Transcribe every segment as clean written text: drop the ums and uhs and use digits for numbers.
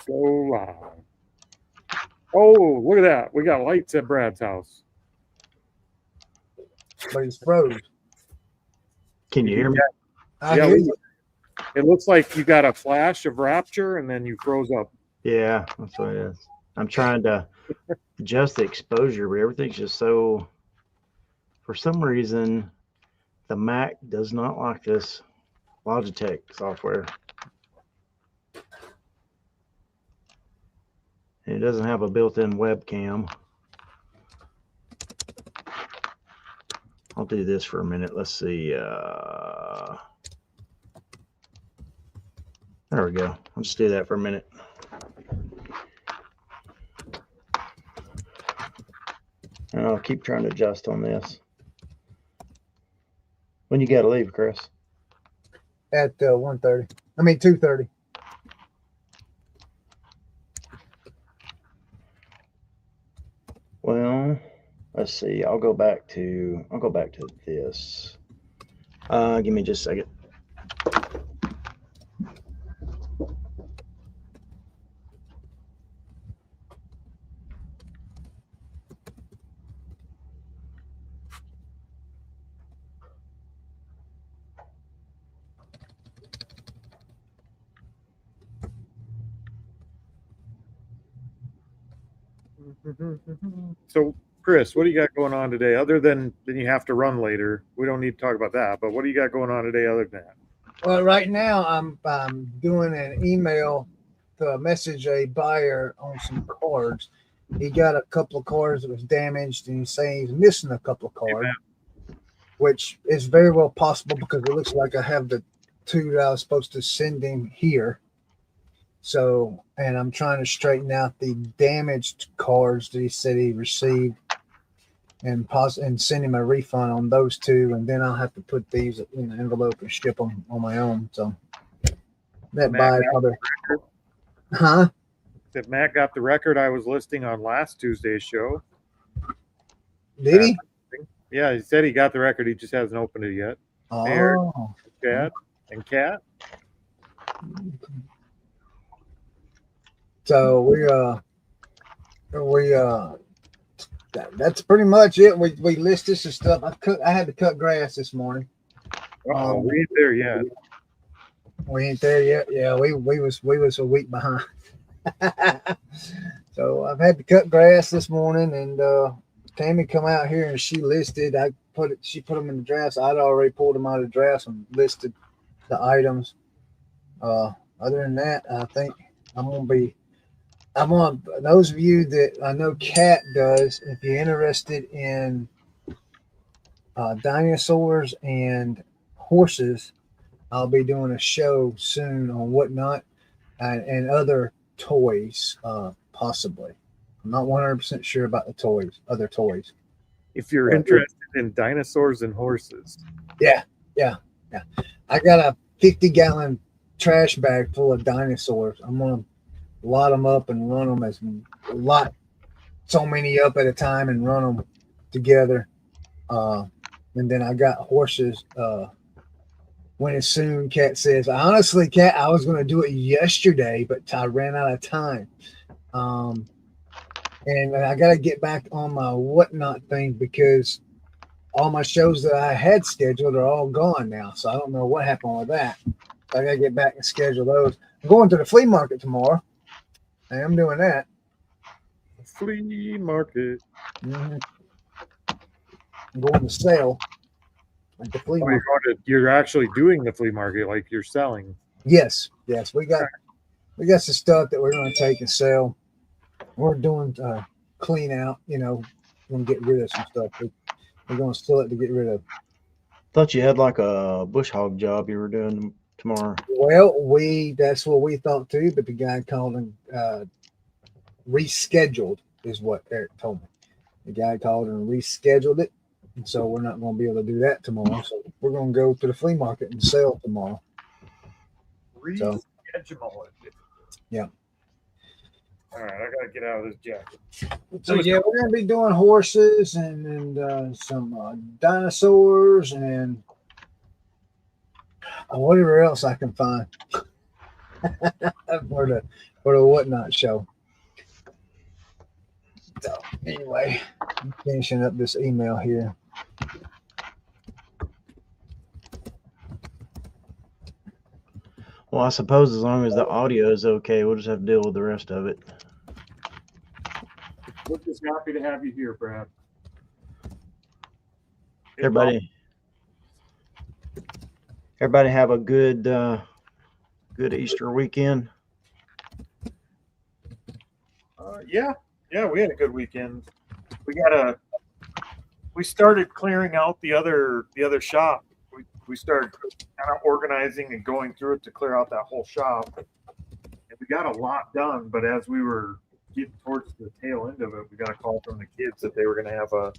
So loud. Oh, look at that. We got lights at Brad's house. But it's froze. Can you hear me? I Yeah, hear you. It looks like you got a flash of rapture and then you froze up. Yeah, that's what it is. I'm trying to adjust the exposure, but everything's just so. For some reason, the Mac does not like this Logitech software. And it doesn't have a built-in webcam. I'll do this for a minute. Let's see. There we go. I'll just do that for a minute. And I'll keep trying to adjust on this. When you got to leave, Chris? At 1:30. I mean 2:30. Well, let's see. I'll go back to this. Give me just a second. So, Chris, what do you got going on today? Other than you have to run later, we don't need to talk about that. But what do you got going on today other than that? Well, right now I'm doing an email to message a buyer on some cards. He got a couple of cards that was damaged, and he's saying he's missing a couple of cards, which is very well possible because it looks like I have the two that I was supposed to send him here. So, and I'm trying to straighten out the damaged cards that he said he received, and send him a refund on those two, and then I'll have to put these in an envelope and ship them on my own. So that by another, huh? If Matt got the record I was listing on last Tuesday's show. Did he? Yeah, he said he got the record. He just hasn't opened it yet. Oh, Aaron, Chad, and Kat. So that's pretty much it. We listed some stuff. I had to cut grass this morning. We ain't there yet. We ain't there yet. Yeah, we was a week behind. So I've had to cut grass this morning, and Tammy come out here and she listed. She put them in the draft. I'd already pulled them out of the draft and listed the items. Other than that, I think I'm on those of you that I know Kat does. If you're interested in dinosaurs and horses, I'll be doing a show soon on whatnot and other toys, possibly. I'm not 100% sure about the other toys. If you're interested in dinosaurs and horses. Yeah. I got a 50-gallon trash bag full of dinosaurs. I'm going to lot them up and run them so many up at a time and run them together. And then I got horses. When it's soon, Kat says, honestly, Kat, I was going to do it yesterday, but I ran out of time. And I got to get back on my whatnot thing because all my shows that I had scheduled are all gone now. So I don't know what happened with that. So I got to get back and schedule those. I'm going to the flea market tomorrow. I am doing that. Flea market. Mm-hmm. I'm going to sell at the flea market. You're actually doing the flea market, like you're selling. Yes. We got some stuff that we're going to take and sell. We're doing clean out. We're going to get rid of some stuff. We're going to sell it to get rid of. Thought you had like a bush hog job you were doing tomorrow. Well, that's what we thought too, but the guy called and rescheduled is what Eric told me. The guy called and rescheduled it, and so we're not going to be able to do that tomorrow. So we're going to go to the flea market and sell tomorrow. Reschedule it. Yeah. All right, I got to get out of this jacket. So yeah, we're going to be doing horses and some dinosaurs and whatever else I can find for for the Whatnot show. So anyway, I'm finishing up this email here. Well, I suppose as long as the audio is okay, we'll just have to deal with the rest of it. We're just happy to have you here, Brad. Everybody have a good good Easter weekend. Yeah, we had a good weekend. We started clearing out the other shop. We started kind of organizing and going through it to clear out that whole shop. And we got a lot done, but as we were getting towards the tail end of it, we got a call from the kids that they were going to have a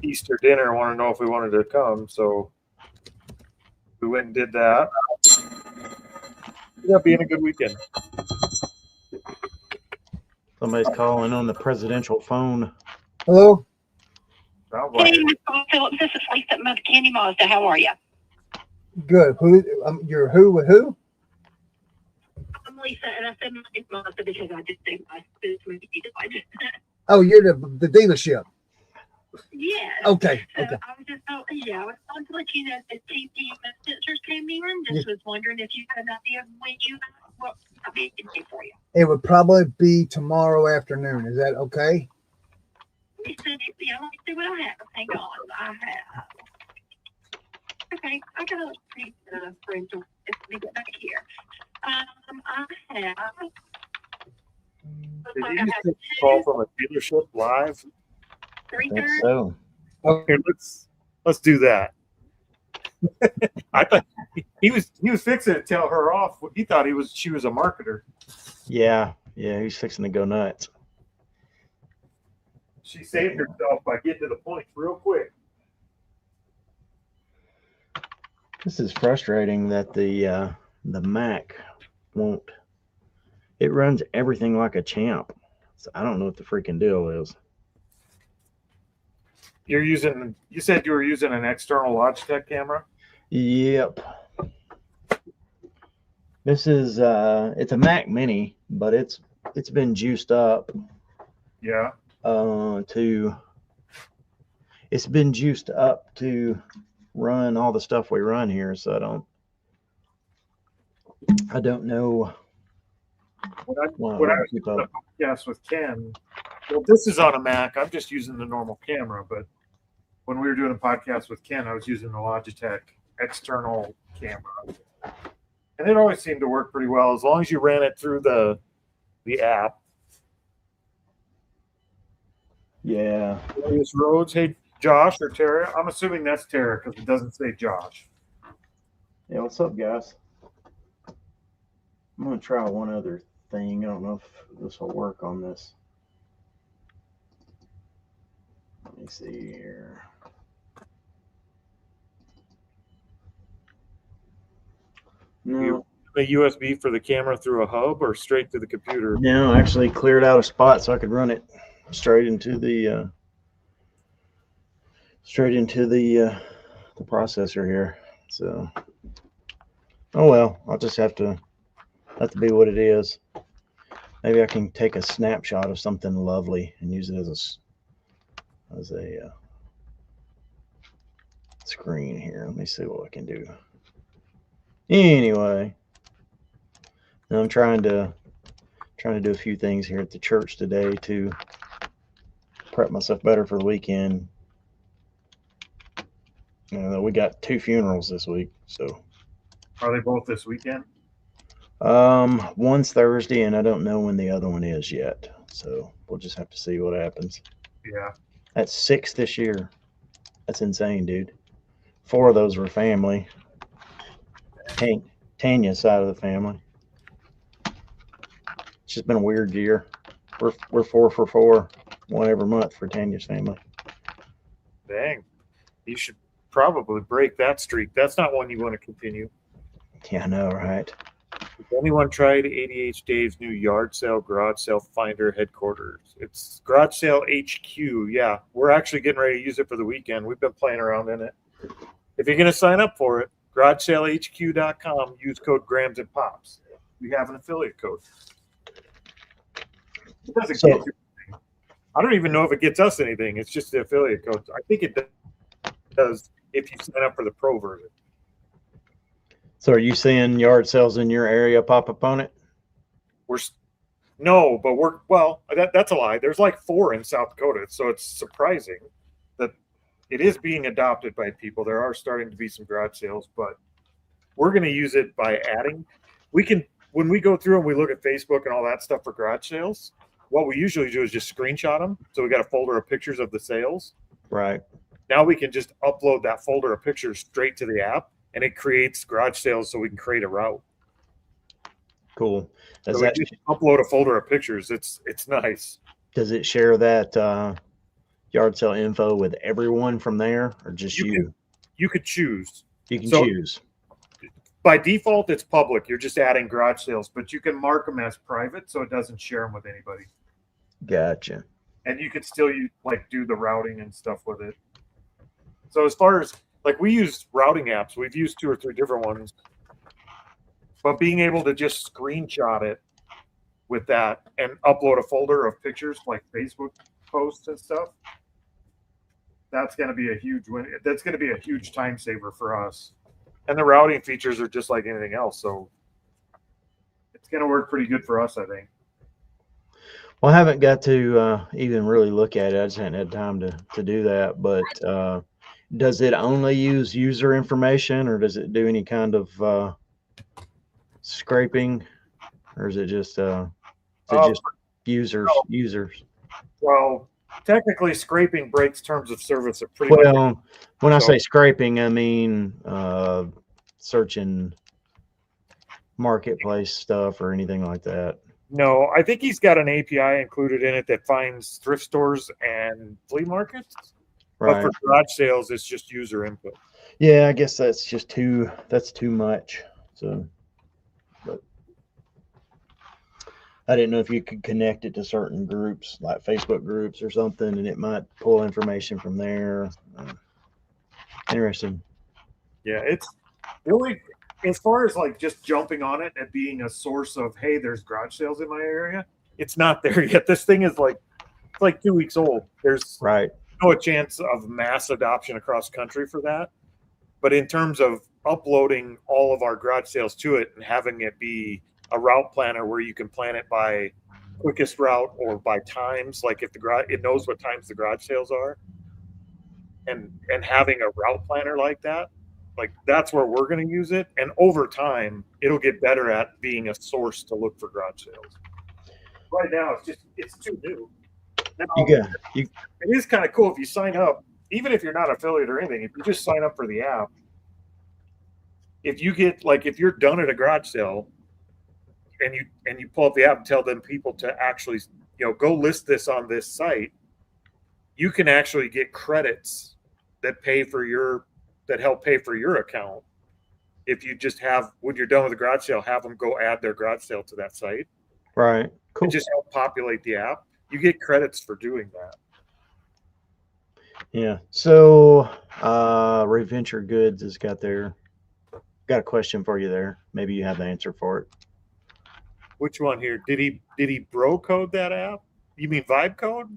Easter dinner and want to know if we wanted to come. So we went and did that. Ended up being a good weekend. Somebody's calling on the presidential phone. Hello. Like Hey, Mr. Phillips, this is Lisa at Mother Candy Mazda. How are you? Good. Who? You're who with who? I'm Lisa, and I said my name Mazda because I just think my business Oh, you're the dealership. Yes. Okay. So Okay. I was just, I was calling to let you know that the sensors came in. Just was wondering if you had an idea of when you what I'll be able to do for you. It would probably be tomorrow afternoon. Is that okay? He said, yeah, let me see what I have. Hang on. I have. Okay, I got a pretty friend to get back here. I have. did you just take a call from a dealership live? I think so. Okay, let's do that. I thought he was fixing to tell her off. He thought she was a marketer. Yeah, he's fixing to go nuts. She saved herself by getting to the point real quick. This is frustrating that the Mac won't. It runs everything like a champ. So I don't know what the freaking deal is. You said you were using an external Logitech camera? Yep. This is it's a Mac Mini, but it's been juiced up. Yeah. It's been juiced up to run all the stuff we run here, so I don't know. When I was doing a podcast with Ken, well, this is on a Mac. I'm just using the normal camera, but when we were doing a podcast with Ken, I was using the Logitech external camera. And it always seemed to work pretty well as long as you ran it through the app. Yeah. Rhodes, hey, Josh or Tara? I'm assuming that's Tara because it doesn't say Josh. Yeah, what's up, guys? I'm going to try one other thing. I don't know if this will work on this. Let me see here. No. A USB for the camera through a hub or straight to the computer? No, I actually cleared out a spot so I could run it straight into the processor here. So, oh well, I'll just have to be what it is. Maybe I can take a snapshot of something lovely and use it as a screen here. Let me see what I can do. Anyway, I'm trying to do a few things here at the church today to prep myself better for the weekend. We got 2 funerals this week, so. Are they both this weekend? One's Thursday, and I don't know when the other one is yet. So we'll just have to see what happens. Yeah. That's 6 this year. That's insane, dude. 4 of those were family. Tanya's side of the family. It's just been a weird year. We're 4 for 4, one every month for Tanya's family. Dang. You should probably break that streak. That's not one you want to continue. Yeah, I know, right? Has anyone tried ADH Dave's new yard sale, garage sale finder headquarters? It's garage sale HQ. Yeah, we're actually getting ready to use it for the weekend. We've been playing around in it. If you're going to sign up for it, garagesalehq.com, use code Grams and Pops. We have an affiliate code. It doesn't So- get you anything. I don't even know if it gets us anything. It's just the affiliate code. I think it does if you sign up for the pro version. So are you seeing yard sales in your area pop up on it? No, but that's a lie. There's like 4 in South Dakota, so it's surprising that it is being adopted by people. There are starting to be some garage sales, but we're going to use it by adding. When we go through and we look at Facebook and all that stuff for garage sales, what we usually do is just screenshot them. So we got a folder of pictures of the sales. Right. Now we can just upload that folder of pictures straight to the app, and it creates garage sales so we can create a route. Cool. Does So we that just upload a folder of pictures. It's nice. does it share that yard sale info with everyone from there, or just you? You could choose. You can So- choose. By default, it's public. You're just adding garage sales, but you can mark them as private so it doesn't share them with anybody. Gotcha. And you could still do the routing and stuff with it. So as far as we use routing apps, we've used 2 or 3 different ones, but being able to just screenshot it with that and upload a folder of pictures like Facebook posts and stuff, that's going to be a huge win. That's going to be a huge time saver for us. And the routing features are just like anything else, so it's going to work pretty good for us, I think. Well, I haven't got to even really look at it. I just hadn't had time to do that. But does it only use user information, or does it do any kind of scraping, or is it just users? no. Users. Well, technically, scraping breaks terms of service at pretty much. Well, when I So- say scraping, I mean searching marketplace stuff or anything like that. No, I think he's got an API included in it that finds thrift stores and flea markets. Right. But for garage sales, it's just user input. Yeah, I guess that's just too much. So, but I didn't know if you could connect it to certain groups, like Facebook groups or something, and it might pull information from there. Interesting. Yeah, it's really, as far as just jumping on it and being a source of, hey, there's garage sales in my area, it's not there yet. This thing is it's like 2 weeks old. There's Right. no chance of mass adoption across country for that. But in terms of uploading all of our garage sales to it and having it be a route planner where you can plan it by quickest route or by times, like if the garage, it knows what times the garage sales are, and having a route planner like that, that's where we're going to use it. And over time, it'll get better at being a source to look for garage sales. Right now, it's too new. Now, You it is kind of cool if you sign up, even if you're not affiliate or anything. If you just sign up for the app, if you get if you're done at a garage sale, and you pull up the app and tell them people to actually go list this on this site, you can actually get credits that help pay for your account. If you just when you're done with the garage sale, have them go add their garage sale to that site. right. Cool. And just help populate the app. You get credits for doing that. Yeah. So, Reventure Goods has got a question for you there. Maybe you have the answer for it. Which one here? Did he bro code that app? You mean vibe code?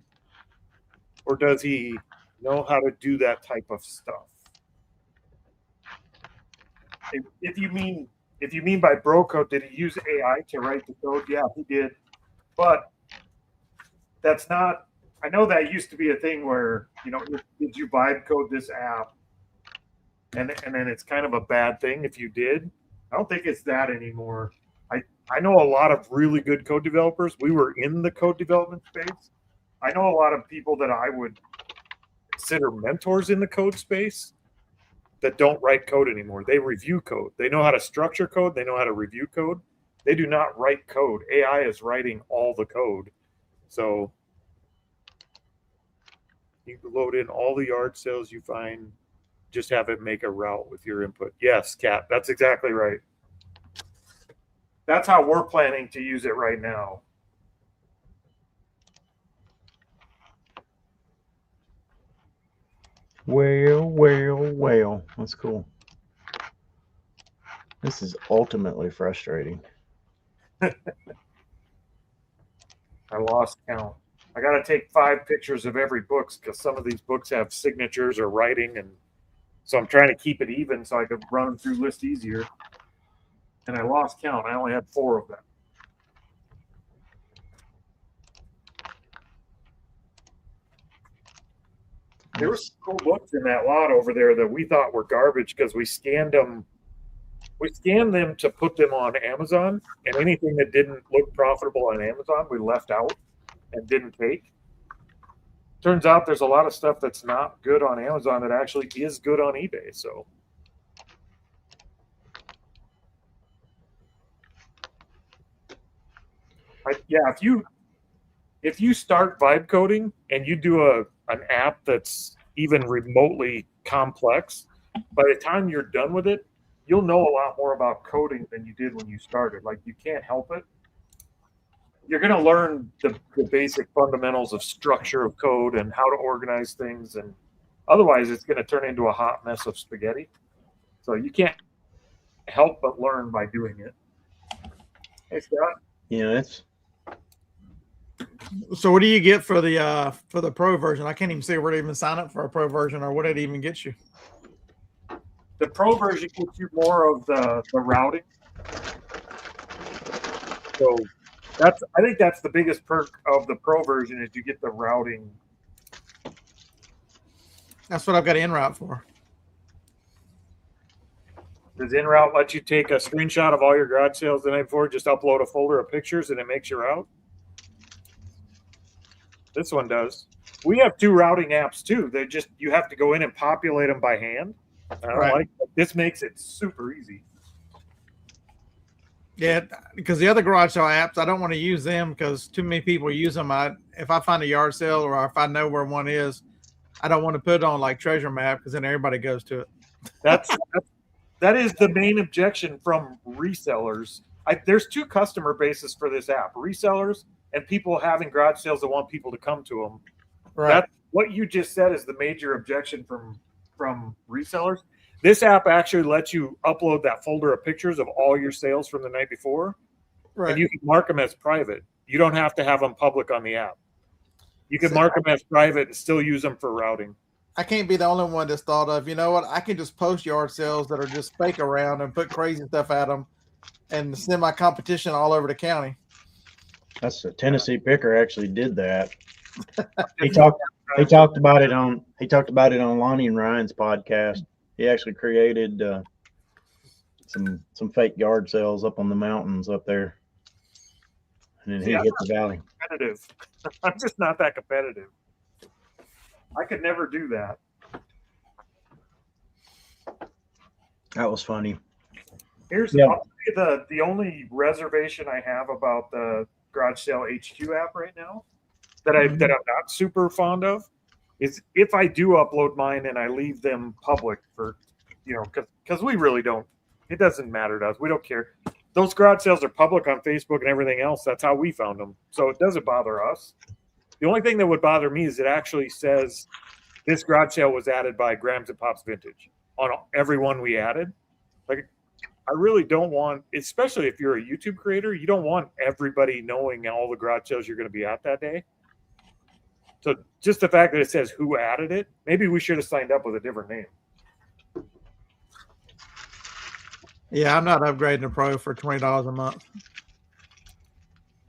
Or does he know how to do that type of stuff? If you mean by bro code, did he use AI to write the code? Yeah, he did. But that's not, I know that used to be a thing where, did you vibe code this app? And then it's kind of a bad thing if you did. I don't think it's that anymore. I know a lot of really good code developers. We were in the code development space. I know a lot of people that I would consider mentors in the code space that don't write code anymore. They review code. They know how to structure code. They know how to review code. They do not write code. AI is writing all the code. So you can load in all the yard sales you find. Just have it make a route with your input. Yes, Kat, that's exactly right. That's how we're planning to use it right now. Well. That's cool. This is ultimately frustrating. I lost count. I got to take 5 pictures of every book because some of these books have signatures or writing, and so I'm trying to keep it even so I could run them through list easier. And I lost count. I only had 4 of them. There were some cool books in that lot over there that we thought were garbage because we scanned them. We scanned them to put them on Amazon, and anything that didn't look profitable on Amazon, we left out and didn't take. Turns out there's a lot of stuff that's not good on Amazon that actually is good on eBay. So, if you start vibe coding and you do an app that's even remotely complex, by the time you're done with it, you'll know a lot more about coding than you did when you started. Like, you can't help it. You're going to learn the basic fundamentals of structure of code and how to organize things, and otherwise it's going to turn into a hot mess of spaghetti. So you can't help but learn by doing it. Hey, Scott. It's So what do you get for the pro version? I can't even see where to even sign up for a pro version or what it even gets you. The pro version gives you more of the routing. So I think that's the biggest perk of the pro version is you get the routing. That's what I've got en route for. Does en route let you take a screenshot of all your garage sales the night before, just upload a folder of pictures, and it makes your route? This one does. We have 2 routing apps too. They just, you have to go in and populate them by hand. I don't like that. This makes it super easy. Yeah, because the other garage sale apps, I don't want to use them because too many people use them. If I find a yard sale or if I know where one is, I don't want to put it on like Treasure Map because then everybody goes to it. That is the main objection from resellers. There's 2 customer bases for this app: resellers and people having garage sales that want people to come to them. Right. That's what you just said is the major objection from resellers. This app actually lets you upload that folder of pictures of all your sales from the night before, Right. and you can mark them as private. You don't have to have them public on the app. You can mark them as private and still use them for routing. I can't be the only one that's thought of, you know what, I can just post yard sales that are just fake around and put crazy stuff at them and send my competition all over the county. That's a Tennessee Picker actually did that. He talked about it on Lonnie and Ryan's podcast. He actually created some fake yard sales up on the mountains up there, and then he hit the valley. Competitive. I'm just not that competitive. I could never do that. That was funny. I'll tell you the only reservation I have about the Garage Sale HQ app right now that I'm not super fond of is if I do upload mine and I leave them public for, because we really don't. It doesn't matter to us. We don't care. Those garage sales are public on Facebook and everything else. That's how we found them. So it doesn't bother us. The only thing that would bother me is it actually says this garage sale was added by Grams and Pops Vintage on every one we added. Like, I really don't want, especially if you're a YouTube creator, you don't want everybody knowing all the garage sales you're going to be at that day. So just the fact that it says who added it, maybe we should have signed up with a different name. Yeah, I'm not upgrading a pro for $20 a month.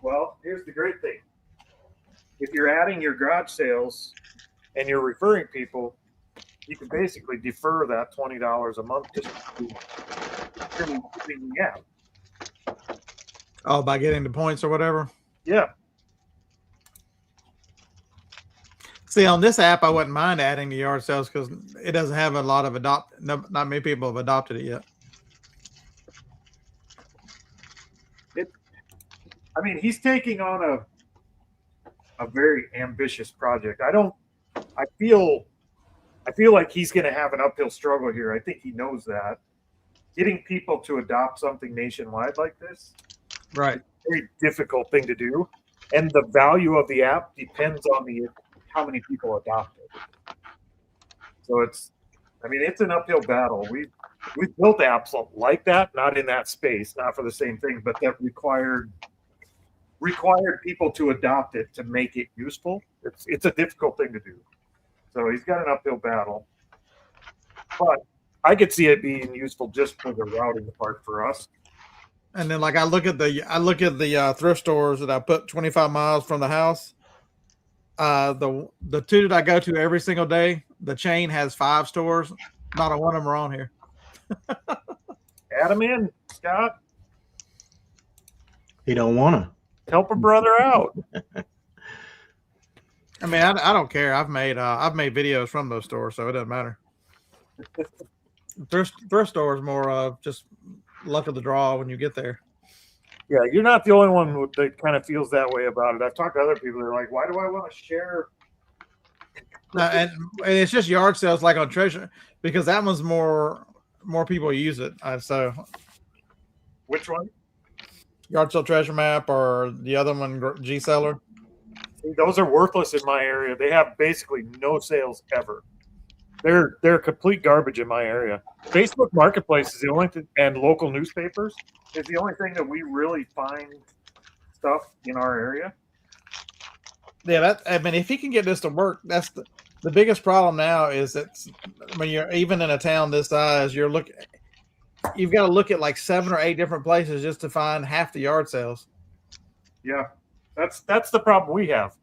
Well, here's the great thing. If you're adding your garage sales and you're referring people, you can basically defer that $20 a month just to the app. Oh, by getting the points or whatever? Yeah. See, on this app, I wouldn't mind adding the yard sales because it doesn't have a lot of not many people have adopted it yet. He's taking on a very ambitious project. I feel like he's going to have an uphill struggle here. I think he knows that. Getting people to adopt something nationwide like this, Right, is a very difficult thing to do. And the value of the app depends on how many people adopt it. So it's an uphill battle. We've built apps like that, not in that space, not for the same thing, but that required required people to adopt it to make it useful. It's a difficult thing to do. So he's got an uphill battle. But I could see it being useful just for the routing part for us. And then like I look at the thrift stores that I put 25 miles from the house. The two that I go to every single day, the chain has 5 stores. Not a one of them are on here. Add him in, Scott. He don't want to. Help a brother out. I mean, I don't care. I've made videos from those stores, so it doesn't matter. Thrift store is more of just luck of the draw when you get there. Yeah, you're not the only one that kind of feels that way about it. I've talked to other people. They're like, "Why do I want to share?" And it's just yard sales like on Treasure because that one's more people use it. So Which one? yard sale treasure map or the other one Reseller. Those are worthless in my area. They have basically no sales ever. They're complete garbage in my area. Facebook Marketplace is the only thing, and local newspapers is the only thing that we really find stuff in our area. Yeah, I mean, if he can get this to work, that's the biggest problem now is that when you're even in a town this size, you've got to look at like 7 or 8 different places just to find half the yard sales. Yeah, that's the problem we have.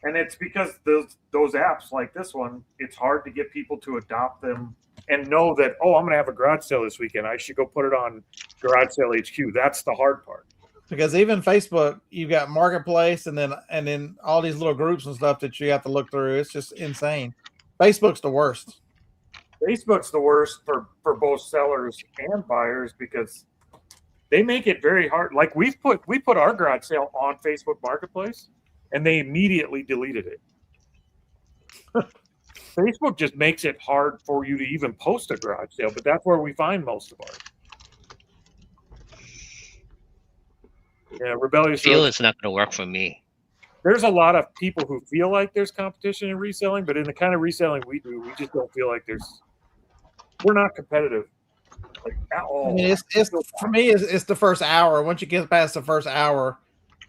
And it's because those apps like this one, it's hard to get people to adopt them and know that, oh, I'm going to have a garage sale this weekend. I should go put it on Garage Sale HQ. That's the hard part. Because even Facebook, you've got Marketplace and then all these little groups and stuff that you have to look through. It's just insane. Facebook's the worst. Facebook's the worst for both sellers and buyers because they make it very hard. Like we put our garage sale on Facebook Marketplace and they immediately deleted it. Facebook just makes it hard for you to even post a garage sale, but that's where we find most of ours. Yeah, Rebellious. Feel it's not going to work for me. There's a lot of people who feel like there's competition in reselling, but in the kind of reselling we do, we just don't feel like we're not competitive like at all. I mean, it's for me, it's the first hour. Once you get past the first hour,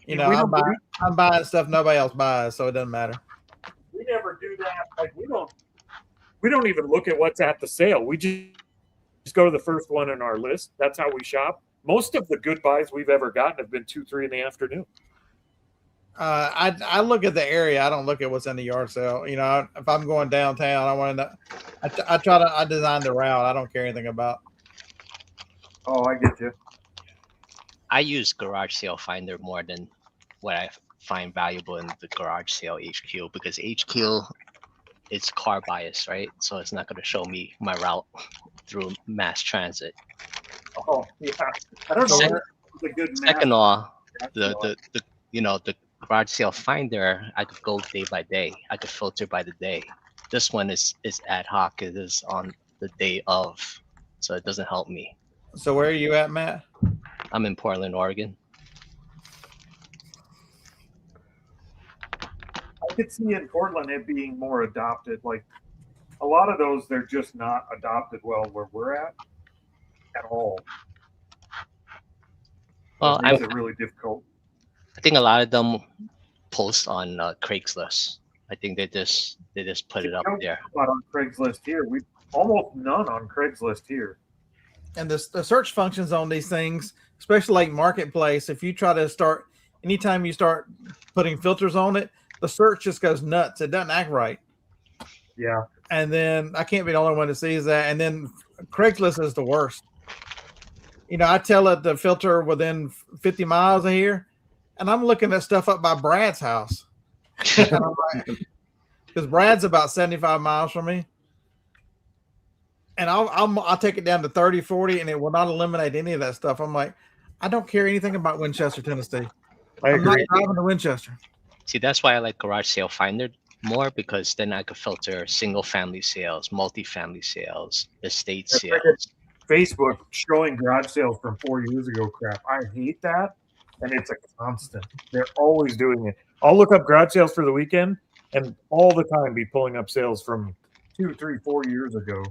you know, I'm buying stuff nobody else buys, so it doesn't matter. We never do that. Like we don't even look at what's at the sale. We just go to the first one in our list. That's how we shop. Most of the good buys we've ever gotten have been 2-3 in the afternoon. I look at the area. I don't look at what's in the yard sale. You know, if I'm going downtown, I want to. I design the route. I don't care anything about. Oh, I get you. I use Garage Sale Finder more than what I find valuable in the Garage Sale HQ because HQ is car bias, right? So it's not going to show me my route through mass transit. Oh yeah, I don't know. It's a good Second all, the Garage Sale Finder, I could go day by day. I could filter by the day. This one is ad hoc. It is on the day of, so it doesn't help me. So where are you at, Matt? I'm in Portland, Oregon. I could see in Portland it being more adopted. Like a lot of those, they're just not adopted well where we're at all. Well, it makes it really difficult. I think a lot of them post on Craigslist. I think they just put it up there. Not on Craigslist here. We almost none on Craigslist here. And the search functions on these things, especially like Marketplace, if you try to start, anytime you start putting filters on it, the search just goes nuts. It doesn't act right. Yeah. And then I can't be the only one that sees that. And then Craigslist is the worst. You know, I tell it to filter within 50 miles of here, and I'm looking at stuff up by Brad's house. Because Brad's about 75 miles from me. And I'll take it down to 30, 40, and it will not eliminate any of that stuff. I'm like, I don't care anything about Winchester, Tennessee. I'm not driving to Winchester. See, that's why I like Garage Sale Finder more because then I could filter single family sales, multi-family sales, estate sales. Facebook showing garage sales from 4 years ago crap. I hate that. And it's a constant. They're always doing it. I'll look up garage sales for the weekend and all the time be pulling up sales from 2, 3, 4 years ago.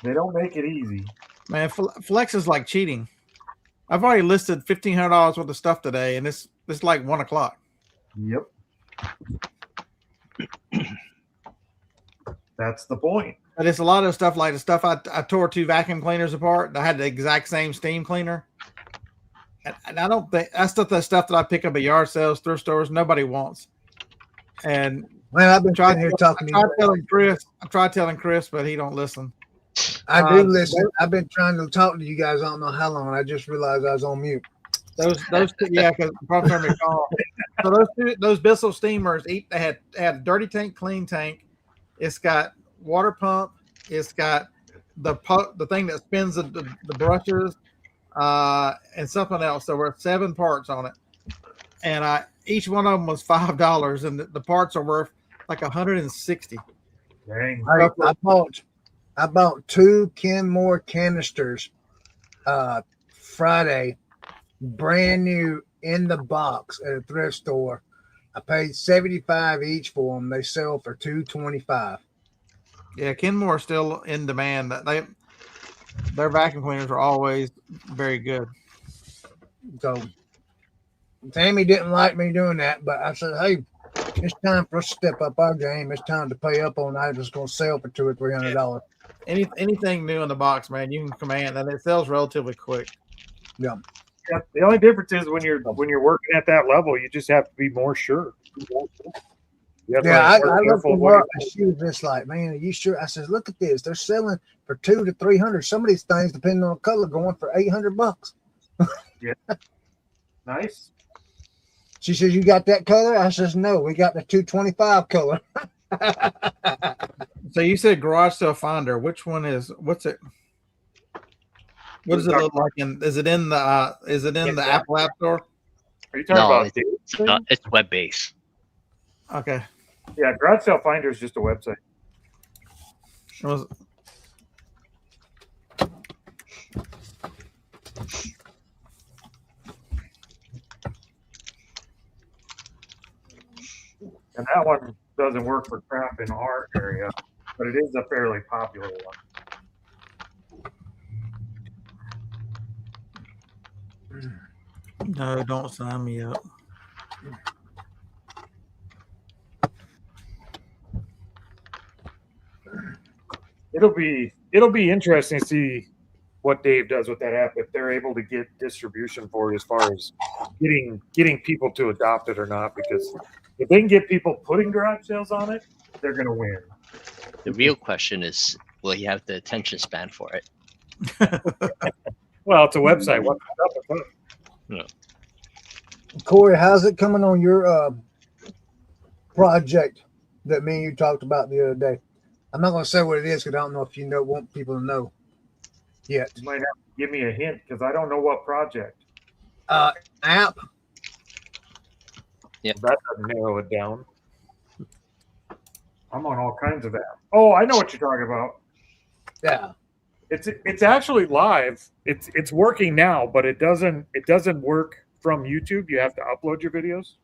They don't make it easy. Man, Flex is like cheating. I've already listed $1,500 worth of stuff today, and it's like 1 o'clock. Yep. That's the point. But it's a lot of stuff like the stuff I tore 2 vacuum cleaners apart. I had the exact same steam cleaner. And I don't think that's the stuff that I pick up at yard sales, thrift stores, nobody wants. And Man, I've been trying here talking to you. I tried telling Chris, but he don't listen. I do listen. I've been trying to talk to you guys. I don't know how long. And I just realized I was on mute. Those yeah, because probably from your call. So those Bissell steamers, they had dirty tank, clean tank. It's got water pump. It's got the thing that spins the brushes, and something else. There were 7 parts on it, and each one of them was $5, and the parts are worth like $160. Dang. I bought 2 Kenmore canisters Friday, brand new in the box at a thrift store. I paid $75 each for them. They sell for $225. Yeah, Kenmore is still in demand. Their vacuum cleaners are always very good. So Tammy didn't like me doing that, but I said, hey, it's time for us to step up our game. It's time to pay up on items that's going to sell for $200 or $300. Anything new in the box, man, you can command, and it sells relatively quick. Yeah. Yeah, the only difference is when you're working at that level, you just have to be more sure. I looked at her and she was just like, man, are you sure? I says, look at this. They're selling for $200 to $300. Some of these things, depending on color, going for $800. Yeah. Nice. She says, you got that color? I says, no, we got the 225 color. So you said garage sale finder. Which one what's it? What does it look like? Is it in the Apple App Store? Are you talking about it's web based. Okay. Yeah, Garage Sale Finder is just a website. And that one doesn't work for crap in our area, but it is a fairly popular one. No, don't sign me up. It'll be interesting to see what Dave does with that app, if they're able to get distribution for it as far as getting people to adopt it or not, because if they can get people putting garage sales on it, they're going to win. The real question is, will he have the attention span for it? Well, it's a website. What's up with that? No. Corey, how's it coming on your project that me and you talked about the other day? I'm not going to say what it is because I don't know if you want people to know yet. You might have to give me a hint because I don't know what project. App. Yeah, that doesn't narrow it down. I'm on all kinds of apps. Oh, I know what you're talking about. Yeah. It's actually live. It's working now, but it doesn't work from YouTube. You have to upload your videos.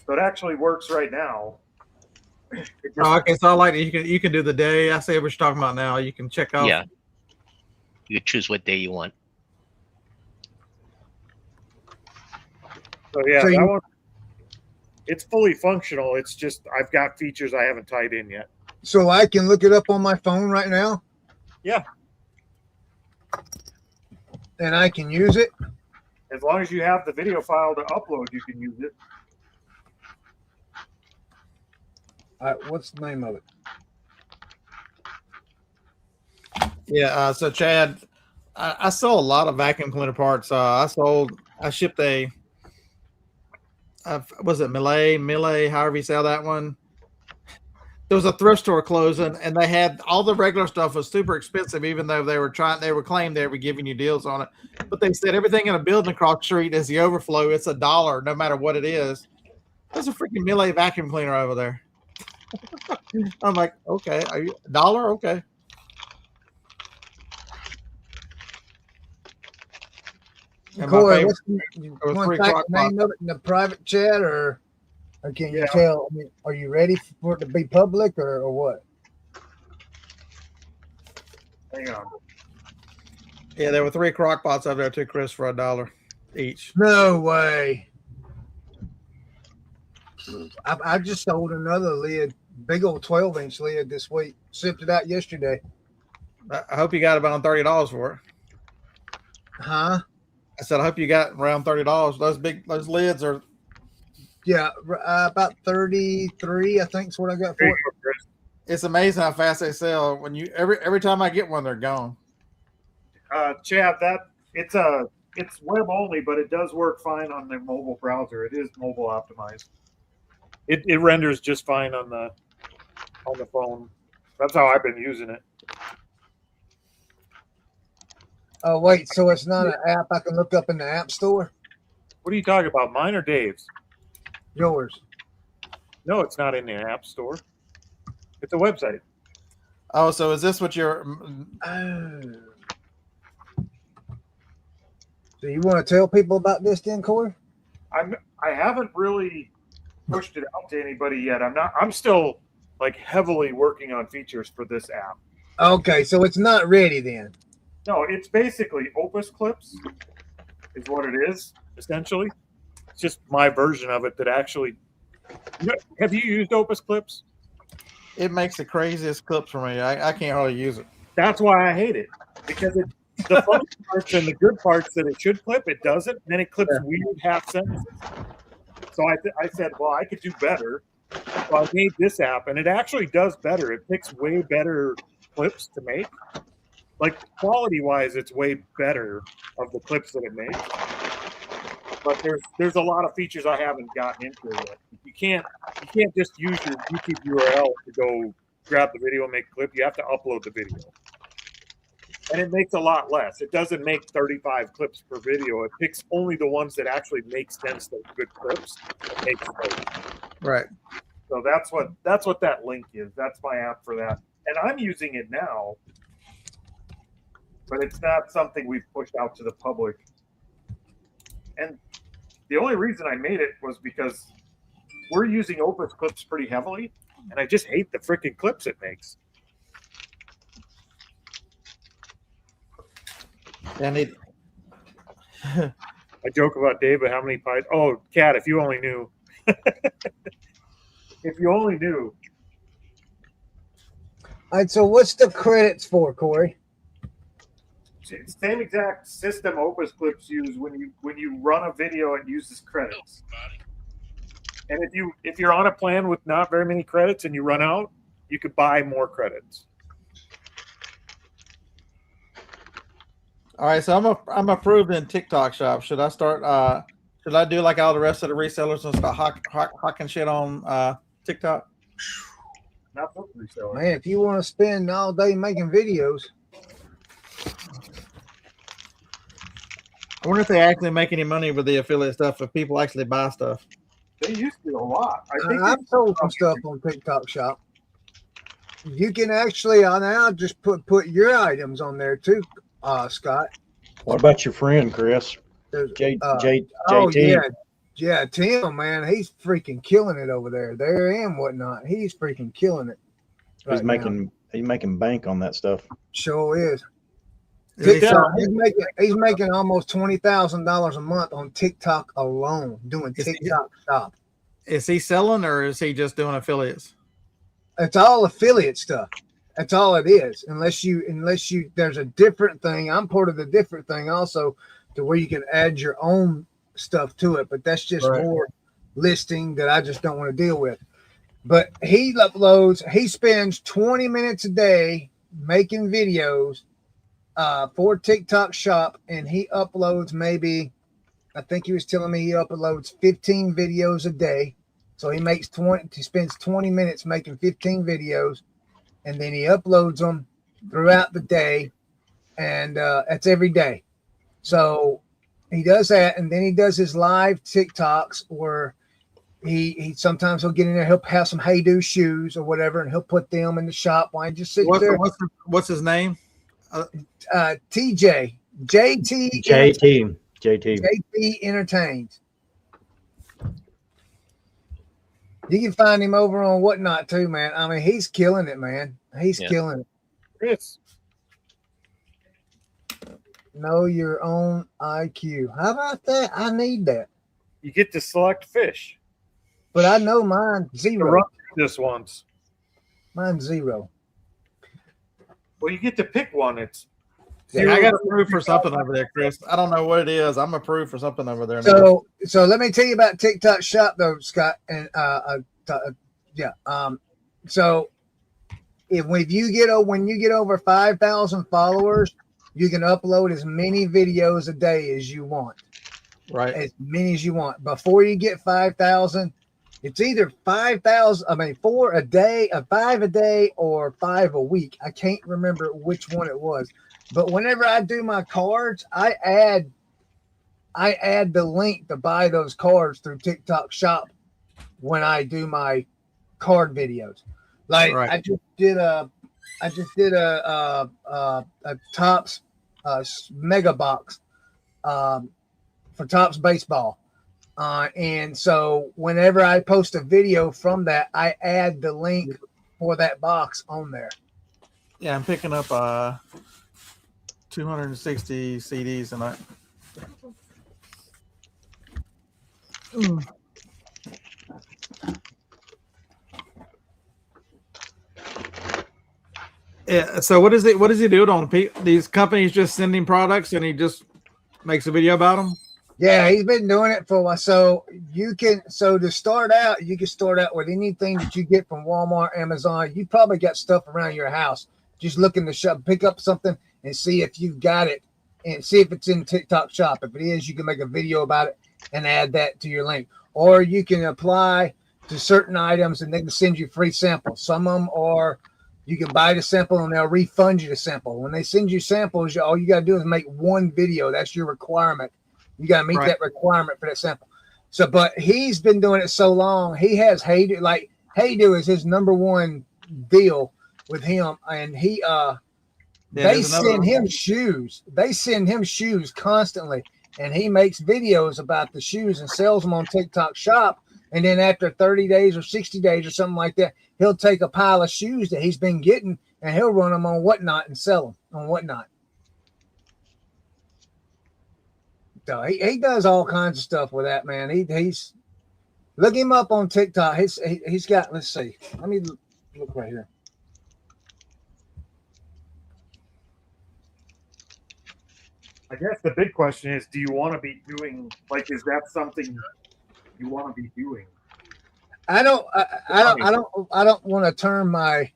So it actually works right now. Okay, so I like it. You can do the day. I see what you're talking about now. You can check out. Yeah. You can choose what day you want. So yeah, that one, it's fully functional. It's just I've got features I haven't tied in yet. So I can look it up on my phone right now? Yeah. And I can use it? As long as you have the video file to upload, you can use it. All right, what's the name of it? Yeah, so Chad, I sold a lot of vacuum cleaner parts. I shipped was it Millet, however you sell that one. There was a thrift store closing, and they had all the regular stuff was super expensive, even though they were claiming they were giving you deals on it. But they said everything in a building across the street is the overflow. It's $1, no matter what it is. There's a freaking Millet vacuum cleaner over there. I'm like, okay, are you $1? Okay. Corey, you want to type the name of it in the private chat, or can you tell? I mean, are you ready for it to be public, or what? Hang on. Yeah, there were 3 crock pots out there too, Chris, for $1 each. No way. I just sold another lid, big old 12-inch lid this week. Shipped it out yesterday. I hope you got about $30 for it. Huh? I said, I hope you got around $30. Those lids are. Yeah, about 33, I think is what I got for There you it. go, Chris. It's amazing how fast they sell. When you every time I get one, they're gone. Chad, it's web only, but it does work fine on the mobile browser. It is mobile optimized. It renders just fine on the phone. That's how I've been using it. Oh, wait, so it's not an app I can look up in the App Store? What are you talking about? Mine or Dave's? Yours. No, it's not in the App Store. It's a website. Oh, so is this what you're? Oh. So you want to tell people about this then, Corey? I haven't really pushed it out to anybody yet. I'm still like heavily working on features for this app. Okay, so it's not ready then. No, it's basically Opus Clips is what it is, essentially. It's just my version of it that actually. Have you used Opus Clips? It makes the craziest clips for me. I can't hardly use it. That's why I hate it, because the fun parts and the good parts that it should clip, it doesn't. And then it clips weird half sentences. So I said, well, I could do better. So I made this app, and it actually does better. It picks way better clips to make. Like quality-wise, it's way better of the clips that it makes. But there's a lot of features I haven't gotten into yet. You can't just use your YouTube URL to go grab the video and make a clip. You have to upload the video. And it makes a lot less. It doesn't make 35 clips per video. It picks only the ones that actually make sense, that good clips. It makes those. Right. So that's what that link is. That's my app for that. And I'm using it now, but it's not something we've pushed out to the public. And the only reason I made it was because we're using Opus Clips pretty heavily, and I just hate the freaking clips it makes. And I joke about Dave, but how many pies? Oh, Cat, if you only knew. If you only knew. All right, so what's the credits for, Corey? Same exact system Opus Clips use when you run a video. It uses credits. And if you're on a plan with not very many credits and you run out, you could buy more credits. all right, so I'm approved in TikTok Shop. Should I start? Should I do like all the rest of the resellers and start hawking shit on TikTok? Not book reseller. Man, if you want to spend all day making videos, I wonder if they actually make any money with the affiliate stuff if people actually buy stuff. They used to a lot. I've sold some stuff on TikTok Shop. You can actually now just put your items on there too, Scott. What about your friend, Chris? There's, JT. Oh yeah, Tim, man, he's freaking killing it over there. There and whatnot. He's freaking killing it. He's making bank on that stuff. Sure is. Is he He's making almost $20,000 a month on TikTok alone, doing Is he- TikTok Shop. Is he selling or is he just doing affiliates? It's all affiliate stuff. That's all it is. Unless you there's a different thing. I'm part of the different thing also, to where you can add your own stuff to it, but that's just Right. more listing that I just don't want to deal with. But he spends 20 minutes a day making videos for TikTok Shop, and he uploads I think he was telling me he uploads 15 videos a day. So he spends 20 minutes making 15 videos, and then he uploads them throughout the day, and that's every day. So he does that, and then he does his live TikToks where he sometimes he'll get in there, he'll have some Hey Do shoes or whatever, and he'll put them in the shop while he just sits there. What's his name? TJ JT Entertains. You can find him over on Whatnot too, man. I mean, he's killing it, man. He's killing it. Chris, Know your own IQ. How about that? I need that. You get to select fish. But I know mine To zero. run this once. Mine's zero. Well, you get to pick one. It's Yeah, I got approved for something over there, Chris. I don't know what it is. I'm approved for something over there now. So let me tell you about TikTok Shop though, Scott. And so when you get over 5,000 followers, you can upload as many videos a day as you want. Right. As many as you want. Before you get 5,000, it's either 5,000. I mean, 4 a day, 5 a day, or 5 a week. I can't remember which one it was. But whenever I do my cards, I add the link to buy those cards through TikTok Shop when I do my card videos. Like Right. I just did a Topps mega box for Topps baseball. And so whenever I post a video from that, I add the link for that box on there. Yeah, I'm picking up 260 CDs tonight. Yeah. So what is it? What does he do on these companies? Just sending products, and he just makes a video about them. Yeah, he's been doing it for a while. So to start out, you can start out with anything that you get from Walmart, Amazon. You probably got stuff around your house. Just look in the shop, pick up something and see if you've got it and see if it's in TikTok Shop. If it is, you can make a video about it and add that to your link. Or you can apply to certain items and they can send you free samples. Some of them are you can buy the sample and they'll refund you the sample. When they send you samples, all you got to do is make one video. That's your requirement. You got to meet that requirement for that sample. So, but he's been doing it so long. He has Haydo, like Haydo is his number one deal with him. And they send him shoes. They send him shoes constantly. And he makes videos about the shoes and sells them on TikTok Shop. And then after 30 days or 60 days or something like that, he'll take a pile of shoes that he's been getting and he'll run them on Whatnot and sell them on Whatnot. So he does all kinds of stuff with that, man. He's look him up on TikTok. He's got, let's see. Let me look right here. I guess the big question is, do you want to be doing, like, is that something you want to be doing? I don't want to turn my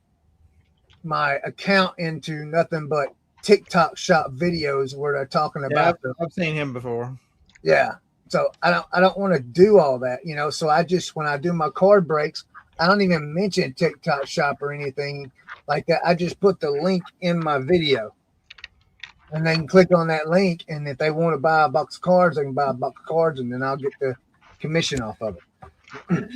account into nothing but TikTok Shop videos where they're talking about. I've seen him before. Yeah. So I don't want to do all that, So when I do my card breaks, I don't even mention TikTok Shop or anything like that. I just put the link in my video. And they can click on that link, and if they want to buy a box of cards, they can buy a box of cards, and then I'll get the commission off of it.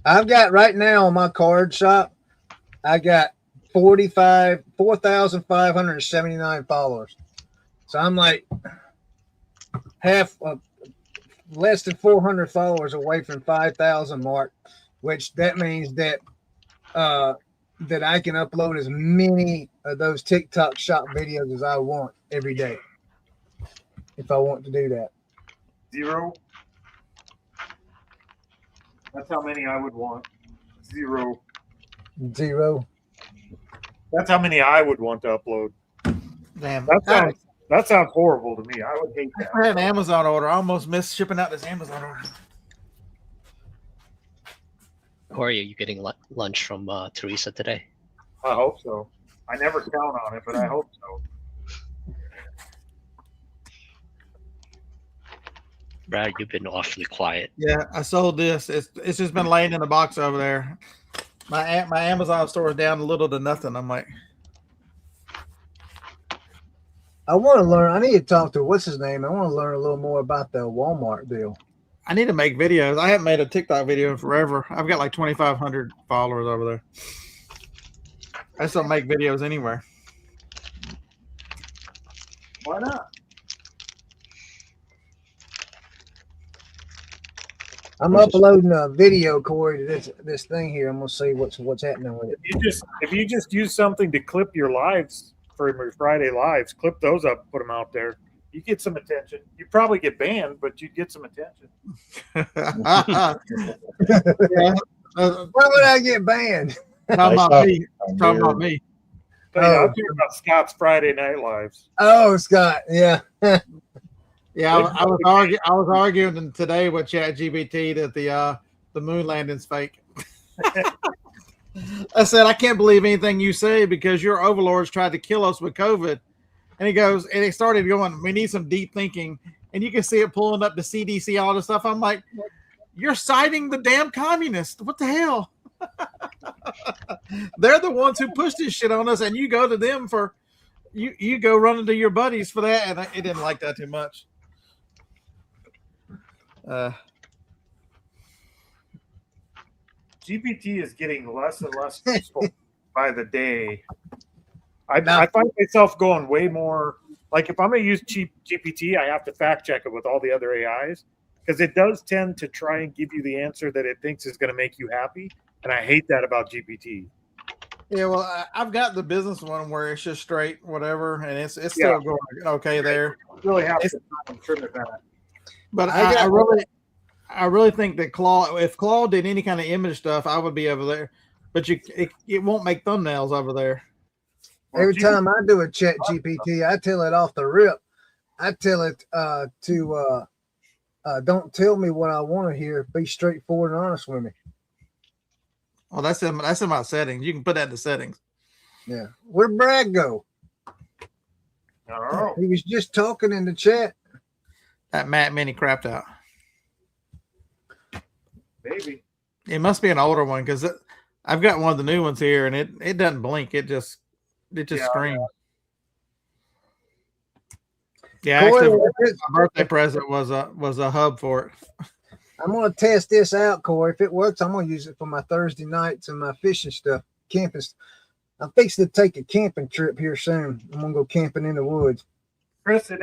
I've got right now on my card shop, I got 4,579 followers. So I'm like less than 400 followers away from 5,000 mark, which that means that that I can upload as many of those TikTok Shop videos as I want every day if I want to do that. 0. That's how many I would want. 0. That's how many I would want to upload. Damn. That sounds horrible to me. I would hate that. I had an Amazon order. I almost missed shipping out this Amazon order. Corey, are you getting lunch from Teresa today? I hope so. I never count on it, but I hope so. Brad, you've been awfully quiet. Yeah, I sold this. It's just been laying in the box over there. My Amazon store is down a little to nothing. I'm like, I want to learn. I need to talk to what's his name. I want to learn a little more about the Walmart deal. I need to make videos. I haven't made a TikTok video in forever. I've got like 2,500 followers over there. I just don't make videos anywhere. Why not? I'm uploading a video, Corey, to this thing here. I'm gonna see what's happening with it. If you just use something to clip your lives for your Friday lives, clip those up, put them out there. You get some attention. You probably get banned, but you get some attention. Yeah. Why would I get banned? Talking about me. Talking about me. But yeah, I'm talking about Scott's Friday Night Lives. Oh, Scott, yeah. Yeah, I was arguing today with ChatGPT that the moon landing's fake. I said I can't believe anything you say because your overlords tried to kill us with COVID, and he started going. We need some deep thinking, and you can see it pulling up the CDC, all this stuff. I'm like, you're citing the damn communists. What the hell? They're the ones who pushed this shit on us, and you go to them for you go running to your buddies for that, and it didn't like that too much. GPT is getting less and less useful by the day. I find myself going way more like if I'm going to use GPT, I have to fact check it with all the other AIs because it does tend to try and give you the answer that it thinks is going to make you happy, and I hate that about GPT. Yeah, well, I've got the business one where it's just straight whatever, and it's still going okay there. You really have to trim it back. But I really think that if Claude did any kind of image stuff, I would be over there. But it won't make thumbnails over there. Every time I do a chat GPT, I tell it off the rip. I tell it to don't tell me what I want to hear. Be straightforward and honest with me. Well, that's in my settings. You can put that in the settings. Yeah. Where'd Brad go? Oh. He was just talking in the chat. That Matt Mini crapped out. Maybe. It must be an older one because I've got one of the new ones here, and it doesn't blink. It just screams. Yeah, actually, my birthday present was a hub for it. I'm gonna test this out, Corey. If it works, I'm gonna use it for my Thursday nights and my fishing stuff, camping. I'm fixing to take a camping trip here soon. I'm gonna go camping in the woods. Chris, it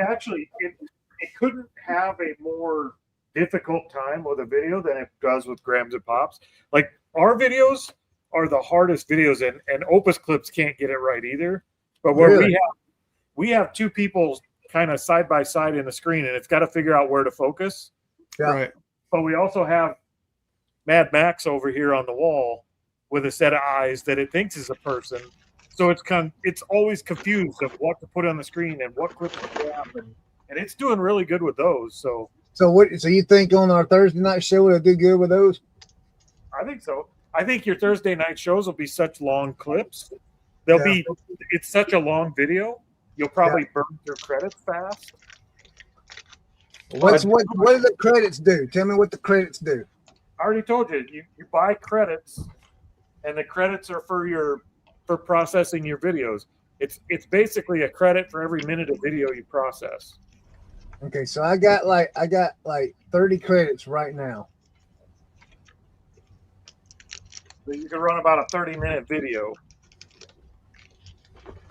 couldn't have a more difficult time with a video than it does with Grams and Pops. Like our videos are the hardest videos, and Opus Clips can't get it right either. But where we have two people kind of side by side in the screen, and it's got to figure out where to focus. Yeah. Right. But we also have Mad Max over here on the wall with a set of eyes that it thinks is a person. So it's always confused of what to put on the screen and what clip to grab, and it's doing really good with those. So you think on our Thursday night show it'll do good with those? I think so. I think your Thursday night shows will be such long clips. It's such a long video. You'll probably burn through credits fast. What do the credits do? Tell me what the credits do. I already told you. You buy credits, and the credits are for processing your videos. It's basically a credit for every minute of video you process. Okay, so I got like 30 credits right now. So you can run about a 30-minute video.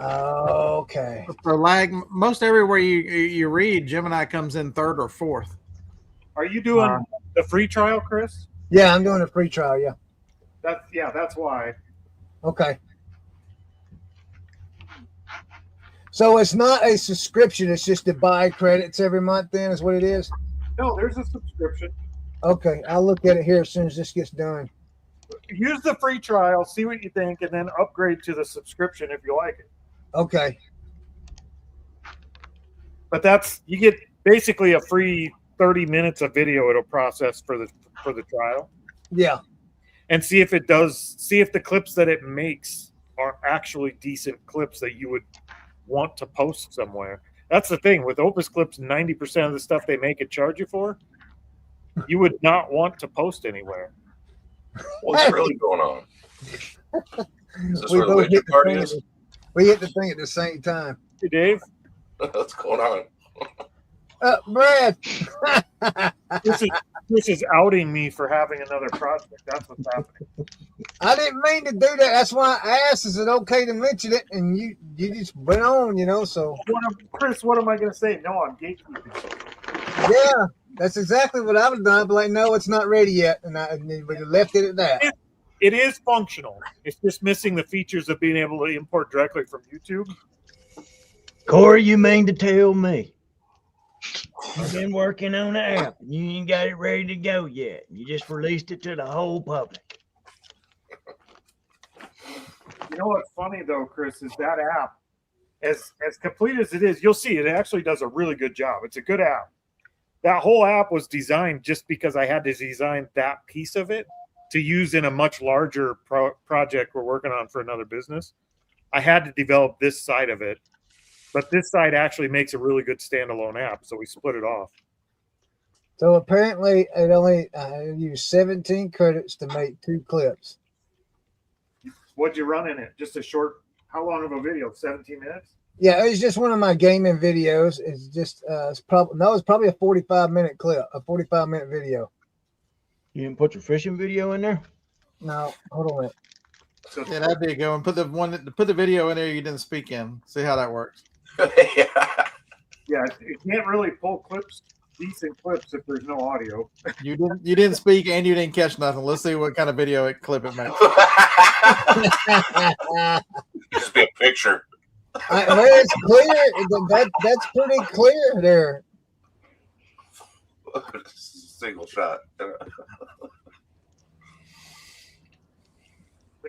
Okay. For lag, most everywhere you read, Gemini comes in third or fourth. Are you doing the free trial, Chris? Yeah, I'm doing a free trial. Yeah. That's why. Okay. So it's not a subscription; it's just to buy credits every month. Then is what it is. No, there's a subscription. Okay, I'll look at it here as soon as this gets done. Use the free trial, see what you think, and then upgrade to the subscription if you like it. Okay. But you get basically a free 30 minutes of video it'll process for the trial. Yeah. And see if the clips that it makes are actually decent clips that you would want to post somewhere. That's the thing with Opus Clips. 90% of the stuff they make it charge you for, you would not want to post anywhere. What's really going on? Is this where the both major hit the party thing is? We hit the thing at the same time. Hey, Dave. What's going on? Brad. This is outing me for having another project. That's what's happening. I didn't mean to do that. That's why I asked, is it okay to mention it? And you just went on, so. Chris, what am I going to say? No, I'm gatekeeping. Yeah. That's exactly what I would have done. I'd be like, no, it's not ready yet, and we would have left it at that. It is functional. It's just missing the features of being able to import directly from YouTube. Corey, you mean to tell me you've been working on the app and you ain't got it ready to go yet? You just released it to the whole public. You know what's funny though, Chris, is that app, as complete as it is, you'll see it actually does a really good job. It's a good app. That whole app was designed just because I had to design that piece of it to use in a much larger project we're working on for another business. I had to develop this side of it, but this side actually makes a really good standalone app, so we split it off. So apparently, it only used 17 credits to make 2 clips. What'd you run in it? Just a short, how long of a video? 17 minutes? Yeah, it's just one of my gaming videos. It's just it's probably a 45-minute clip, a 45-minute video. You didn't put your fishing video in there? No, hold on a minute. So, Yeah, that'd be a good one. Put the video in there you didn't speak in. See how that works. Yeah. yeah, you can't really pull decent clips if there's no audio. You didn't speak and you didn't catch nothing. Let's see what kind of video clip it makes. Just be a picture. Well, it's clear. That's pretty clear there. Single shot. The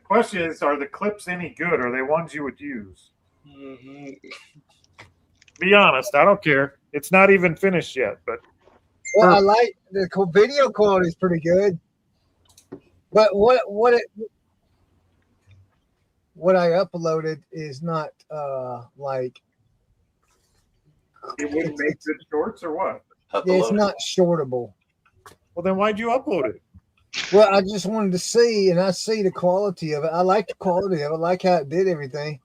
question is, are the clips any good? Are they ones you would use? Mm-hmm. Be honest. I don't care. It's not even finished yet, but Well, I like the video quality is pretty good. But what I uploaded is not like it wouldn't make good shorts or what? it's not shortable. Well, then why'd you upload it? Well, I just wanted to see, and I see the quality of it. I like the quality of it. I like how it did everything.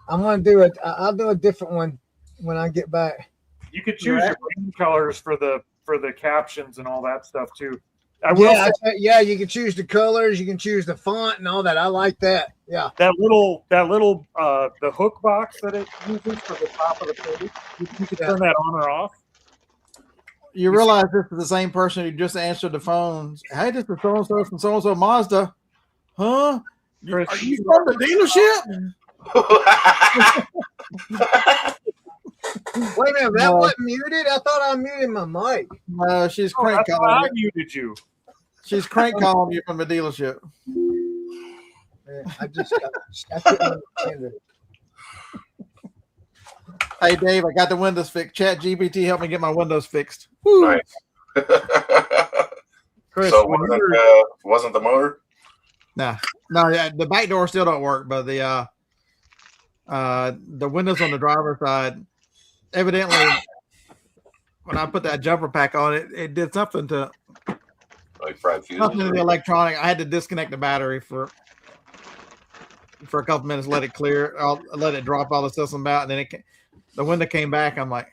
I'm gonna do it. I'll do a different one when I get back. You could choose your green colors for the captions and all that stuff too. I will say, you can choose the colors, you can choose the font and all that. I like that. Yeah. that little the hook box that it uses for the top of the page, you can turn that on or off. You realize this is the same person who just answered the phones. Hey, this is so-and-so from so-and-so Mazda. Huh? Chris, Are you from the dealership? Wait a minute, that wasn't muted? I thought I muted my mic. No, she's crank that's why I calling you. muted you. She's crank calling you from the dealership. Yeah, I couldn't understand it. Hey, Dave, I got the windows fixed. Chat GPT helped me get my windows fixed. Woo. Nice. Chris, So when wasn't the motor? No, the back door still don't work, but the windows on the driver's side, evidently, when I put that jumper pack on it, it did something to Like fried fuses? something to the electronic. I had to disconnect the battery for a couple minutes, let it clear, let it drop all the system out, and then the window came back. I'm like,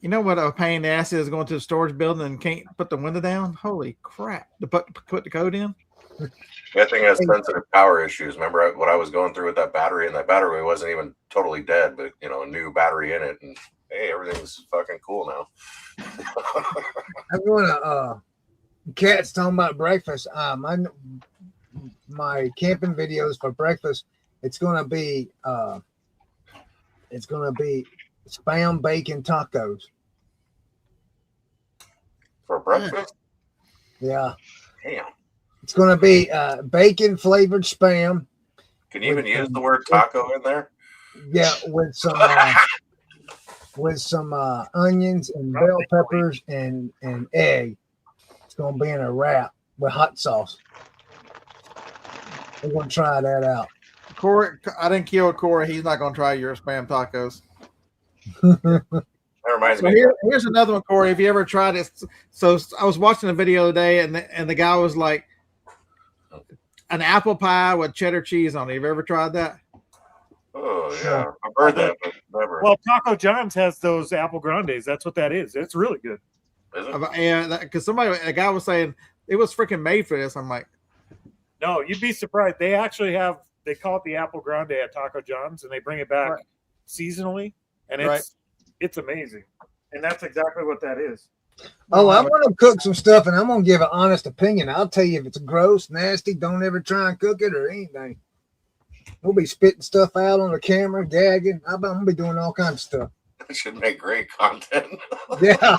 you know what a pain in the ass is going to the storage building and can't put the window down? Holy crap! To put the code in. That thing has sensitive power issues. Remember what I was going through with that battery, and that battery wasn't even totally dead, but a new battery in it, and hey, everything's fucking cool now. I'm gonna Cat's talking about breakfast. My camping videos for breakfast, it's gonna be spam bacon tacos. For breakfast? Yeah. Damn. It's gonna be bacon flavored spam. Can you even use the word taco in there? Yeah, with some onions and bell peppers and egg. It's gonna be in a wrap with hot sauce. We're gonna try that out. Corey, I didn't kill Corey. He's not going to try your spam tacos. That reminds me. Here's another one, Corey. Have you ever tried it? So I was watching a video today, and the guy was like, an apple pie with cheddar cheese on it. Have you ever tried that? Oh yeah, I've heard that, but never. Well, Taco John's has those apple grandes. That's what that is. It's really good. Is it? Yeah, because a guy was saying it was freaking made for this. I'm like, No, you'd be surprised. They actually they call it the apple grande at Taco John's, and they bring it back seasonally, and it's amazing. And that's exactly what that is. Oh, I'm gonna cook some stuff and I'm gonna give an honest opinion. I'll tell you if it's gross, nasty, don't ever try and cook it or anything. We'll be spitting stuff out on the camera, gagging. I'm gonna be doing all kinds of stuff. It should make great content. Yeah.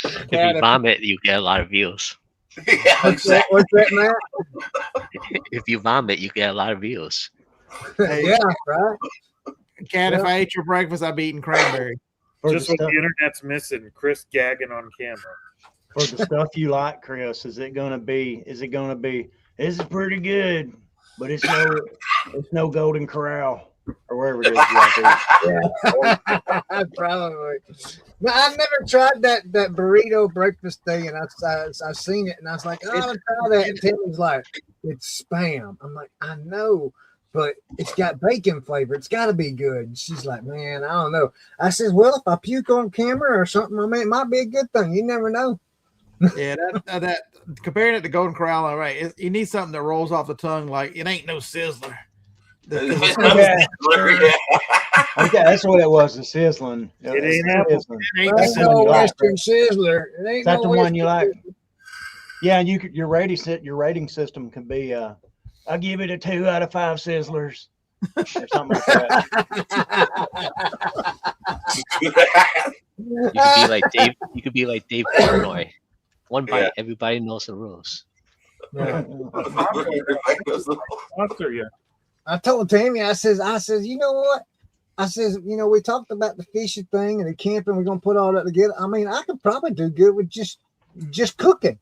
If you vomit, you get a lot of views. Yeah, exactly. What's that, Matt? If you vomit, you get a lot of views. Yeah, right. Cat, if I ate your breakfast, I'd be eating cranberry. For Just the what stuff, the internet's missing. Chris gagging on camera. for the stuff you like, Chris, is it gonna be? This is pretty good, but it's no Golden Corral or wherever it is. You like to eat. Yeah, probably. But I've never tried that burrito breakfast thing, and I seen it, and I was like, oh, I'll try that. And Timmy's like, it's spam. I'm like, I know, but it's got bacon flavor. It's got to be good. And she's like, man, I don't know. I says, well, if I puke on camera or something, I mean, it might be a good thing. You never know. Yeah, that comparing it to Golden Corral, all right, you need something that rolls off the tongue like it ain't no sizzler. Okay, that's what it was. The sizzling. It ain't apple. Sizzling. It ain't That's the no one you like, Western Sizzler. It ain't Is that no the one you Western like? Yeah, and your rating system can be I'll give it a 2 out of 5 sizzlers or something like that. You could be like Dave. You could be like Dave Portnoy. One bite, everybody knows the rules. Yeah. Monster, yeah. I told Tammy, I says, you know what? I says, we talked about the fishing thing and the camping. We're gonna put all that together. I mean, I could probably do good with just cooking.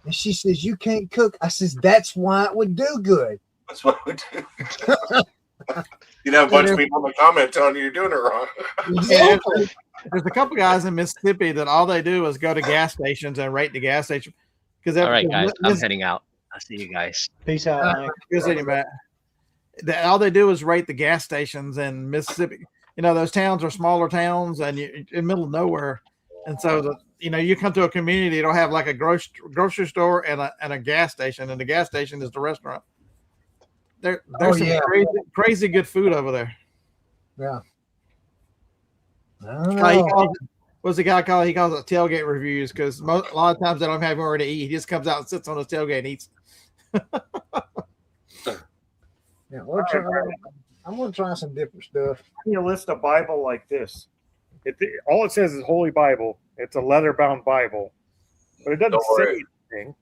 And she says, you can't cook. I says, that's why it would do good. That's what we do. You'd have a bunch of people in the comment telling you you're doing it wrong. Exactly. There's a couple guys in Mississippi that all they do is go to gas stations and rate the gas station. Because All right, guys, I'm heading out. I'll see you guys. Peace out, Mike. Good seeing you, Matt. All they do is rate the gas stations in Mississippi. Those towns are smaller towns and you're in the middle of nowhere. And so, you come to a community, it'll have like a grocery store and a gas station, and the gas station is the restaurant. There's some crazy good food over there. Yeah. I don't know. What's the guy called? He calls it tailgate reviews because a lot of times they don't have anywhere to eat. He just comes out and sits on his tailgate and eats. Yeah, I'm gonna try some different stuff. You list a Bible like this. All it says is Holy Bible. It's a leather-bound Bible, but it doesn't Don't say worry. anything.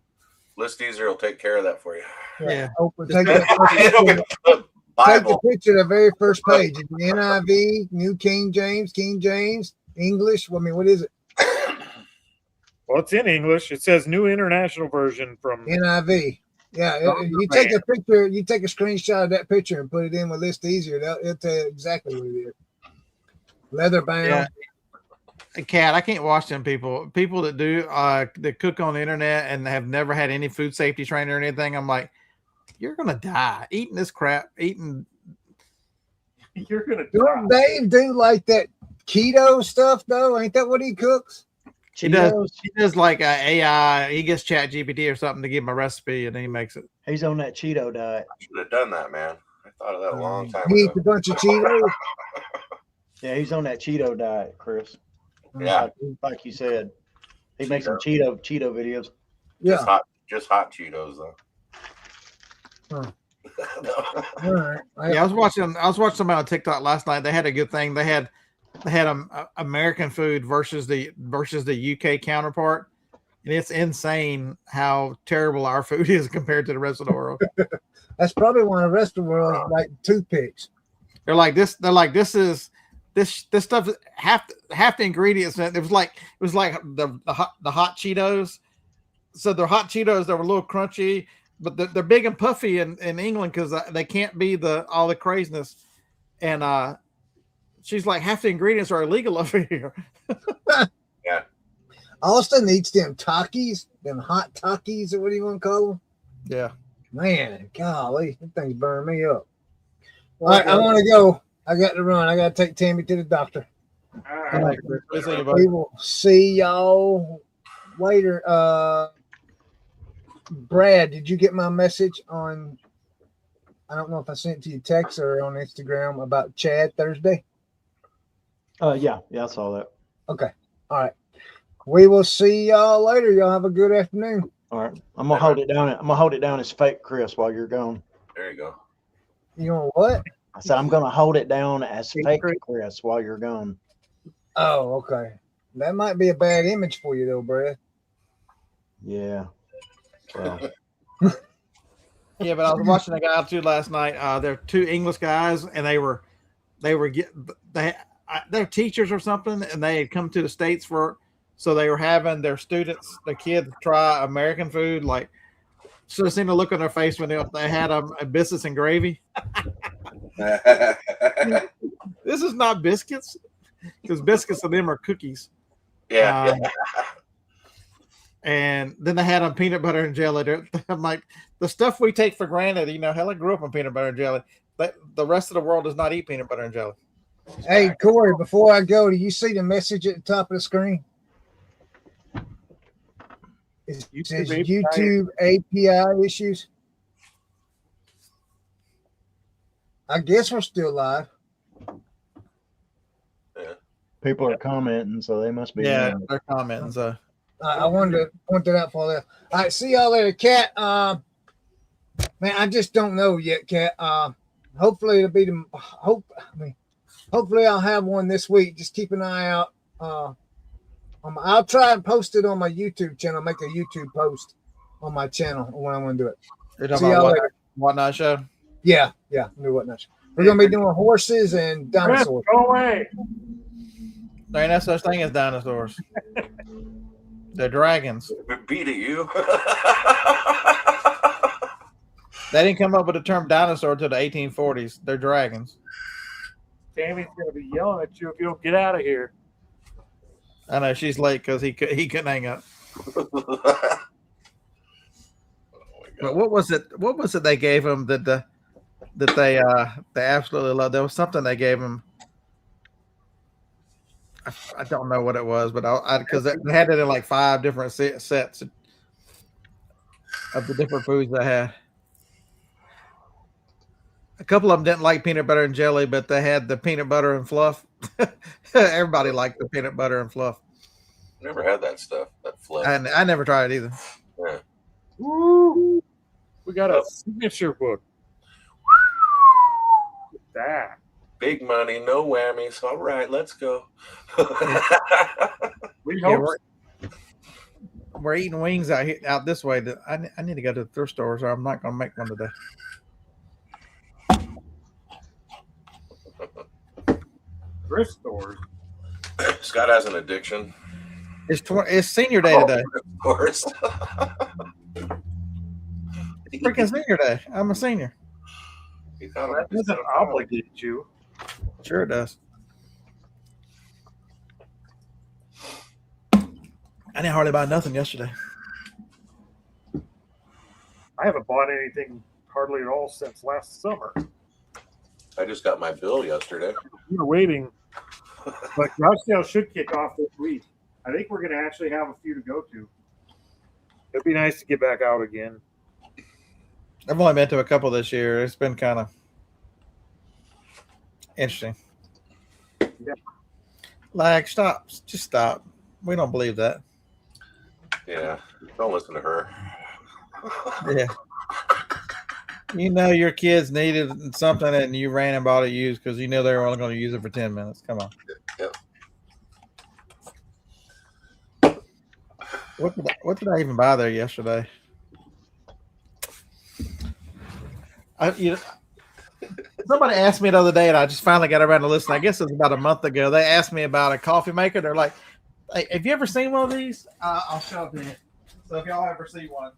List Easier will take care of that for you. Yeah. Take the Bible. picture of the very first page. It's NIV, New King James, English. I mean, what is it? Well, it's in English. It says New International Version from NIV. Yeah, you take a picture, you take a screenshot of that picture and put it in with List Easier. It'll tell you exactly what it is. Leather bound. Yeah. Cat, I can't watch them people that do that cook on the internet and have never had any food safety training or anything. I'm like, you're gonna die eating this crap. you're gonna Don't Dave do like that keto stuff though? Ain't that what he cooks? He does like AI. He gets Chat GPT or something to give him a recipe, and then he makes it. He's on that Cheeto diet. I should have done that, man. I thought of that a long time He eats ago. a bunch of Cheetos. Yeah, he's on that Cheeto diet, Chris. Yeah. Like you said, he makes some Cheeto videos. Yeah. Just hot Cheetos though. Huh. No. All right. Yeah, I was watching somebody on TikTok last night. They had a good thing. They had American food versus the UK counterpart, and it's insane how terrible our food is compared to the rest of the world. That's probably one of the rest of the world like toothpicks. They're like this stuff half the ingredients. It was like the hot Cheetos. So they're hot Cheetos that were a little crunchy, but they're big and puffy in England because they can't be all the craziness. And she's like, half the ingredients are illegal over here. Yeah. Austin eats them Takis, them hot Takis, or what do you want to call them? Yeah. Man, golly, that thing's burning me up. All right, I want to go. I got to run. I got to take Tammy to the doctor. All right, Chris. Good seeing you, buddy. We will see y'all later. Brad, did you get my message on? I don't know if I sent it to you text or on Instagram about Chad Thursday. Yeah, I saw that. Okay. All right. We will see y'all later. Y'all have a good afternoon. All right, I'm gonna hold it down. I'm gonna hold it down as fake Chris while you're gone. There you go. You know what? I said I'm gonna hold it down as Fake fake Chris. Chris while you're gone. Oh, okay. That might be a bad image for you, though, Brad. Yeah. Well, Yeah, but I was watching a guy too last night. They're two English guys, and they're teachers or something, and they had come to the States so they were having their students, their kids, try American food. Like, should have seen the look on their face when they had a biscuits and gravy. This is not biscuits, because biscuits to them are cookies. Yeah. And then they had on peanut butter and jelly. I'm like, the stuff we take for granted, hell, I grew up on peanut butter and jelly. But the rest of the world does not eat peanut butter and jelly. Hey, Corey, before I go, do you see the message at the top of the screen? It says YouTube API issues. I guess we're still live. people are commenting, so they must be. Yeah, they're commenting. So I wanted to point that out for that. All right, see y'all later, Cat. Man, I just don't know yet, Cat. Hopefully it'll be hopefully I'll have one this week. Just keep an eye out. I'll try and post it on my YouTube channel. Make a YouTube post on my channel when I'm going to do it. you're talking about Whatnot Show? Yeah, new Whatnot Show. We're going to be doing horses and dinosaurs. Go away. There ain't no such thing as dinosaurs. They're dragons. Beat at you. They didn't come up with the term dinosaur until the 1840s. They're dragons. Tammy's gonna be yelling at you if you don't get out of here. I know she's late because he couldn't hang up. But what was it? What was it they gave him that they absolutely loved? There was something they gave him. I don't know what it was, but because they had it in like 5 different sets of the different foods they had. A couple of them didn't like peanut butter and jelly, but they had the peanut butter and fluff. Everybody liked the peanut butter and fluff. Never had that stuff. That fluff. And I never tried it either. Yeah. Woo! We got a signature book. That Big money, no whammies. All right, let's go. we Yeah, hope. we're eating wings out this way. I need to go to the thrift stores, or I'm not going to make one today. Thrift stores. Scott has an addiction. It's senior day today. Of course. Freaking senior day. I'm a senior. That doesn't obligate you. Sure it does. I didn't hardly buy nothing yesterday. I haven't bought anything hardly at all since last summer. I just got my bill yesterday. We were waiting, but garage sale should kick off this week. I think we're going to actually have a few to go to. It'd be nice to get back out again. I've only been to a couple this year. It's been kind of interesting. Yeah. Like, stop. Just stop. We don't believe that. Yeah, don't listen to her. Yeah. You know your kids needed something and you ran and bought it used because you knew they were only going to use it for 10 minutes. Come on. Yep. What did I even buy there yesterday? Somebody asked me the other day, and I just finally got around to listening. I guess it was about a month ago. They asked me about a coffee maker. They're like, "Hey, have you ever seen one of these?" I'll show it to you. So if y'all ever see one.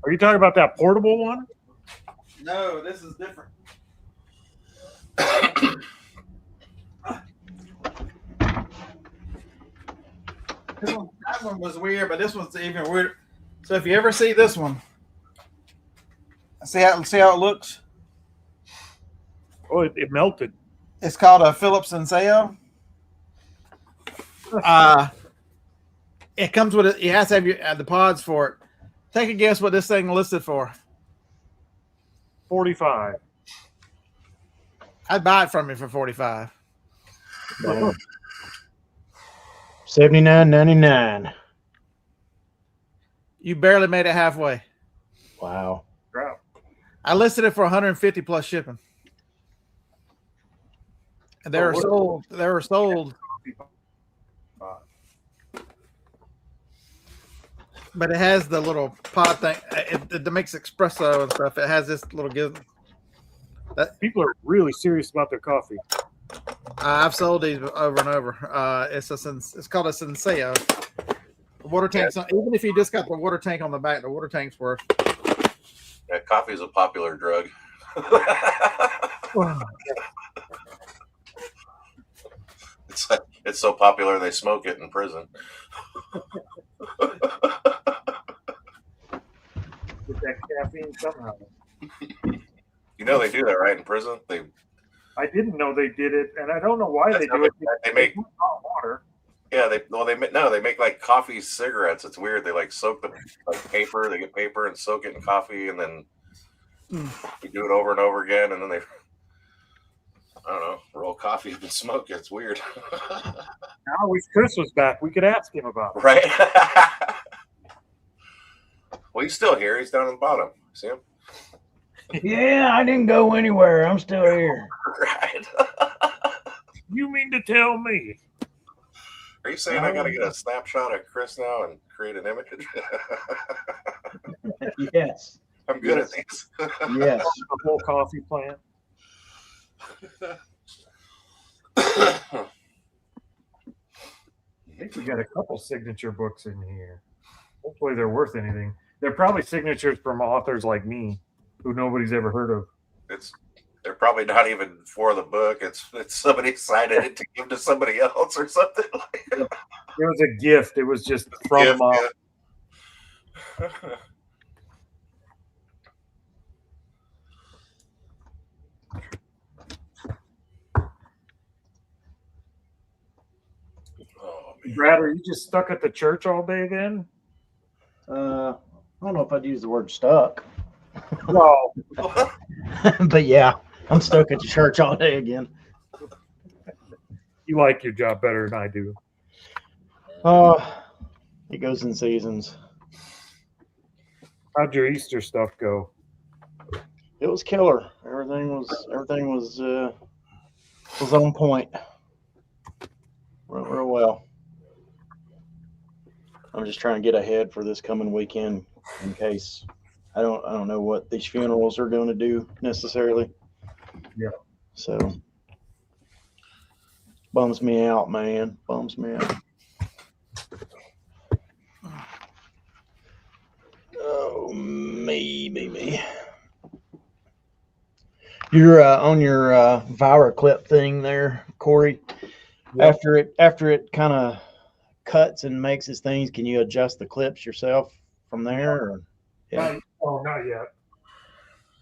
Are you talking about that portable one? No, this is different. That one was weird, but this one's even weirder. So if you ever see this one, see how it looks. Oh, it melted. It's called a Philips Senseo. It comes with it. You have to have the pods for it. Take a guess what this thing listed for. 45. I'd buy it from you for 45. $79.99. You barely made it halfway. Wow. Crap. I listed it for 150 plus shipping. And they were sold. They were sold. But it has the little pod thing. It makes espresso and stuff. It has this little gizmo. People are really serious about their coffee. I've sold these over and over. It's called a Senseo. The water tanks. Even if you just got the water tank on the back, the water tank's worth. Yeah, coffee is a popular drug. It's so popular they smoke it in prison. Get that caffeine somehow. You know they do that, right? In prison, I didn't know they did it, and I don't know why they do it. They make hot water. Yeah, they make like coffee cigarettes. It's weird. They like soak the like paper. They get paper and soak it in coffee, and then they do it over and over again, and then they, I don't know, roll coffee up and smoke it. It's weird. Now I wish Chris was back. We could ask him about it. Right. Well, he's still here. He's down at the bottom. See him? Yeah, I didn't go anywhere. I'm still here. Right. You mean to tell me? Are you saying I got to get a snapshot of Chris now and create an image? Yes. I'm good at these. Yes. The whole coffee plant. I think we got a couple signature books in here. Hopefully they're worth anything. They're probably signatures from authors like me, who nobody's ever heard of. They're probably not even for the book. It's somebody signed it to give to somebody else or something like that. It was a gift. It was just from Brad, are you just stuck at the church all day then? I don't know if I'd use the word stuck. Well, but yeah, I'm stuck at the church all day again. You like your job better than I do. It goes in seasons. How'd your Easter stuff go? It was killer. Everything was on point. Real well. I'm just trying to get ahead for this coming weekend in case I don't know what these funerals are going to do necessarily. Yeah. So bums me out, man. Bums me out. Oh, me. You're on your Vira clip thing there, Corey. Yep. After it kind of cuts and makes its things, can you adjust the clips yourself from there? Or? Yeah. Not yet.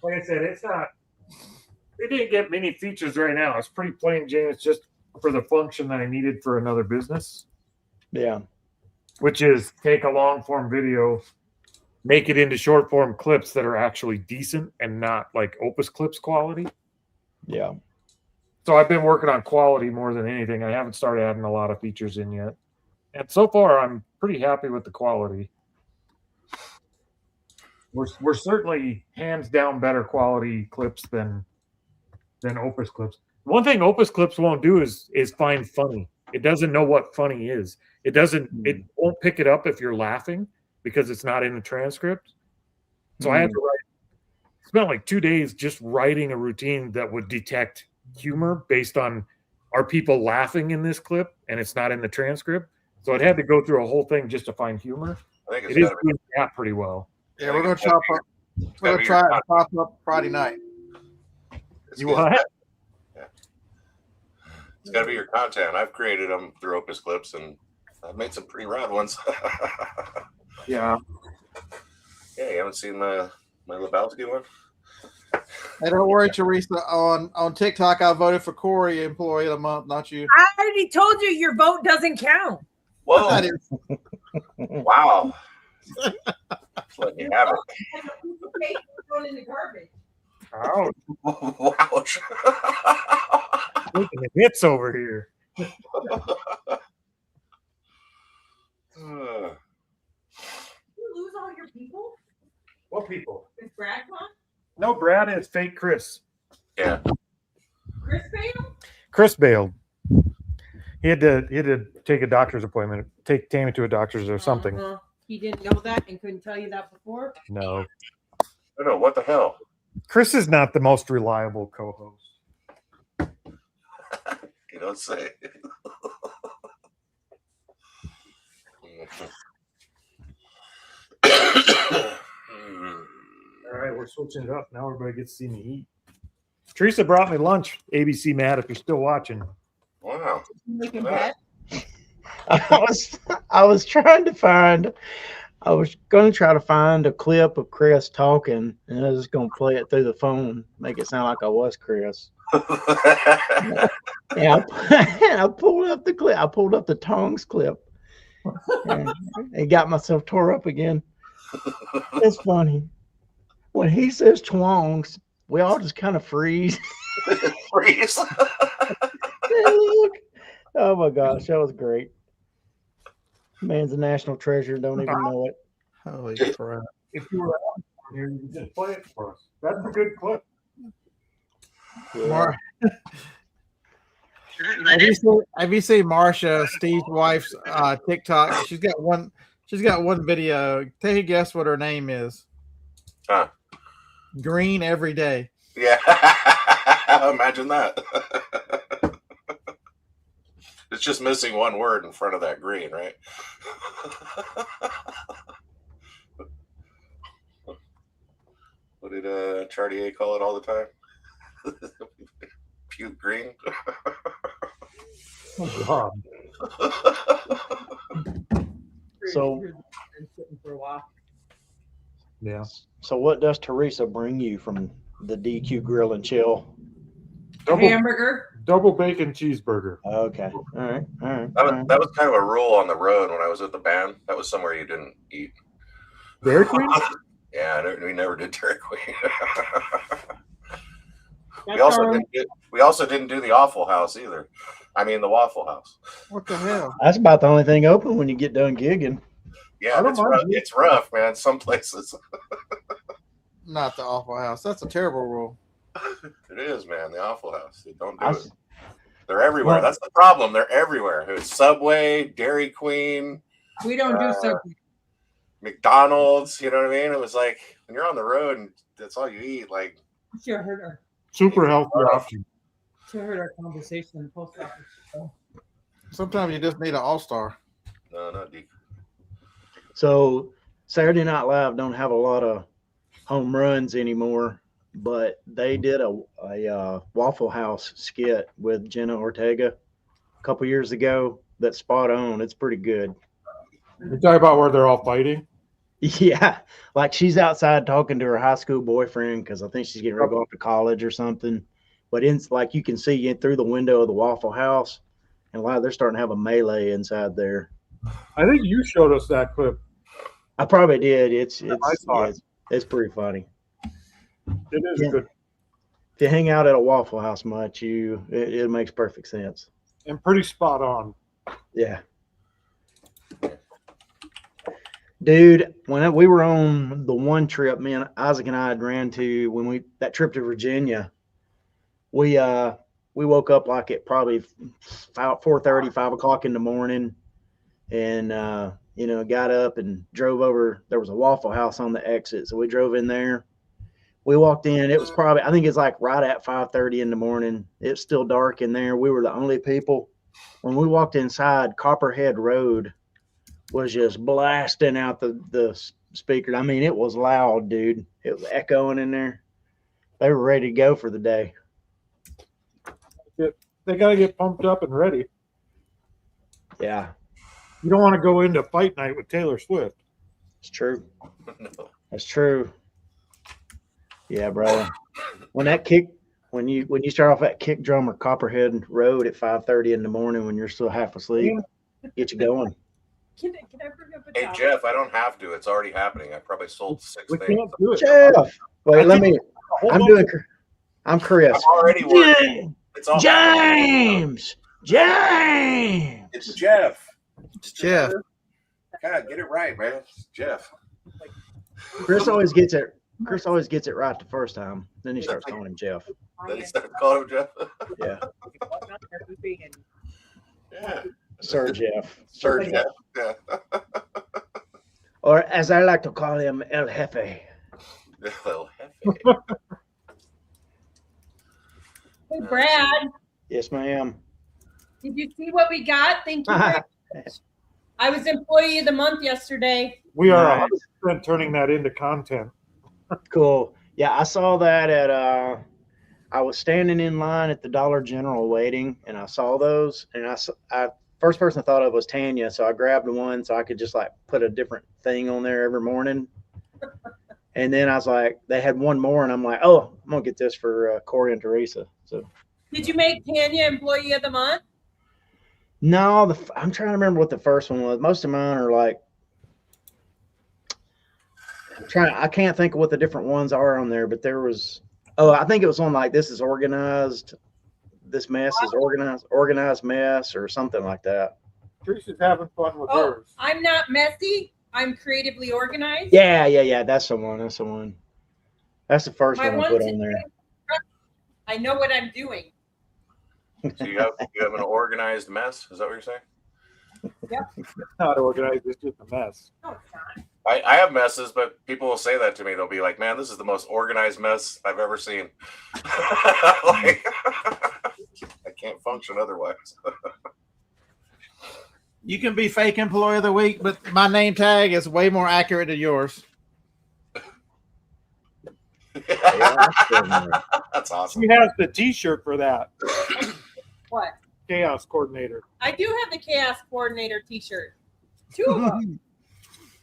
Like I said, it didn't get many features right now. It's pretty plain Jane. It's just for the function that I needed for another business. Yeah. Which is take a long form video, make it into short form clips that are actually decent and not like Opus Clips quality. Yeah. So I've been working on quality more than anything. I haven't started adding a lot of features in yet. And so far, I'm pretty happy with the quality. We're certainly hands down better quality clips than Opus Clips. One thing Opus Clips won't do is find funny. It doesn't know what funny is. It won't pick it up if you're laughing because it's not in the transcript. So I had to spent like 2 days just writing a routine that would detect humor based on are people laughing in this clip and it's not in the transcript. So it had to go through a whole thing just to find humor. It is doing that pretty well. Yeah, we're gonna try it and pop up Friday night. You what? Yeah. It's got to be your content. I've created them through Opus Clips, and I've made some pretty rad ones. Yeah. Yeah, you haven't seen my Lebowski one? Hey, don't worry, Teresa. On TikTok, I voted for Corey, Employee of the Month, not you. I already told you your vote doesn't count. Whoa! Wow. Just let me have it. Thrown in the garbage. Ouch. Ouch. Taking the hits over here. Uh, You lose all your people? What people? Is Brad gone? No, Brad is fake Chris. yeah. Chris Bale? Chris bailed. He had to take a doctor's appointment, take Tammy to a doctor's or something. Uh-huh. He didn't know that and couldn't tell you that before? No, No, what the hell? Chris is not the most reliable co-host. You don't say. All right, we're switching it up. Now everybody gets to see me eat. Teresa brought me lunch. ABC Matt, if you're still watching. Wow. Making bad? I was trying to find. I was going to try to find a clip of Chris talking, and I was just going to play it through the phone, make it sound like I was Chris. Yeah, I pulled up the clip. I pulled up the Tongs clip, and got myself tore up again. It's funny when he says "twongs," we all just kind of freeze. Freeze. Look. Oh my gosh, that was great. Man's a national treasure. Don't even know it. Holy crap! If you were on here, you could just play it for us. That's a good clip. Yeah. Mar- have you seen Marsha, Steve's wife's TikTok? She's got one video. Take a guess what her name is. Huh. Green every day. Yeah. Imagine that. It's just missing one word in front of that green, right? What did Chartier call it all the time? Puke green. Oh, God. So- Been sitting for a while. Yeah. So, what does Teresa bring you from the DQ Grill and Chill? Hamburger. Double bacon cheeseburger. Okay, all right. That was kind of a rule on the road when I was with the band. That was somewhere you didn't eat. Dairy Queen? Yeah, we never did Dairy Queen. That's We also didn't do the Waffle House either. I mean, the Waffle House. What the hell? That's about the only thing open when you get done gigging. Yeah, I don't it's mind rough. it. It's rough, man. Some places. Not the Awful House. That's a terrible rule. It is, man. The Waffle House. They don't do I it. s- They're everywhere. Well- That's the problem. They're everywhere. It's Subway, Dairy Queen, We don't do something. McDonald's. You know what I mean? It was like when you're on the road and that's all you eat. Like, Should have heard Super healthy option. our conversation in the post office. Sometimes you just need an all-star. no, not deep. So Saturday Night Live don't have a lot of home runs anymore, but they did a Waffle House skit with Jenna Ortega a couple years ago. That's spot on. It's pretty good. You talk about where they're all fighting. Yeah, like she's outside talking to her high school boyfriend because I think she's getting ready to go off to college or something. But it's like you can see in through the window of the Waffle House, and like they're starting to have a melee inside there. I think you showed us that clip. I probably did. It's saw it's pretty funny. It is Yeah. good If you hang out at a Waffle House much, it makes perfect sense. and pretty spot on. Yeah. Dude, when we were on the one trip, man, Isaac and I had ran to that trip to Virginia, we woke up like at probably 4:30, 5 o'clock in the morning, and got up and drove over. There was a Waffle House on the exit, so we drove in there. We walked in. It was probably, I think it's like right at 5:30 in the morning. It's still dark in there. We were the only people. When we walked inside, Copperhead Road was just blasting out the speaker. I mean, it was loud, dude. It was echoing in there. They were ready to go for the day. They got to get pumped up and ready. Yeah, You don't want to go into fight night with Taylor Swift. it's true. No. That's true. Yeah, brother. When you start off that kick drum or Copperhead Road at 5:30 in the morning when you're still half asleep, get you going. Can I bring up a Hey, topic? Jeff, I don't have to. It's already happening. I probably sold 6 We things. can't do it. Jeff, wait, let me. Hold I'm on. doing. I'm Chris. I'm already working. It's all happening. James, James. It's Jeff. It's Jeff. God, get it right, man. It's Jeff. Chris always gets it. Chris always gets it right the first time. Then he starts calling him Jeff. Then he started calling him Jeff. Yeah. Yeah. Sir Jeff. Sir Jeff. Yeah. Or as I like to call him, El Jefe. Little Hey, Brad, Yes, ma'am. did you see what we got? Thank you. Very much. I was Employee of the Month yesterday. We are Nice. 100% turning that into content. Cool. Yeah, I saw that at I was standing in line at the Dollar General waiting, and I saw those, and I first person I thought of was Tanya, so I grabbed one so I could just like put a different thing on there every morning. And then I was like, they had one more, and I'm like, oh, I'm gonna get this for Corey and Teresa. So Did you make Tanya Employee of the Month? no, I'm trying to remember what the first one was. Most of mine are like, I can't think of what the different ones are on there, but there was, I think it was on like, this is organized, this mess is organized mess or something like that. Teresa's having fun with Oh, hers. I'm not messy. I'm creatively organized. Yeah. That's the one. That's the one. That's the first My one I one put today- on there. I know what I'm doing. So you have an organized mess? Is that what you're saying? Not organized, it's just a mess. No, it's not. I have messes, but people will say that to me. They'll be like, "Man, this is the most organized mess I've ever seen." Like, I can't function otherwise. You can be fake employee of the week, but my name tag is way more accurate than yours. That's awesome. She has the t-shirt for that. What? Chaos coordinator. I do have the Chaos Coordinator T-shirt. 2 of them.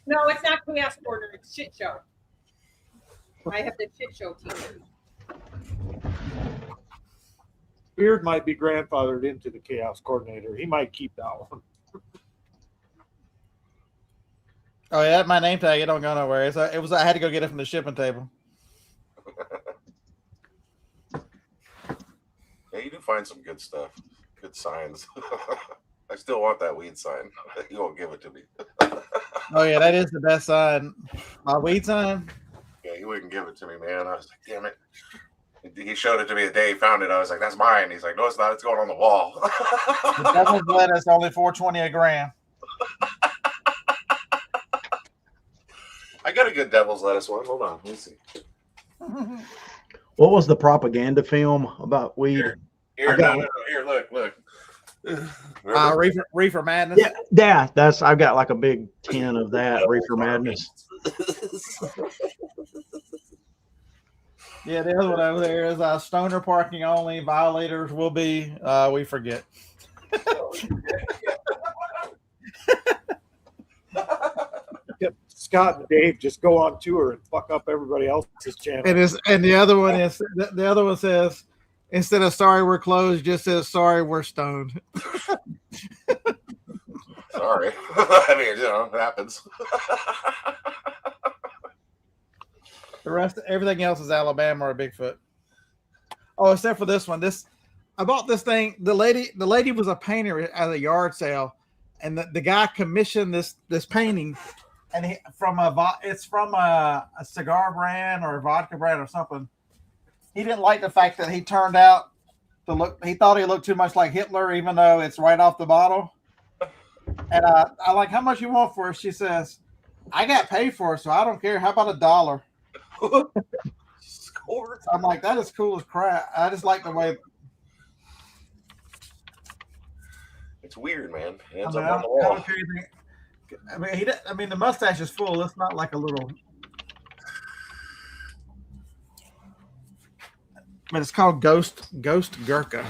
No, it's not Chaos Coordinator. It's Shit Show. I have the Shit Show T-shirt. Beard might be grandfathered into the chaos coordinator. He might keep that one. Oh yeah, my name tag. It don't go nowhere. It was. I had to go get it from the shipping table. Yeah, you do find some good stuff, good signs. I still want that weed sign. You won't give it to me. Oh yeah, that is the best sign. My weed sign. Yeah, he wouldn't give it to me, man. I was like, damn it. He showed it to me the day he found it. I was like, that's mine. He's like, no, it's not. It's going on the wall. The devil's lettuce only $4.20 a gram. I got a good devil's lettuce one. Hold on. Let me see. What was the propaganda film about weed? Here, no, here, look. Reefer Madness. Yeah, I've got like a big tin of that Reefer Madness. Yeah, the other one over there is stoner parking only. Violators will be. We forget. Scott and Dave just go on tour and fuck up everybody else's channel. It is, and the other one is the other one says instead of sorry we're closed, just says sorry we're stoned. Sorry. I mean, it happens. The rest, everything else is Alabama or Bigfoot. Oh, except for this one. I bought this thing. The lady was a painter at a yard sale, and the guy commissioned this painting, and it's from a cigar brand or a vodka brand or something. He didn't like the fact that he turned out to look. He thought he looked too much like Hitler, even though it's right off the bottle. And I like, how much you want for it? She says, I got paid for it, so I don't care. How about $1? Score. I'm like, that is cool as crap. I just like the way. It's weird, man. It ends I mean, up on the wall. I mean, the mustache is full. It's not like a little. But it's called Ghost Gurkha.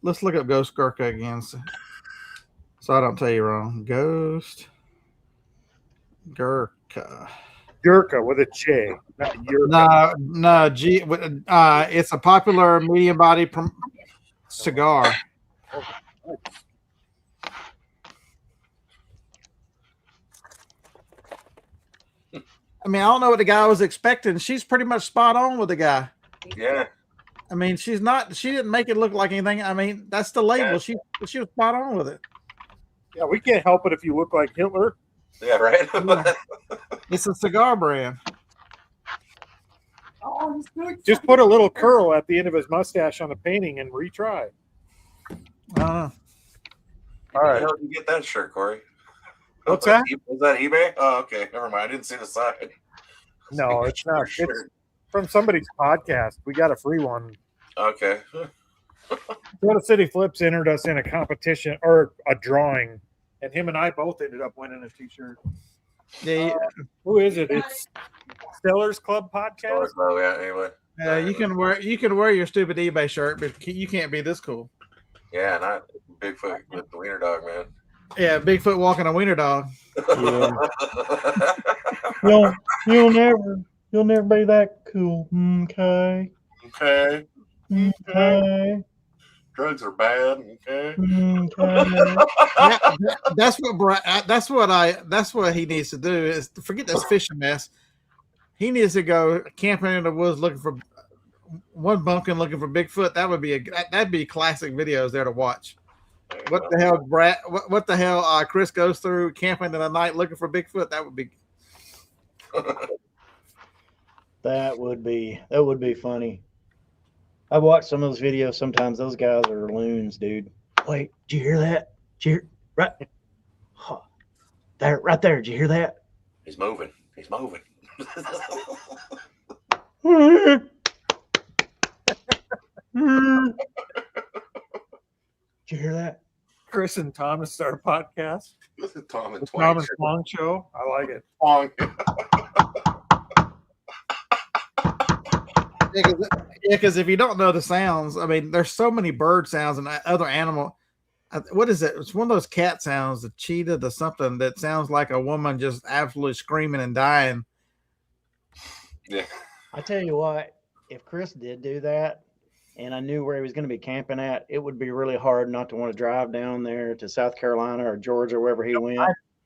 Let's look up Ghost Gurkha again, so I don't tell you wrong. Ghost Gurkha. Gurkha with a J, not Yurka. No, G. It's a popular medium body cigar. I mean, I don't know what the guy was expecting. She's pretty much spot on with the guy. Yeah. I mean, she didn't make it look like anything. I mean, that's the label. Yeah. She was spot on with it. Yeah, we can't help it if you look like Hitler. Yeah, right. Yeah. It's a cigar brand. Oh, he's good. Just put a little curl at the end of his mustache on the painting and retry. Uh, All right. How did you get that shirt, Corey? What's that? Was that eBay? Oh, okay. Never mind. I didn't see the side. No, it's not. It's Shirt. from somebody's podcast. We got a free one. Okay. Florida City Flips entered us in a competition or a drawing, and him and I both ended up winning a T-shirt. yeah, Who is it? It's Sellers Club Podcast. Oh, yeah. Anyway. you can wear your stupid eBay shirt, but you can't be this cool. Yeah, not Bigfoot with the wiener dog, man. Yeah, Bigfoot walking a wiener dog. Yeah. You'll never be that cool. Okay. Okay. Okay. Drugs are bad. Okay. Okay. That's what he needs to do is to forget this fishing mess. He needs to go camping in the woods looking for one bumpkin, looking for Bigfoot. That'd be classic videos there to watch. What the hell, Brad? What the hell? Chris goes through camping in the night looking for Bigfoot. That would be. That would be funny. I watch some of those videos. Sometimes those guys are loons, dude. Wait, did you hear that? Did you hear right there? Right there. Did you hear that? He's moving. Did you hear that? Chris and Thomas start a podcast. Tom and Twang. Thomas Long Show. I like it. Twang. Because if you don't know the sounds, I mean, there's so many bird sounds and other animal. What is it? It's one of those cat sounds, the cheetah, the something that sounds like a woman just absolutely screaming and dying. Yeah. I tell you what, if Chris did do that, and I knew where he was going to be camping at, it would be really hard not to want to drive down there to South Carolina or Georgia, wherever he went.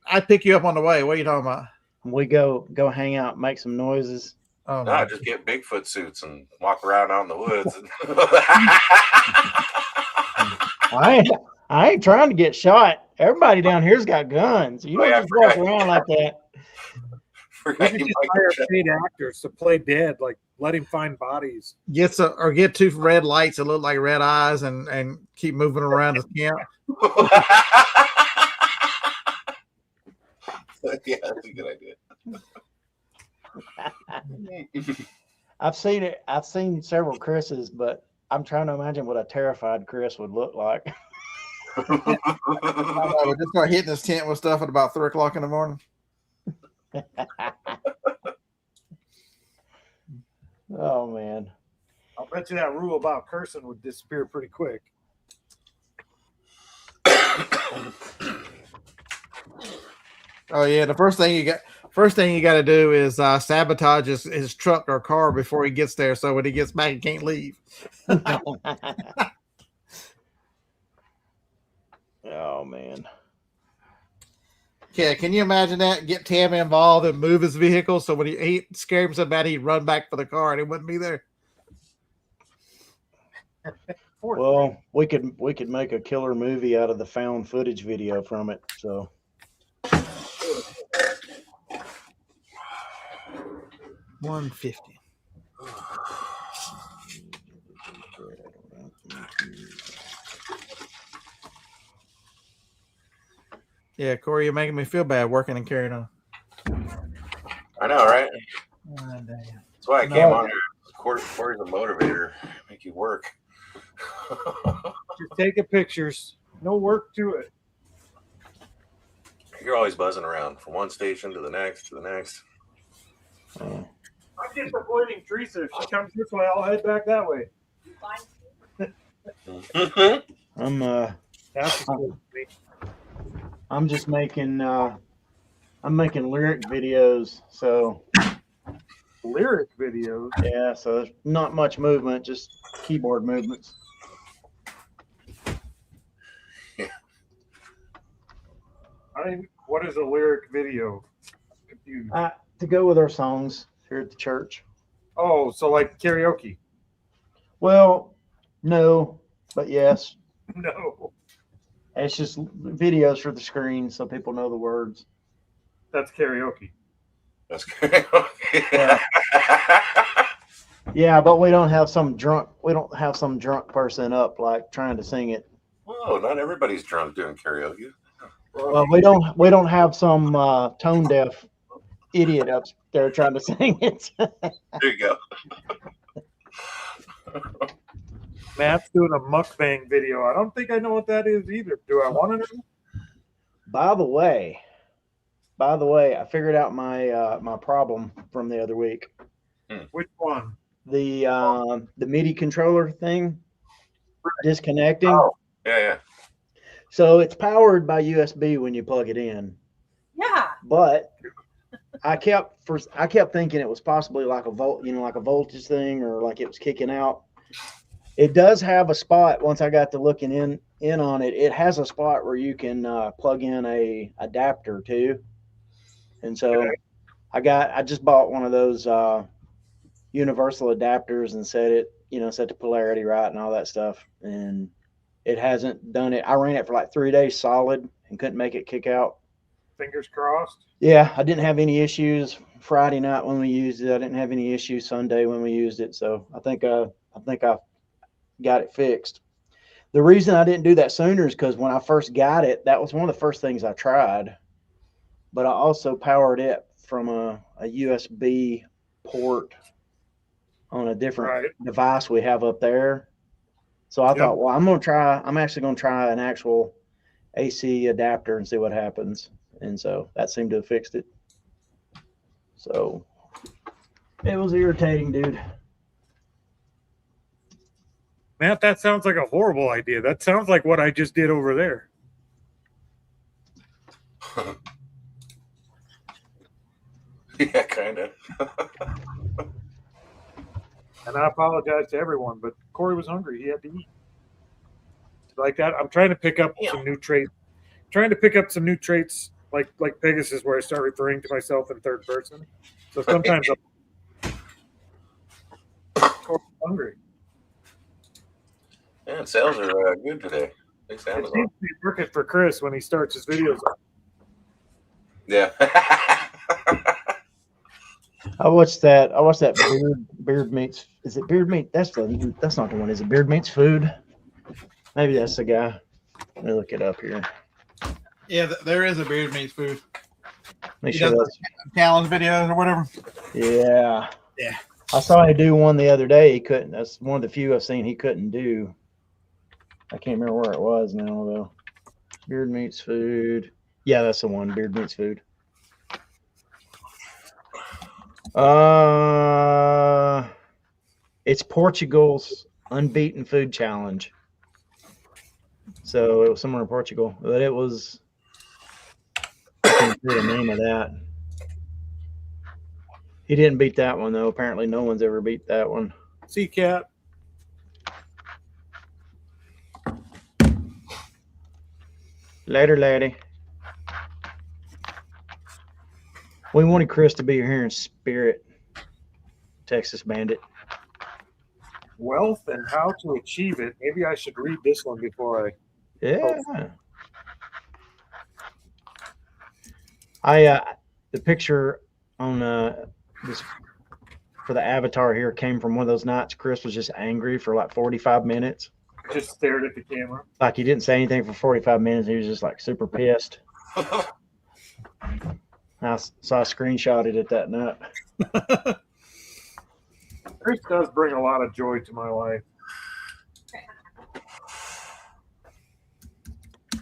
I'd pick you up on the way. What are you talking about? We go hang out, make some noises. Oh, Nah, just get Bigfoot suits and walk around out in the woods. I ain't trying to get shot. Everybody down here's got guns. You don't yeah, just walk around like that. We could just hire paid actors to play dead, like let him find bodies. get two red lights that look like red eyes and keep moving around the camp. Yeah, that's a good idea. I've seen it. I've seen several Chris's, but I'm trying to imagine what a terrified Chris would look like. We'll just start hitting his tent with stuff at about 3 o'clock in the morning. Oh man. I'll bet you that rule about cursing would disappear pretty quick. Oh yeah, the first thing you got to do is sabotage his truck or car before he gets there, so when he gets back, he can't leave. Oh man. Yeah, can you imagine that? Get Tammy involved and move his vehicle so when he scared him so bad he'd run back for the car and he wouldn't be there. Well, we could make a killer movie out of the found footage video from it. So 150. Yeah, Corey, you're making me feel bad working and carrying on. I know, right? Oh, damn. That's why I came on here. Corey's a motivator. Make you work. Just taking pictures. No work to it. You're always buzzing around from one station to the next to the next. I'm just avoiding Teresa. If she comes this way, I'll head back that way. That's cool. I'm just making I'm making lyric videos. So Lyric videos. yeah, so there's not much movement, just keyboard movements. What is a lyric video? Confused. To go with our songs here at the church. Oh, so like karaoke. Well, no, but yes. No, It's just videos for the screen so people know the words. that's karaoke. That's good. Yeah. Yeah, but we don't have some drunk person up like trying to sing it. Whoa, not everybody's drunk doing karaoke. Well, we don't have some tone deaf idiot up there trying to sing it. There you go. Matt's doing a mukbang video. I don't think I know what that is either. Do I want to know? By the way, I figured out my my problem from the other week. Which one? The MIDI controller thing disconnecting. Oh, yeah. So it's powered by USB when you plug it in. Yeah. But I kept thinking it was possibly like a like a voltage thing, or like it was kicking out. It does have a spot. Once I got to looking in on it, it has a spot where you can plug in a adapter too. And so I just bought one of those universal adapters and set the polarity right and all that stuff. And it hasn't done it. I ran it for like 3 days solid and couldn't make it kick out. Fingers crossed. Yeah, I didn't have any issues Friday night when we used it. I didn't have any issues Sunday when we used it. So I think I got it fixed. The reason I didn't do that sooner is because when I first got it, that was one of the first things I tried. But I also powered it from a USB port on a different device we have up there. So I thought, well, I'm actually going to try an actual AC adapter and see what happens. And so that seemed to have fixed it. So it was irritating, dude. Matt, that sounds like a horrible idea. That sounds like what I just did over there. Yeah, kind of. And I apologize to everyone, but Corey was hungry. He had to eat. Like that, I'm trying to pick up some new traits. Like Pegasus, where I start referring to myself in third person. So sometimes Corey's hungry. Yeah, sales are good today. Thanks to It Amazon. seems to be working for Chris when he starts his videos. Yeah. I watched that Beard Meats. Is it Beard Meat? That's not the one. Is it Beard Meats Food? Maybe that's the guy. Let me look it up here. Yeah, there is a Beard Meats Food. Make He sure does that's challenge videos or whatever. yeah. Yeah. I saw him do one the other day. He couldn't. That's one of the few I've seen he couldn't do. I can't remember where it was now though. Beard Meats Food. Yeah, that's the one. Beard Meats Food. It's Portugal's unbeaten food challenge. So it was somewhere in Portugal, but it was. I can't see the name of that. He didn't beat that one though. Apparently, no one's ever beat that one. See, Cat. Later, laddie. We wanted Chris to be here in spirit. Texas Bandit. Wealth and how to achieve it. Maybe I should read this one before I. Yeah. The picture on this for the avatar here came from one of those nights Chris was just angry for like 45 minutes. Just stared at the camera. Like he didn't say anything for 45 minutes. He was just like super pissed. I screenshotted it that night. Chris does bring a lot of joy to my life. I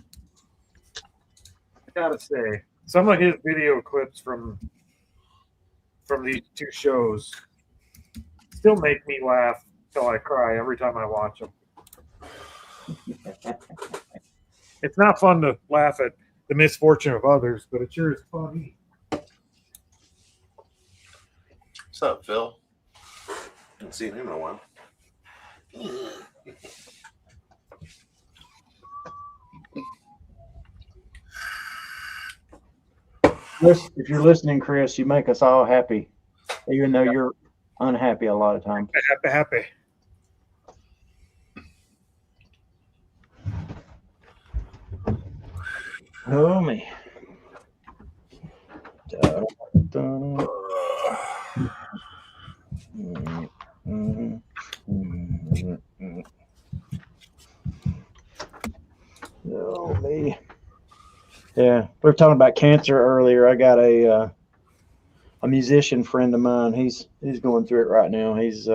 gotta say, some of his video clips from these two shows still make me laugh till I cry every time I watch them. It's not fun to laugh at the misfortune of others, but it sure is funny. What's up, Phil? Haven't seen him in a while. If you're listening, Chris, you make us all happy, even though you're unhappy a lot of times. Happy. Oh me. Da, da, Oh me. Yeah, we were talking about cancer earlier. I got a musician friend of mine. He's going through it right now. He's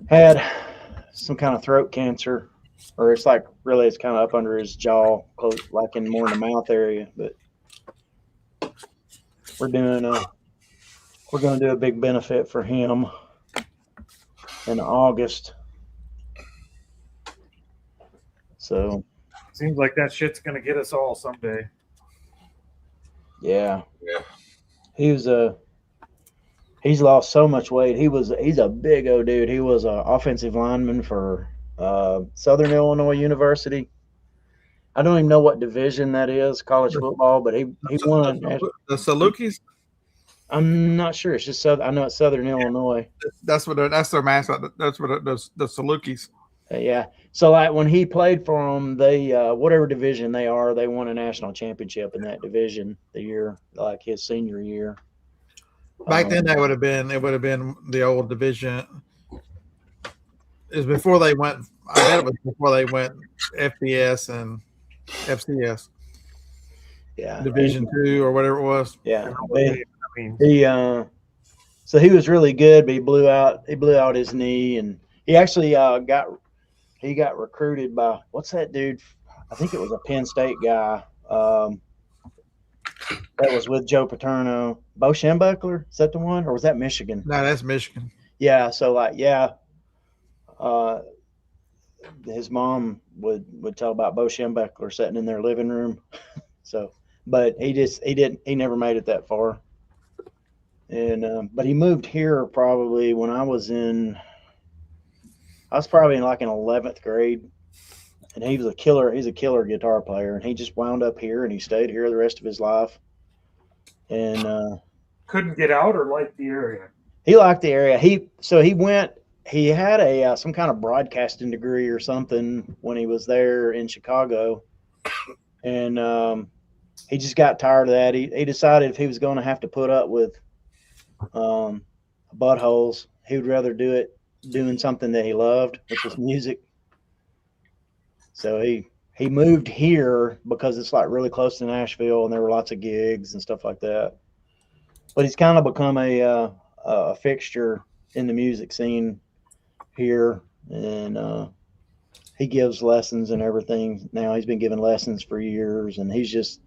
had some kind of throat cancer, or it's like really it's kind of up under his jaw, close, like in more in the mouth area. But we're doing we're going to do a big benefit for him in August. So Seems like that shit's gonna get us all someday. yeah, Yeah. he was he's lost so much weight. He's a big old dude. He was an offensive lineman for Southern Illinois University. I don't even know what division that is, college football, but he won. The Salukis. I'm not sure. It's just I know it's Southern Illinois. That's their mascot. That's what the Salukis. Yeah. So like when he played for them, they whatever division they are, they won a national championship in that division the year like his senior year. Back then, it would have been the old division. It was before they went. I bet it was before they went FBS and FCS. Yeah. Division 2 or whatever it was. Yeah. I mean, He so he was really good, but he blew out his knee, and he actually got recruited by what's that dude? I think it was a Penn State guy that was with Joe Paterno. Bo Schembechler, is that the one, or was that Michigan? No, that's Michigan. Yeah. So like his mom would tell about Bo Schembechler sitting in their living room. So, but he never made it that far. And but he moved here probably when I was probably in like in 11th grade, and he was a killer. He's a killer guitar player, and he just wound up here, and he stayed here the rest of his life. And couldn't get out or liked the area. he liked the area. He had a some kind of broadcasting degree or something when he was there in Chicago, and he just got tired of that. He decided if he was going to have to put up with buttholes, he would rather do it doing something that he loved, which was music. So he moved here because it's like really close to Nashville, and there were lots of gigs and stuff like that. But he's kind of become a fixture in the music scene here, and he gives lessons and everything. Now he's been giving lessons for years, and he's just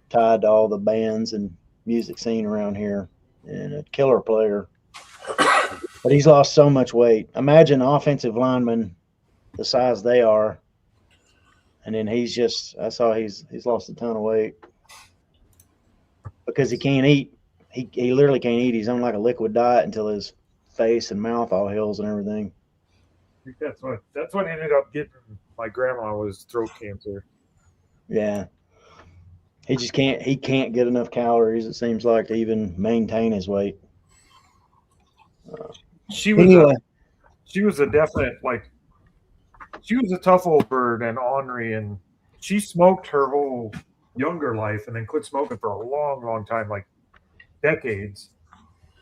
tied to all the bands and music scene around here, and a killer player. But he's lost so much weight. Imagine offensive linemen the size they are, and then I saw he's lost a ton of weight because he can't eat. He literally can't eat. He's on like a liquid diet until his face and mouth all heals and everything. I think that's what ended up getting my grandma was throat cancer. Yeah. He can't get enough calories, it seems like, to even maintain his weight. She was a definite, like, she was a tough old bird and ornery, and she smoked her whole younger life and then quit smoking for a long, long time, like decades.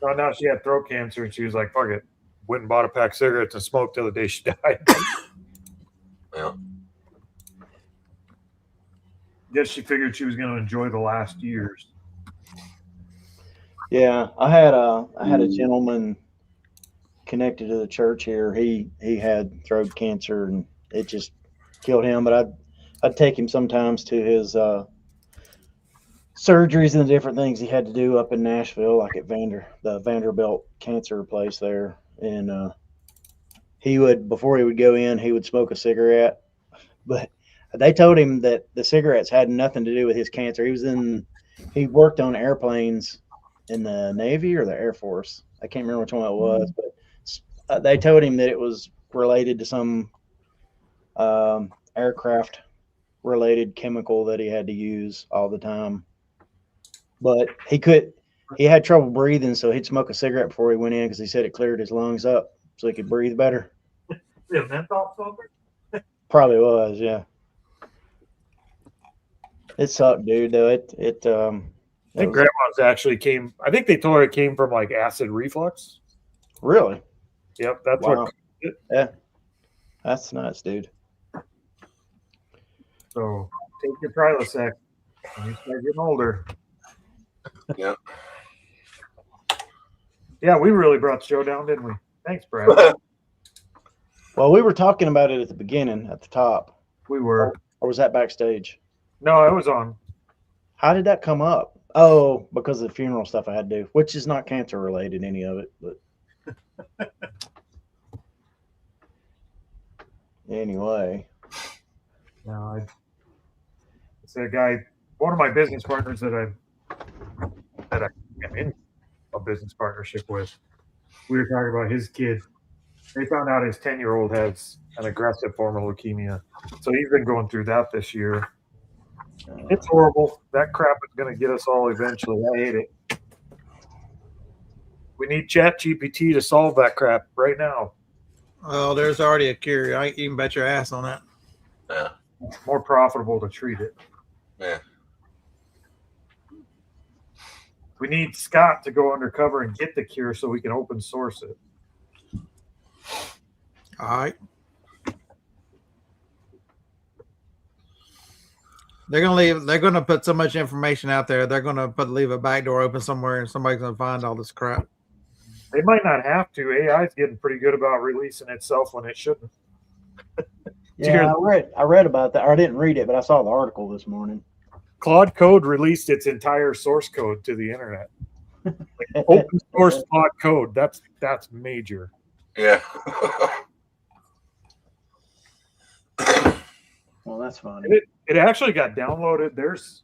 Found out she had throat cancer, and she was like, fuck it. Went and bought a pack of cigarettes and smoked till the day she died. Yeah. Guess she figured she was going to enjoy the last years. Yeah, I had a gentleman connected to the church here. He had throat cancer, and it just killed him. But I'd take him sometimes to his surgeries and the different things he had to do up in Nashville, like at the Vanderbilt cancer place there. And before he would go in, he would smoke a cigarette. But they told him that the cigarettes had nothing to do with his cancer. He worked on airplanes in the Navy or the Air Force. I can't remember which one it was, but they told him that it was related to some aircraft related chemical that he had to use all the time. But he had trouble breathing, so he'd smoke a cigarette before he went in because he said it cleared his lungs up so he could breathe better. Yeah, menthol smoker? Probably was, yeah. It sucked, dude. Though it I think grandma's actually came. I think they told her it came from like acid reflux. really. Yep, that's Wow. what. Yeah, that's nuts, dude. So take your Prilosec when you start getting older. Yeah. Yeah, we really brought the show down, didn't we? Thanks, Brad. Well, we were talking about it at the beginning, at the top, We were. or was that backstage? No, it was on. How did that come up? Oh, because of the funeral stuff I had to do, which is not cancer related, any of it. But anyway, No, it's a guy, one of my business partners that I am in a business partnership with. We were talking about his kid. They found out his 10-year-old has an aggressive form of leukemia. So he's been going through that this year. It's horrible. That crap is going to get us all eventually. I hate it. We need ChatGPT to solve that crap right now. Oh, there's already a cure. I you can bet your ass on that. Yeah. It's more profitable to treat it. Yeah. We need Scott to go undercover and get the cure so we can open source it. All right. They're gonna put so much information out there. They're gonna leave a back door open somewhere, and somebody's gonna find all this crap. They might not have to. AI is getting pretty good about releasing itself when it shouldn't. yeah, I read about that. Or I didn't read it, but I saw the article this morning. Claude Code released its entire source code to the internet. Like open source Claude Code. That's major. Yeah. Well, that's funny. It actually got downloaded. There's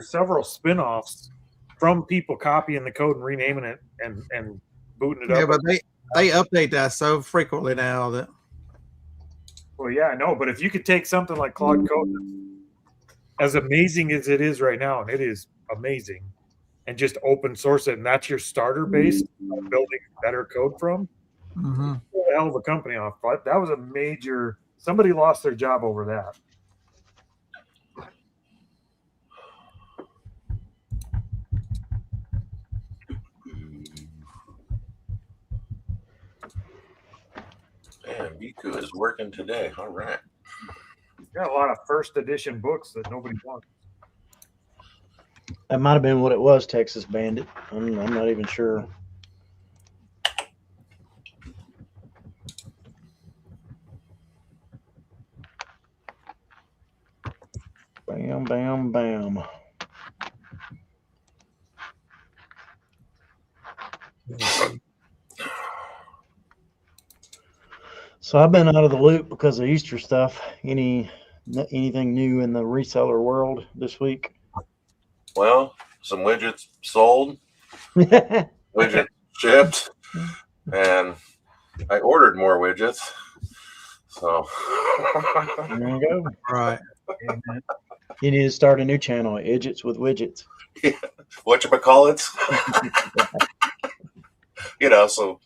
several spin-offs from people copying the code and renaming it and booting it up. Yeah, but they update that so frequently now that. Well, yeah, I know. But if you could take something like Claude Code, as amazing as it is right now, and it is amazing, and just open source it, and that's your starter base of building better code from, Mm-hmm. a hell of a company off. But that was a major. Somebody lost their job over that. Man, Biku is working today. All right. Got a lot of first edition books that nobody wants. That might have been what it was, Texas Bandit. I'm not even sure. Bam, bam, bam. So I've been out of the loop because of Easter stuff. Anything new in the reseller world this week? Well, some widgets sold, widgets shipped, and I ordered more widgets. So There you go. Right. You need to start a new channel, Idgits with Widgets. whatchamacallits? So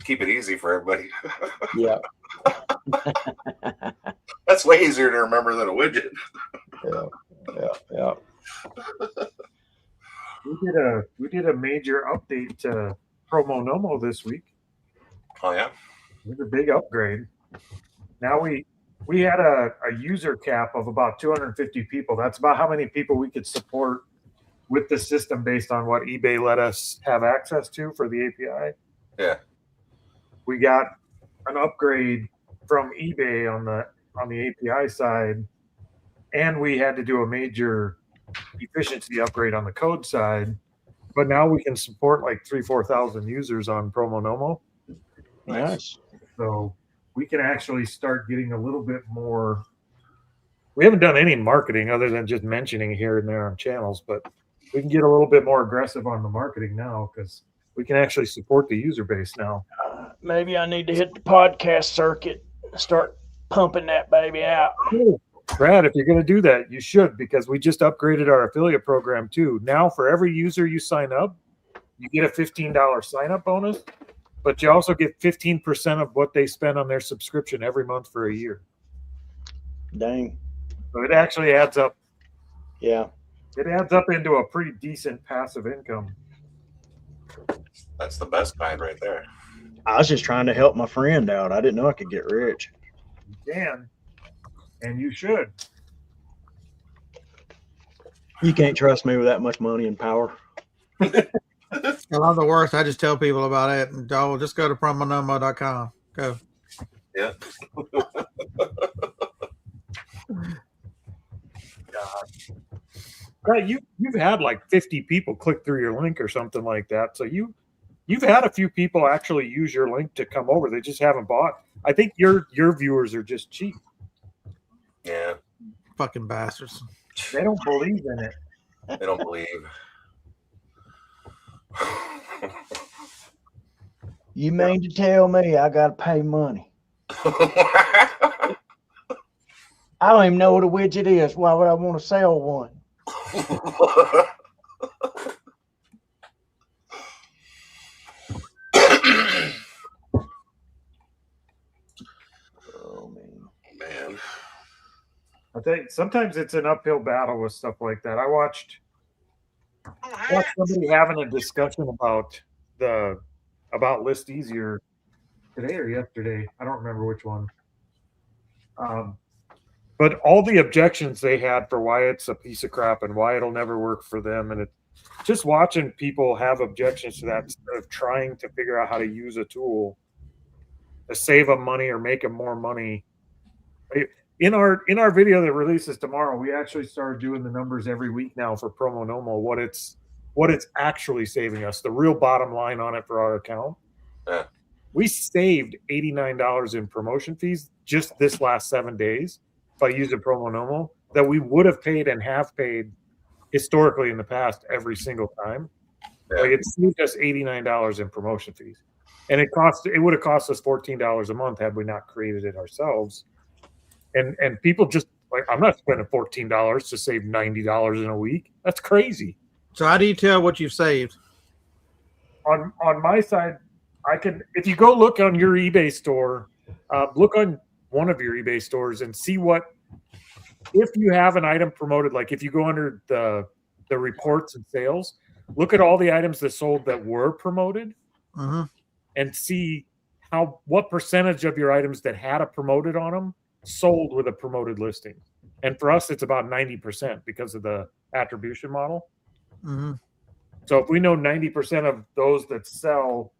keep it easy for everybody. Yeah. That's way easier to remember than a widget. Yeah. We did a major update to Promo Nomo this week. Oh yeah. It was a big upgrade. Now we had a user cap of about 250 people. That's about how many people we could support with the system based on what eBay let us have access to for the API. Yeah. We got an upgrade from eBay on the API side, and we had to do a major efficiency upgrade on the code side. But now we can support like 3,000-4,000 users on Promo Nomo. Nice. So we can actually start getting a little bit more. We haven't done any marketing other than just mentioning here and there on channels, but we can get a little bit more aggressive on the marketing now because we can actually support the user base now. Maybe I need to hit the podcast circuit, start pumping that baby out. Brad, if you're going to do that, you should, because we just upgraded our affiliate program too. Now, for every user you sign up, you get a $15 sign up bonus, but you also get 15% of what they spend on their subscription every month for a year. Dang. So it actually adds up Yeah. It adds up into a pretty decent passive income. That's the best kind right there. I was just trying to help my friend out. I didn't know I could get rich. You can, and you should. You can't trust me with that much money and power. Well, I'm the worst. I just tell people about it, and just go to promonomo.com. Go. Yeah. Right, you've had like 50 people click through your link or something like that. So you've had a few people actually use your link to come over. They just haven't bought. I think your viewers are just cheap. Yeah. Fucking bastards. They don't believe in it. They don't believe. You mean to tell me I got to pay money? I don't even know what a widget is. Why would I want to sell one? Oh, Man. I think sometimes it's an uphill battle with stuff like that. I watched somebody having a discussion about List Easier today or yesterday. I don't remember which one. But all the objections they had for why it's a piece of crap and why it'll never work for them, and just watching people have objections to that instead of trying to figure out how to use a tool to save them money or make them more money. In our video that releases tomorrow, we actually started doing the numbers every week now for Promo Nomo, what it's actually saving us, the real bottom line on it for our account. Yeah. We saved $89 in promotion fees just this last 7 days by using Promo Nomo that we would have paid and have paid historically in the past every single time. Yeah. Like it saved us $89 in promotion fees. And it would have cost us $14 a month had we not created it ourselves. And people just like, I'm not spending $14 to save $90 in a week. That's crazy. So how do you tell what you've saved? On my side, I can, if you go look on your eBay store, look on one of your eBay stores and see if you have an item promoted, like if you go under the reports and sales, look at all the items that sold that were promoted and see what percentage of your items that had a promoted on them sold with a promoted listing. And for us, it's about 90% because of the attribution model. So if we know 90% of those that sell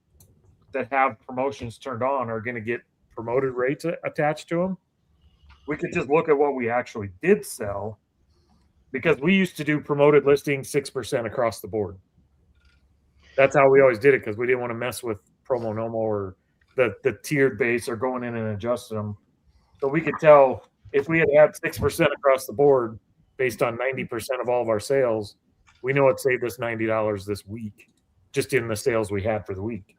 that have promotions turned on are going to get promoted rates attached to them, we could just look at what we actually did sell, because we used to do promoted listings 6% across the board. That's how we always did it, because we didn't want to mess with Promo Nomo or the tiered base or going in and adjusting them. So we could tell if we had 6% across the board based on 90% of all of our sales, we know it saved us $90 this week just in the sales we had for the week.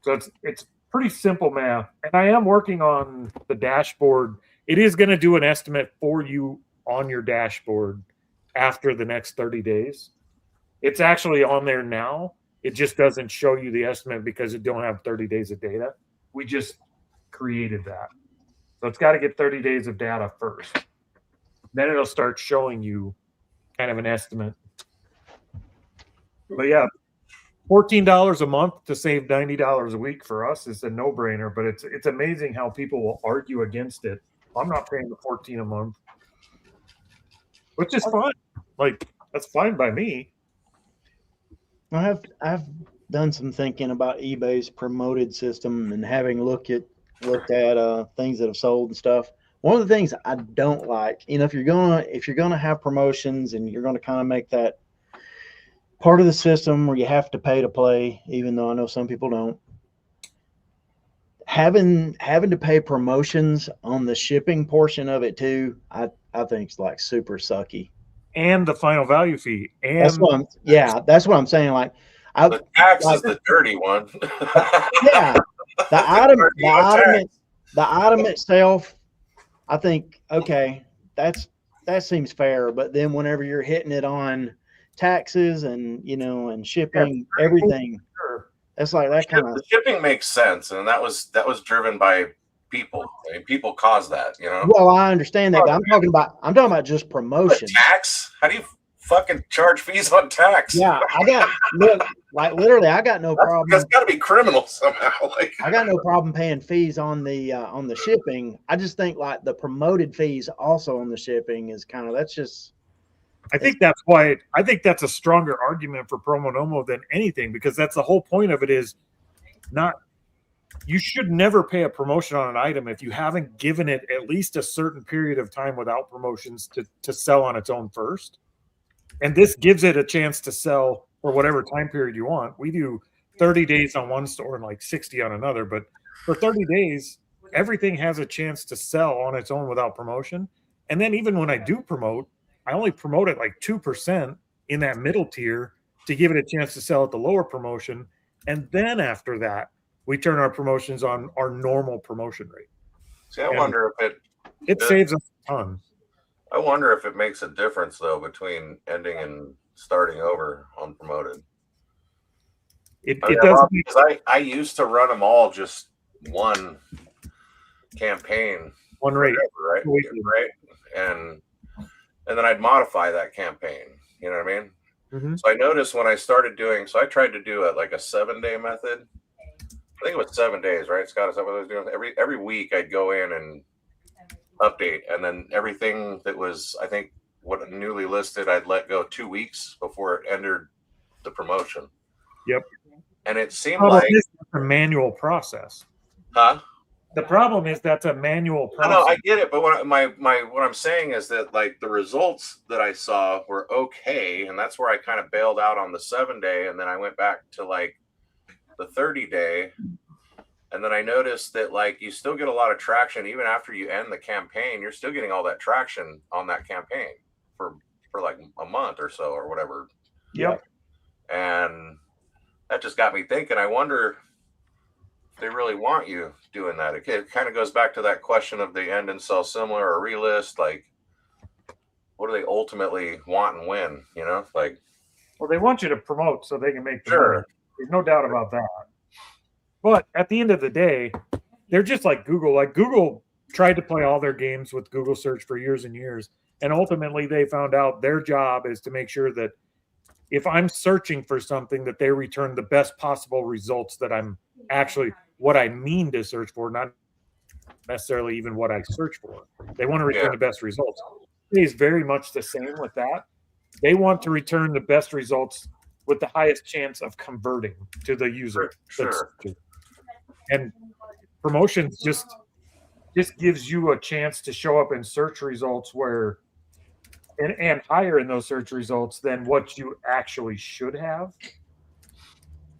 So it's pretty simple math. And I am working on the dashboard. It is going to do an estimate for you on your dashboard after the next 30 days. It's actually on there now. It just doesn't show you the estimate because it don't have 30 days of data. We just created that. So it's got to get 30 days of data first. Then it'll start showing you kind of an estimate. But yeah, $14 a month to save $90 a week for us is a no-brainer, but it's amazing how people will argue against it. I'm not paying the $14 a month, which is fine. Like, that's fine by me. I've done some thinking about eBay's promoted system and having looked at things that have sold and stuff. One of the things I don't like, if you're gonna have promotions and you're gonna kind of make that part of the system where you have to pay to play, even though I know some people don't, having to pay promotions on the shipping portion of it too, I think it's like super sucky. And the final value fee. And that's what I'm saying. Like, the tax is the dirty one. Yeah, the item itself, I think, okay, that seems fair. But then whenever you're hitting it on taxes and and shipping, everything, sure. that's like that kind of the shipping makes sense, and that was driven by people. I mean, people cause that, you know. Well, I understand that, but I'm talking about just But promotion. tax? How do you fucking charge fees on tax? Yeah, literally, I got no problem. That's got to be criminal somehow. Like, I got no problem paying fees on the shipping. I just think like the promoted fees also on the shipping is kind of that's just. I think that's why I think that's a stronger argument for promo nomo than anything, because that's the whole point of it is not. You should never pay a promotion on an item if you haven't given it at least a certain period of time without promotions to sell on its own first. And this gives it a chance to sell for whatever time period you want. We do 30 days on one store and like 60 on another, but for 30 days, everything has a chance to sell on its own without promotion. And then even when I do promote, I only promote it like 2% in that middle tier to give it a chance to sell at the lower promotion. And then after that, we turn our promotions on our normal promotion rate. see, I wonder if it saves us a ton. I wonder if it makes a difference though between ending and starting over on promoted. It does, because I used to run them all just one campaign, one rate, right? Right, and then I'd modify that campaign. You know what I mean? Mm-hmm. So I noticed when I started doing, so I tried to do like a 7-day method. I think it was 7 days, right, Scott? Is that what I was doing? Every week I'd go in and update, and then everything that was, I think, what newly listed, I'd let go 2 weeks before it entered the promotion. Yep. And it seemed like it's a manual process. Huh? The problem is that's a manual process. No, I get it, but what I'm saying is that like the results that I saw were okay, and that's where I kind of bailed out on the 7-day, and then I went back to like the 30-day, and then I noticed that like you still get a lot of traction even after you end the campaign. You're still getting all that traction on that campaign for like a month or so or whatever. Yep. And that just got me thinking. I wonder if they really want you doing that. It kind of goes back to that question of the end and sell similar or relist. Like, what do they ultimately want and win? You know, like. Well, they want you to promote so they can make the Sure. money. There's no doubt about that. But at the end of the day, they're just like Google. Like Google tried to play all their games with Google search for years and years. And ultimately they found out their job is to make sure that if I'm searching for something, that they return the best possible results that I'm actually what I mean to search for, not necessarily even what I search for. They want to return the best results. It is very much the same with that. They want to return the best results with the highest chance of converting to the user. Sure. And promotions just gives you a chance to show up in search results where and higher in those search results than what you actually should have.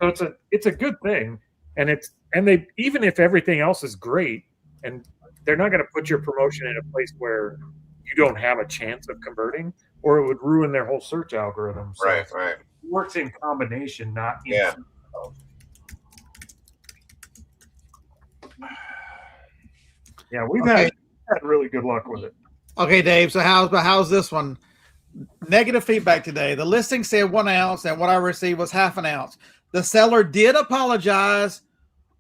So it's a good thing. And they even if everything else is great, and they're not going to put your promotion in a place where you don't have a chance of converting, or it would ruin their whole search algorithm. So Right. it works in combination, not in Yeah. Yeah, we've had really good luck with it. Okay, Dave. So how's this one? Negative feedback today. The listing said 1 ounce, and what I received was half an ounce. The seller did apologize,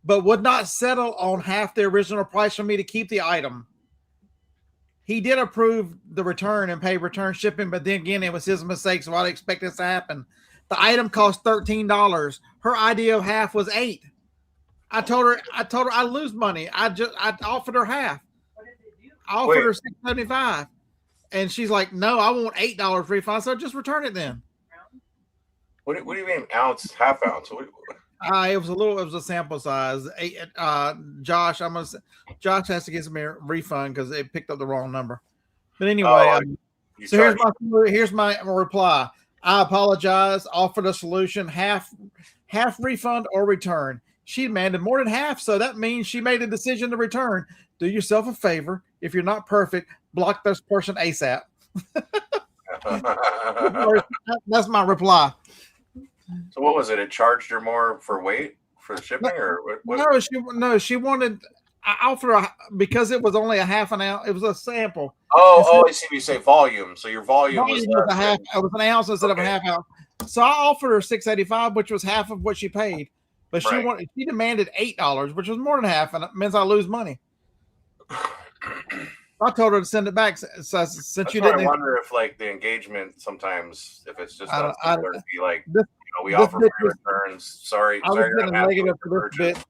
but would not settle on half the original price for me to keep the item. He did approve the return and pay return shipping, but then again, it was his mistake, so I'd expect this to happen. The item cost $13. Her idea of half was $8. I told her I lose money. I offered her half. I offered her $6.75, and she's like, "No, I want $8 refund." So just return it then. What do you mean ounce, half ounce? It was a sample size. Josh has to get me a refund because they picked up the wrong number. But anyway, so here's my reply. I apologize. Offered a solution: half refund or return. She demanded more than half, so that means she made a decision to return. Do yourself a favor. If you're not perfect, block this person ASAP. That's my reply. So what was it? It charged her more for weight for the shipping, or what? No, she wanted. I offered her because it was only a half an ounce. It was a sample. Oh, I see. You say volume. So your volume was a half. It was an ounce instead of a half ounce. So I offered her $6.85, which was half of what she paid. But she demanded $8, which was more than half, and it means I lose money. I told her to send it back. So since That's you why didn't, I wonder if like the engagement sometimes, if it's just I not don't- I similar to be like, this, we this offer bitch free was- returns. Sorry, I was sorry, you're getting a gonna have to negative for this purchase. bitch.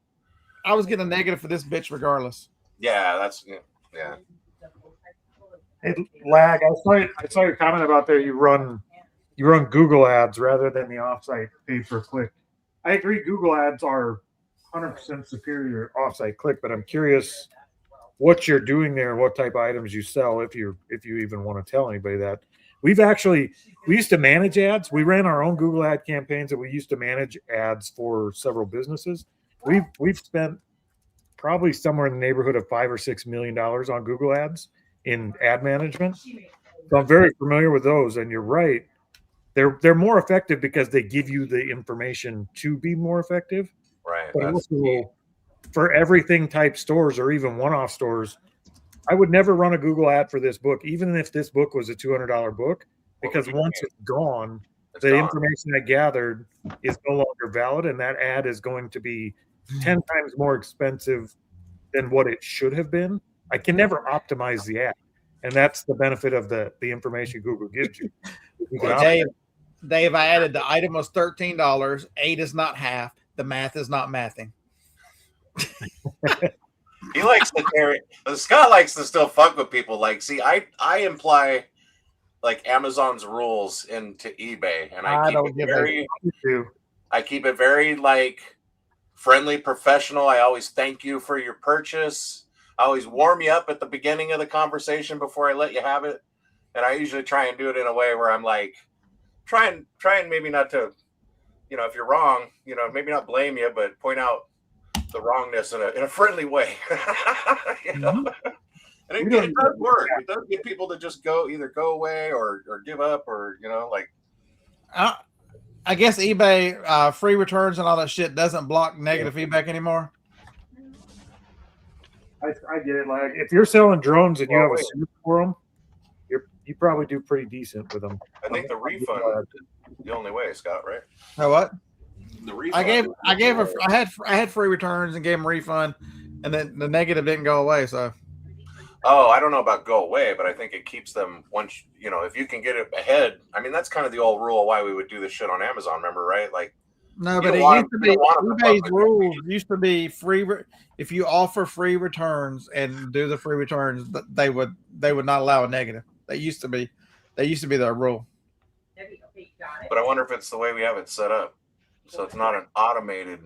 I was getting a negative for this bitch regardless. Yeah, that's yeah. Hey, Lag, I saw your comment about there. You run Google ads rather than the offsite pay per click. I agree. Google ads are 100% superior offsite click, but I'm curious what you're doing there, what type of items you sell, if you even want to tell anybody that. We used to manage ads. We ran our own Google ad campaigns, and we used to manage ads for several businesses. We've spent probably somewhere in the neighborhood of $5 or $6 million on Google ads in ad management. So I'm very familiar with those. And you're right. They're more effective because they give you the information to be more effective. Right. But also for everything type stores or even one-off stores, I would never run a Google ad for this book, even if this book was a $200 book, because once it's gone, the information I gathered is no longer valid, and that ad is going to be 10 times more expensive than what it should have been. I can never optimize the ad, and that's the benefit of the information Google gives you. Well, Dave, I added the item was $13. 8 is not half. The math is not mathing. He likes to carry. Scott likes to still fuck with people. Like, see, I imply like Amazon's rules into eBay, and I keep it very like friendly, professional. I always thank you for your purchase. I always warm you up at the beginning of the conversation before I let you have it, and I usually try and do it in a way where I'm like, try and maybe not to, if you're wrong, maybe not blame you, but point out the wrongness in a friendly way. And it does work. It does get people to just either go away or give up, or like. I guess eBay free returns and all that shit doesn't block negative feedback anymore. I get it. Like, if you're selling drones and you have a suit for them, you probably do pretty decent with them. I think the refund is the only way, Scott. Right? Know what? The refund. I had free returns and gave them a refund, and then the negative didn't go away. So. Oh, I don't know about go away, but I think it keeps them once, if you can get it ahead. I mean, that's kind of the old rule of why we would do this shit on Amazon. Remember, right? Like, no, but it used to be eBay's rules used to be free. If you offer free returns and do the free returns, they would not allow a negative. That used to be their rule. But I wonder if it's the way we have it set up, so it's not an automated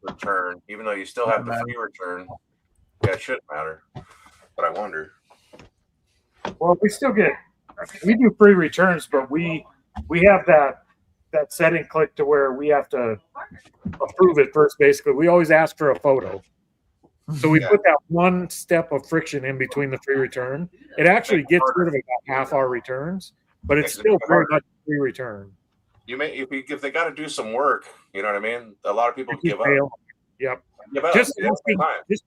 return, even though you still have the free return. Yeah, it shouldn't matter. But I wonder. Well, we do free returns, but we have that setting clicked to where we have to approve it first. Basically, we always ask for a photo, so we put that one step of friction in between the free return. It actually gets rid of about half our returns, but it's still very much a free return. If they got to do some work, you know what I mean. A lot of people give up. Yep. Just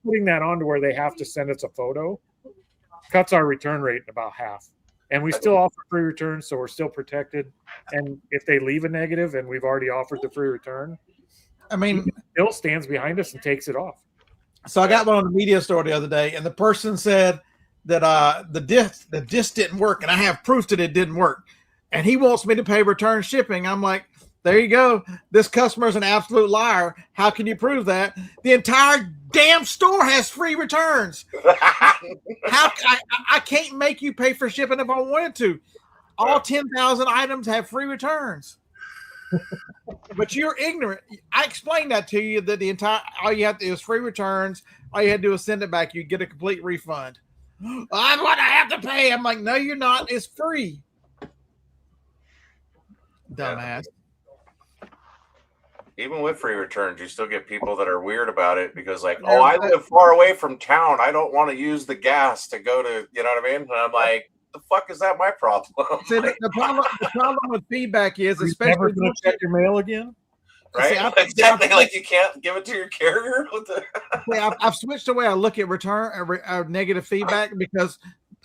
putting that on to where they have to send us a photo cuts our return rate in about half. And we still offer free returns, so we're still protected. And if they leave a negative and we've already offered the free return, I mean, Bill stands behind us and takes it off. So I got one on the media store the other day, and the person said that the disc didn't work, and I have proof that it didn't work. And he wants me to pay return shipping. I'm like, there you go. This customer is an absolute liar. How can you prove that? The entire damn store has free returns. I can't make you pay for shipping if I wanted to. All 10,000 items have free returns. But you're ignorant. I explained that to you, that all you have to do is free returns. All you had to do is send it back. You get a complete refund. I'm going to have to pay. I'm like, no, you're not. It's free. Dumbass. Even with free returns, you still get people that are weird about it because, like, I live far away from town. I don't want to use the gas to go to, you know what I mean? And I'm like, the fuck is that my problem? See, the problem with feedback is, especially never going to check your mail again, right? See, exactly. Like, you can't give it to your carrier. I've switched the way I look at negative feedback because,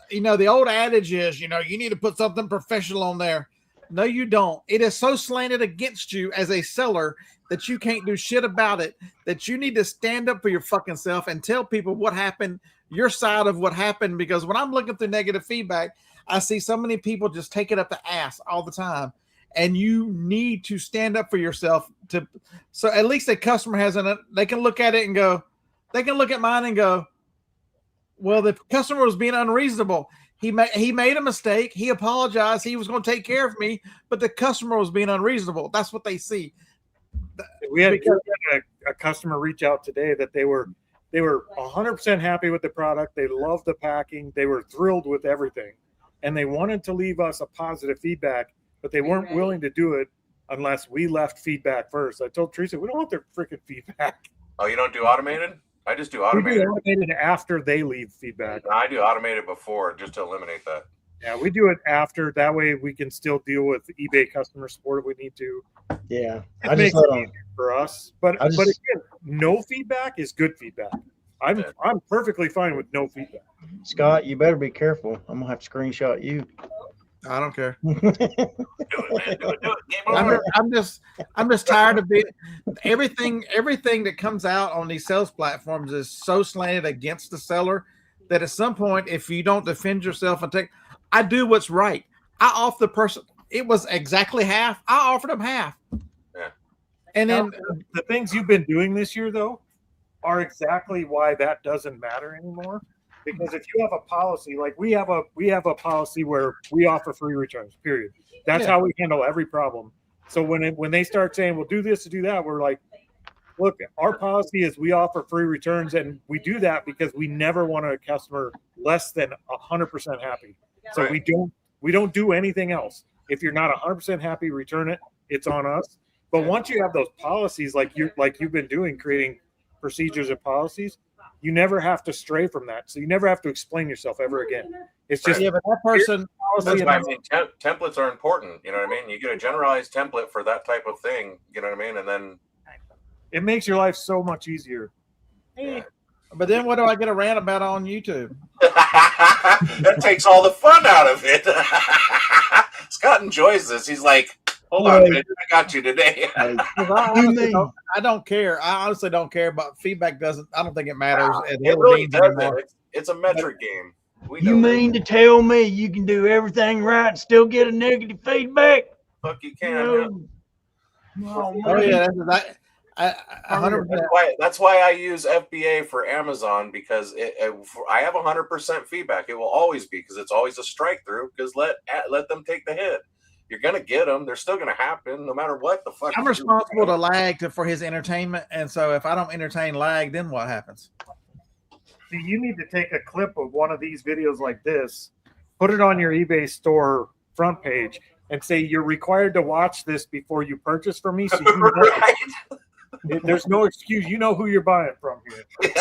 the old adage is, you need to put something professional on there. No, you don't. It is so slanted against you as a seller that you can't do shit about it, that you need to stand up for your fucking self and tell people what happened, your side of what happened. Because when I'm looking through negative feedback, I see so many people just take it up the ass all the time. And you need to stand up for yourself so at least a customer they can look at it and go, they can look at mine and go, well, the customer was being unreasonable. He made a mistake. He apologized. He was going to take care of me, but the customer was being unreasonable. That's what they see. We had a customer reach out today that they were 100% happy with the product. They loved the packing. They were thrilled with everything, and they wanted to leave us a positive feedback, but they weren't willing to do it unless we left feedback first. I told Teresa, we don't want their freaking feedback. Oh, you don't do automated? I just do We automated. do automated after they leave feedback. I do automated before just to eliminate that. Yeah, we do it after. That way we can still deal with eBay customer support if we need to. Yeah. It I makes just it let easier for us. But I just- but again, no feedback is good feedback. I'm perfectly fine with no feedback. Scott, you better be careful. I'm gonna have to screenshot you. I don't care. Do it, man. Do it. Game over. I'm just tired of being everything that comes out on these sales platforms is so slanted against the seller that at some point, if you don't defend yourself and I do what's right. I offer the person, it was exactly half. I offered them half. Yeah. And then The things you've been doing this year though are exactly why that doesn't matter anymore. Because if you have a policy, like we have a policy where we offer free returns, period. That's how we handle every problem. So when they start saying, well, do this to do that, we're like, look, our policy is we offer free returns, and we do that because we never want a customer less than 100% happy. So Right. we don't do anything else. If you're not 100% happy, return it. It's on us. But once you have those policies, like you've been doing, creating procedures and policies, you never have to stray from that. So you never have to explain yourself ever again. It's just but that person, That's why I mean templates are important. You know what I mean? You get a generalized template for that type of thing. You know what I mean? And then it makes your life so much easier. but then what do I get a rant about on YouTube? that takes all the fun out of it. Scott enjoys this. He's like, hold on, I got you today. I don't care. I honestly don't care about feedback. I don't think it matters. It really doesn't. It's a metric game. You mean to tell me you can do everything right and still get a negative feedback? Fuck, you can. No. Oh yeah, I 100%. That's why I use FBA for Amazon, because I have 100% feedback. It will always be, because it's always a strike through. Because let them take the hit. You're gonna get them. They're still gonna happen, no matter what the fuck. I'm responsible to lag for his entertainment, and so if I don't entertain lag, then what happens? See, you need to take a clip of one of these videos like this, put it on your eBay store front page, and say you're required to watch this before you purchase from me. So you know, there's no excuse. You know who you're buying from here.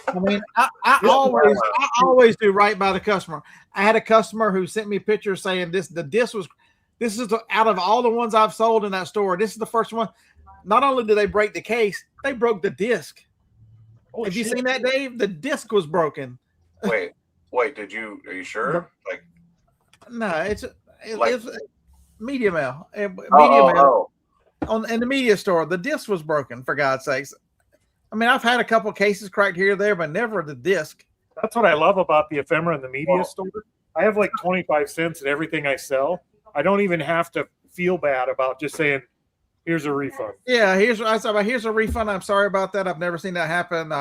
I mean, I always do right by the customer. I had a customer who sent me a picture saying this is out of all the ones I've sold in that store, this is the first one. Not only did they break the case, they broke the disc. Holy Have you shit. seen that, Dave? The disc was broken. Wait, are you sure? Like, No, it's Like- media mail. Media oh. mail in the media store. The disc was broken, for God's sakes. I mean, I've had a couple of cases cracked here or there, but never the disc. That's what I love about the ephemera in the media store. I have like 25 cents in everything I sell. I don't even have to feel bad about just saying, here's a refund. Yeah, here's a refund. I'm sorry about that. I've never seen that happen.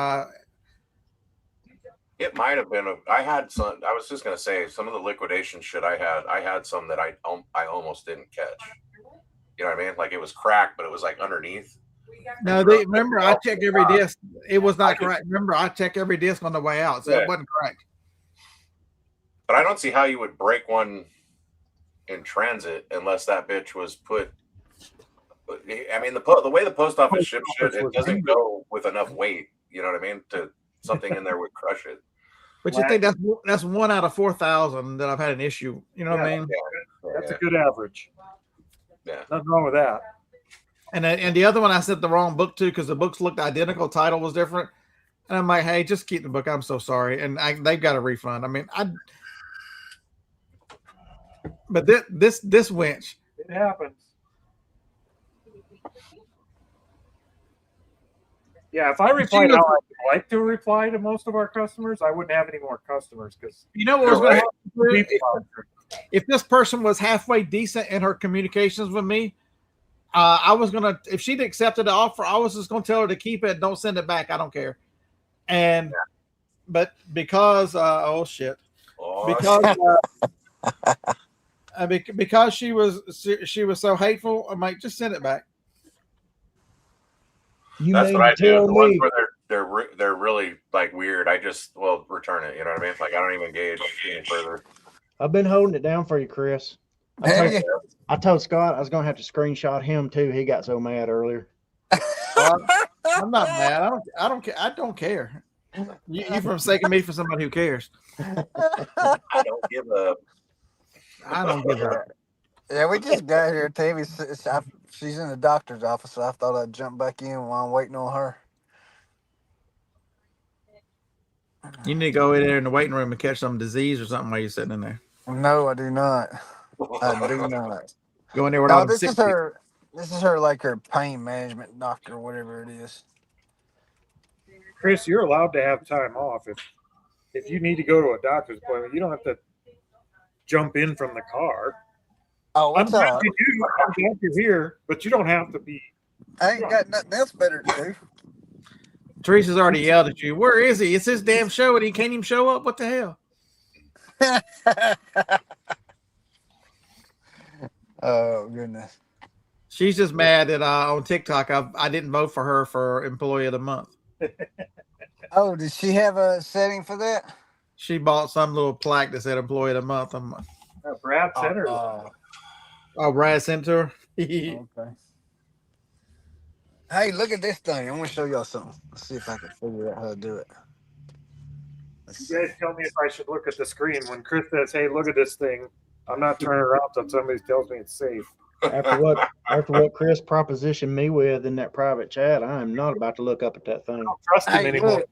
It might have been. I had some. I was just gonna say some of the liquidation shit I had some that I almost didn't catch. You know what I mean? Like it was cracked, but it was like underneath. No, remember I checked every disc. It was not correct. Remember, I checked every disc on the way out, so it wasn't correct. But I don't see how you would break one in transit unless that bitch was put. I mean, the way the post office ships shit, it doesn't go with enough weight. You know what I mean? To something in there would crush it. But you think that's 1 out of 4,000 that I've had an issue. You know what I mean? That's a good average. Yeah. Nothing wrong with that. And the other one I sent the wrong book to because the books looked identical, title was different, and I'm like, hey, just keep the book. I'm so sorry, and they've got a refund. I mean, But this winch. It happens. Yeah, if I replied how I would like to reply to most of our customers, I wouldn't have any more customers because You know what was going to happen? people. If this person was halfway decent in her communications with me, I was gonna. If she'd accepted the offer, I was just gonna tell her to keep it. Don't send it back. I don't care. And but because oh shit, because she was so hateful, I'm like, just send it back. That's what I do. The ones where they're really like weird, I just return it. You know what I mean? Like I don't even engage any further. I've been holding it down for you, Chris. I told Scott I was gonna have to screenshot him too. He got so mad earlier. I'm not mad. I don't care. You forsaking me for somebody who cares. I don't give a. I don't give a. Yeah, we just got here. She's in the doctor's office, so I thought I'd jump back in while I'm waiting on her. You need to go in there in the waiting room and catch some disease or something while you're sitting in there. No, I do not. I do not. Go in there with all the this sick is her. This is her, like her pain management doctor, whatever it is. Chris, you're allowed to have time off if you need to go to a doctor's appointment. You don't have to jump in from the car. Oh, what's I'm up? glad you're here, but you don't have to be. I ain't got nothing else better to do. Teresa's already yelled at you. Where is he? It's his damn show and he can't even show up. What the hell? Oh goodness. She's just mad that on TikTok I didn't vote for her for Employee of the Month. Oh, did she have a setting for that? She bought some little plaque that said Employee of the Month. Brad sent her. Oh, Brad sent to her. Okay. Hey, look at this thing. I'm gonna show y'all something. Let's see if I can figure out how to do it. You guys tell me if I should look at the screen when Chris says, "Hey, look at this thing." I'm not turning around until somebody tells me it's safe. After what Chris propositioned me with in that private chat, I am not about to look up at that thing. I don't trust him anymore.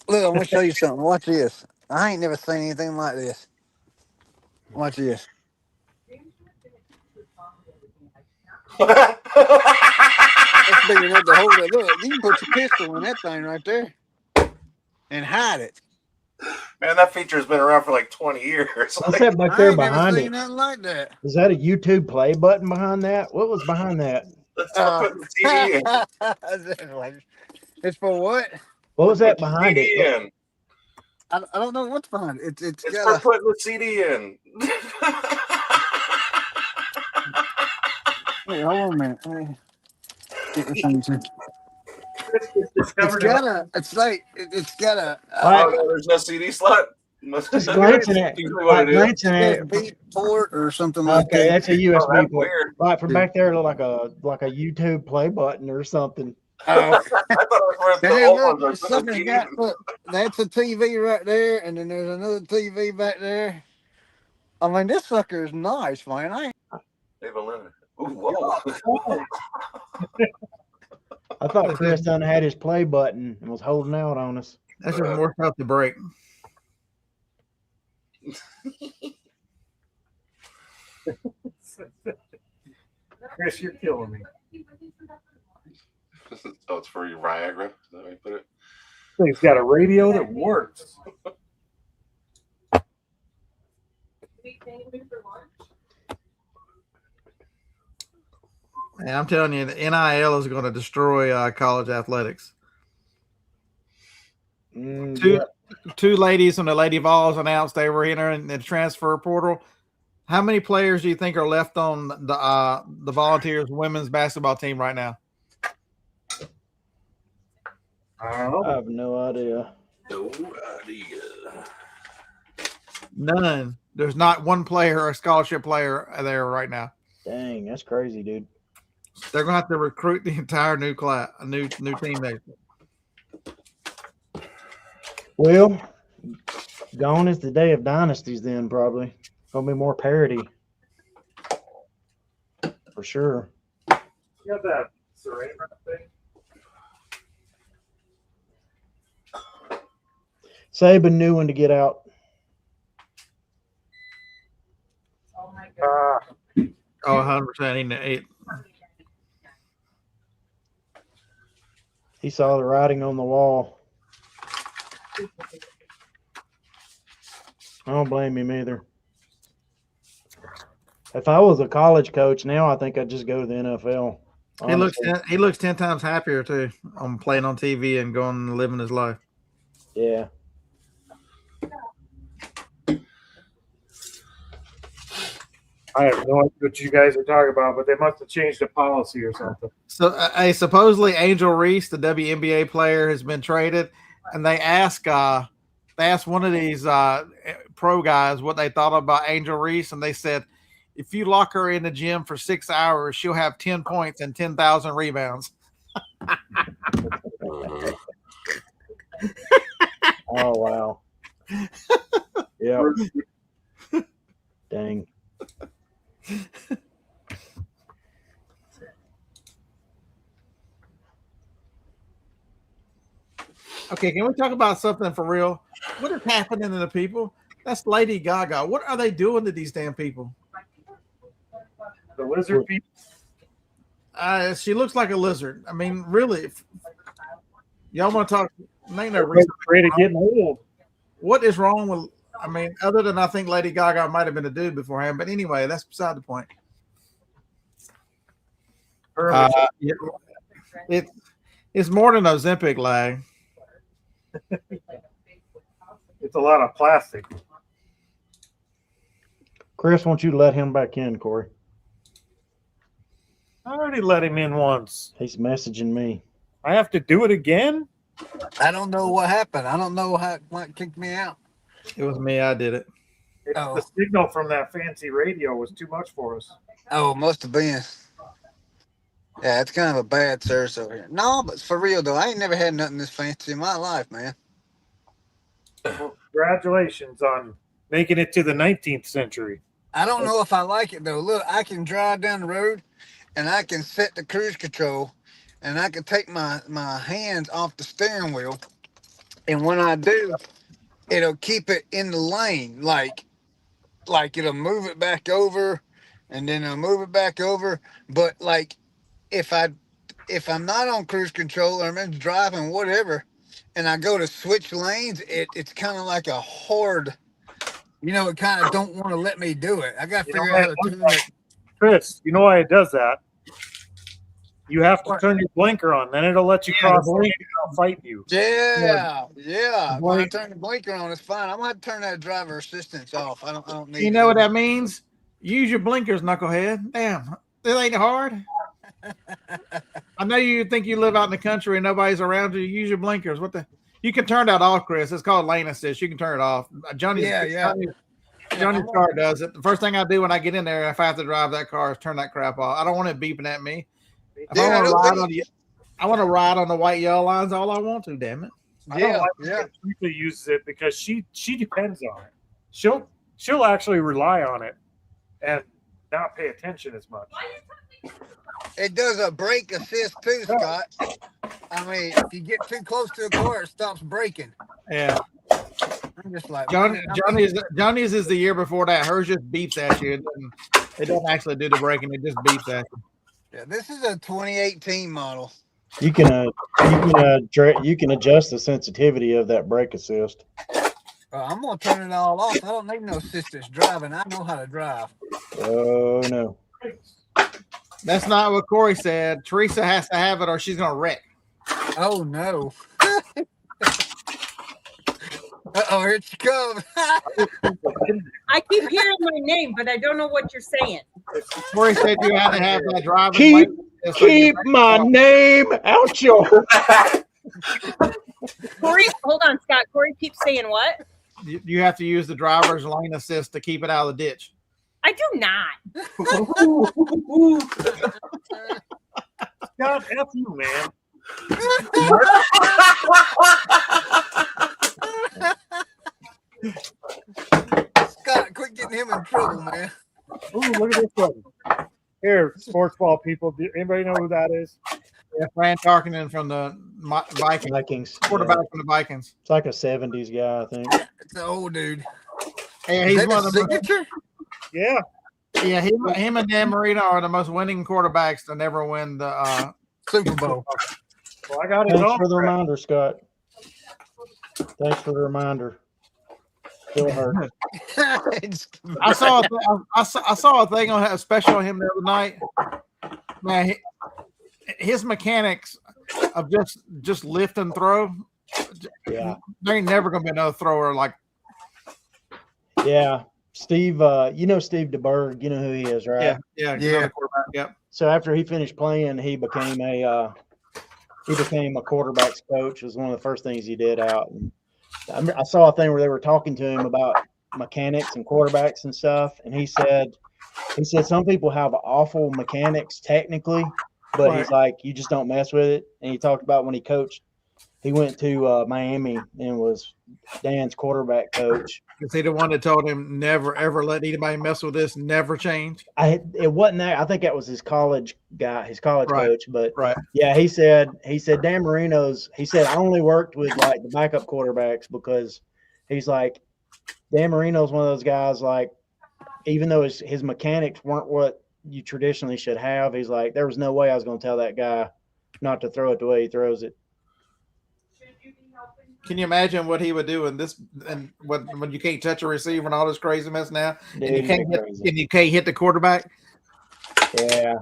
Look, I'm gonna show you something. Watch this. I ain't never seen anything like this. Watch this. That's big enough to hold it. Look, you can put your pistol in that thing right there and hide it. Man, that feature's been around for like 20 years. What's that back there I ain't never behind seen it? nothing like that. Is that a YouTube play button behind that? What was behind that? Let's put the CD in. It's for what? What was that behind CD it? in. I don't know what's behind it. It's for got putting the CD in. Wait, hold on a minute. Get this thing to- It's got a Oh, no, there's no CD slot. Just glancing at USB port or something like Okay, that. that's a USB that's port. weird. Right from back there, it looked like a YouTube play button or something. Oh. I thought it was for the Hey, old look, ones. Or something's got, look, that's a TV right there, and then there's another TV back there. I mean, this sucker is nice, man. They've eliminated. Ooh, whoa. I thought Chris done had his play button and was holding out on us. That's just more stuff to break. Chris, you're killing me. Oh, it's for your Viagra. Is that how you put it? Thing's got a radio that works. And I'm telling you, the NIL is going to destroy college athletics. Two ladies from the Lady Vols announced they were entering the transfer portal. How many players do you think are left on the Volunteers women's basketball team right now? I don't know. I have no idea. No idea. None. There's not one player or a scholarship player there right now. Dang, that's crazy, dude. They're going to have to recruit the entire new class, a new team there. Well, gone is the day of dynasties then, probably. Gonna be more parity. For sure. You got that ceramic thing? Saban knew when to get out. Oh, 100%. He saw the writing on the wall. I don't blame him either. If I was a college coach now, I think I'd just go to the NFL. Honestly. He looks 10 times happier too on playing on TV and going and living his life. Yeah. I have no idea what you guys are talking about, but they must have changed the policy or something. So, supposedly Angel Reese, the WNBA player, has been traded, and they asked one of these pro guys what they thought about Angel Reese, and they said, if you lock her in the gym for 6 hours, she'll have 10 points and 10,000 rebounds. Oh wow. Yeah. Dang. Okay, can we talk about something for real? What is happening to the people? That's Lady Gaga. What are they doing to these damn people? The lizard people. She looks like a lizard. I mean, really. Y'all want to talk? Ain't no reason. Afraid of getting old. What is wrong with? I mean, other than I think Lady Gaga might have been a dude beforehand, but anyway, that's beside the point. It's more than Ozempic lag. It's a lot of plastic. Chris, won't you let him back in, Corey? I already let him in once. He's messaging me. I have to do it again? I don't know what happened. I don't know what kicked me out. It was me. I did it. The signal from that fancy radio was too much for us. Oh, must have been. Yeah, it's kind of a bad service over here. No, but for real though, I ain't never had nothing this fancy in my life, man. Well, congratulations on making it to the 19th century. I don't know if I like it though. Look, I can drive down the road and I can set the cruise control and I can take my hands off the steering wheel. And when I do, it'll keep it in the lane. Like it'll move it back over and then it'll move it back over. But like if I'm not on cruise control or I'm driving whatever and I go to switch lanes, it's kind of like a horde. You know, it kind of don't want to let me do it. I got to figure out how to turn it. Chris, you know why it does that? You have to turn your blinker on, then it'll let you cross the lane and it'll fight you. Yeah. When I turn the blinker on, it's fine. I'm gonna have to turn that driver assistance off. I don't need. You know what that means? Use your blinkers, knucklehead. Damn, it ain't hard. I know you think you live out in the country and nobody's around you. Use your blinkers. You can turn that off, Chris. It's called lane assist. You can turn it off. Johnny's car does it. The first thing I do when I get in there, if I have to drive that car, is turn that crap off. I don't want it beeping at me. If I want to ride on the white yellow lines all I want to, damn it. I don't like that Teresa uses it because she depends on it. She'll actually rely on it and not pay attention as much. It does a brake assist too, Scott. I mean, if you get too close to a car, it stops braking. Yeah. I'm just like Johnny's is the year before that. Hers just beeps at you. It doesn't actually do the braking. It just beeps at you. Yeah, this is a 2018 model. You can adjust the sensitivity of that brake assist. I'm gonna turn it all off. I don't need no assistance driving. I know how to drive. Oh no. That's not what Corey said. Teresa has to have it or she's gonna wreck. Oh no. Uh-oh, here she comes. I keep hearing my name, but I don't know what you're saying. Corey said you had to have that driver. Keep my name out your. Corey, hold on, Scott. Corey keeps saying what? You have to use the driver's lane assist to keep it out of the ditch. I do not. God, F you, man. Scott, quit getting him in trouble, man. Ooh, look at this one. Here, sports ball people. Do anybody know who that is? Yeah, Fran Tarkenton from the Vikings. Quarterback from the Vikings. It's like a 70s guy, I think. It's an old dude. Hey, he's one of the signature. Yeah. Yeah, him and Dan Marino are the most winning quarterbacks to never win the Super Bowl. Well, I got his Thanks for the autograph. reminder, Scott. Thanks for the reminder. Still hurt. I saw I saw a thing on a special on him the other night. Man, his mechanics of just lift and throw. Yeah. There ain't never gonna be another thrower like. Yeah. Steve, you know Steve DeBerg, you know who he is, right? Yeah, yeah, another quarterback. Yep. So after he finished playing, he became a quarterbacks coach. It was one of the first things he did out. And I saw a thing where they were talking to him about mechanics and quarterbacks and stuff, and he said some people have awful mechanics technically, but Right. he's like, you just don't mess with it. And he talked about when he coached, he went to Miami and was Dan's quarterback coach. Is he the one that told him never ever let anybody mess with this, never change? It wasn't that. I think that was his college guy, his college Right. coach. But Right. yeah, he said Dan Marino's. He said I only worked with like the backup quarterbacks because he's like Dan Marino's one of those guys. Like even though his mechanics weren't what you traditionally should have, he's like there was no way I was going to tell that guy not to throw it the way he throws it. Can you imagine what he would do in this and when you can't touch a receiver and all this crazy mess now, Dude, and you can't hit the quarterback? Yeah,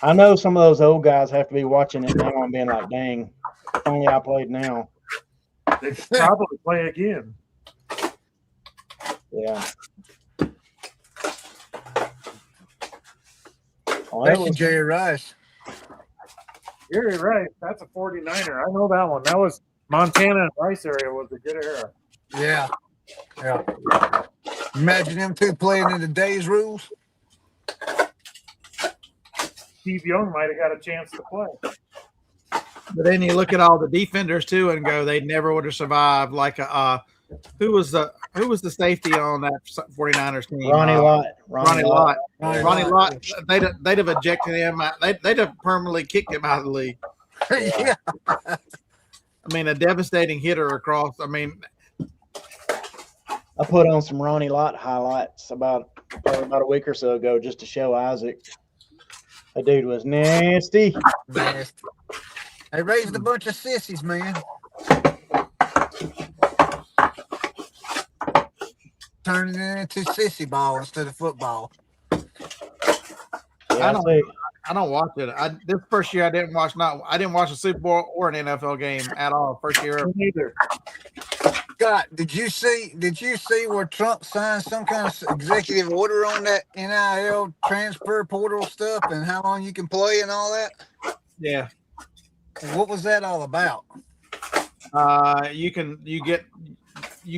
I know some of those old guys have to be watching it now and being like, "Dang, if only I played now." They should probably play again. Yeah. Well, Thank you, Jerry Rice. You're right. That's a 49er. I know that one. That was Montana and Rice area was a good era. Yeah. Yeah. Imagine them two playing in today's rules. Steve Young might have got a chance to play. But then you look at all the defenders too and go, they never would have survived. Like who was the safety on that 49ers team? Ronnie Lott. Ronnie Lott. They'd have ejected him. They'd have permanently kicked him out of the league. Yeah. I mean, a devastating hitter across. I mean, I put on some Ronnie Lott highlights about a week or so ago just to show Isaac. That dude was nasty. Nasty. They raised a bunch of sissies, man. Turning it into sissy ball instead of football. Yeah, I don't watch it. This first year I didn't watch a Super Bowl or an NFL game at all. First year ever. Neither. Scott, did you see where Trump signed some kind of executive order on that NIL transfer portal stuff and how long you can play and all that? Yeah. What was that all about? You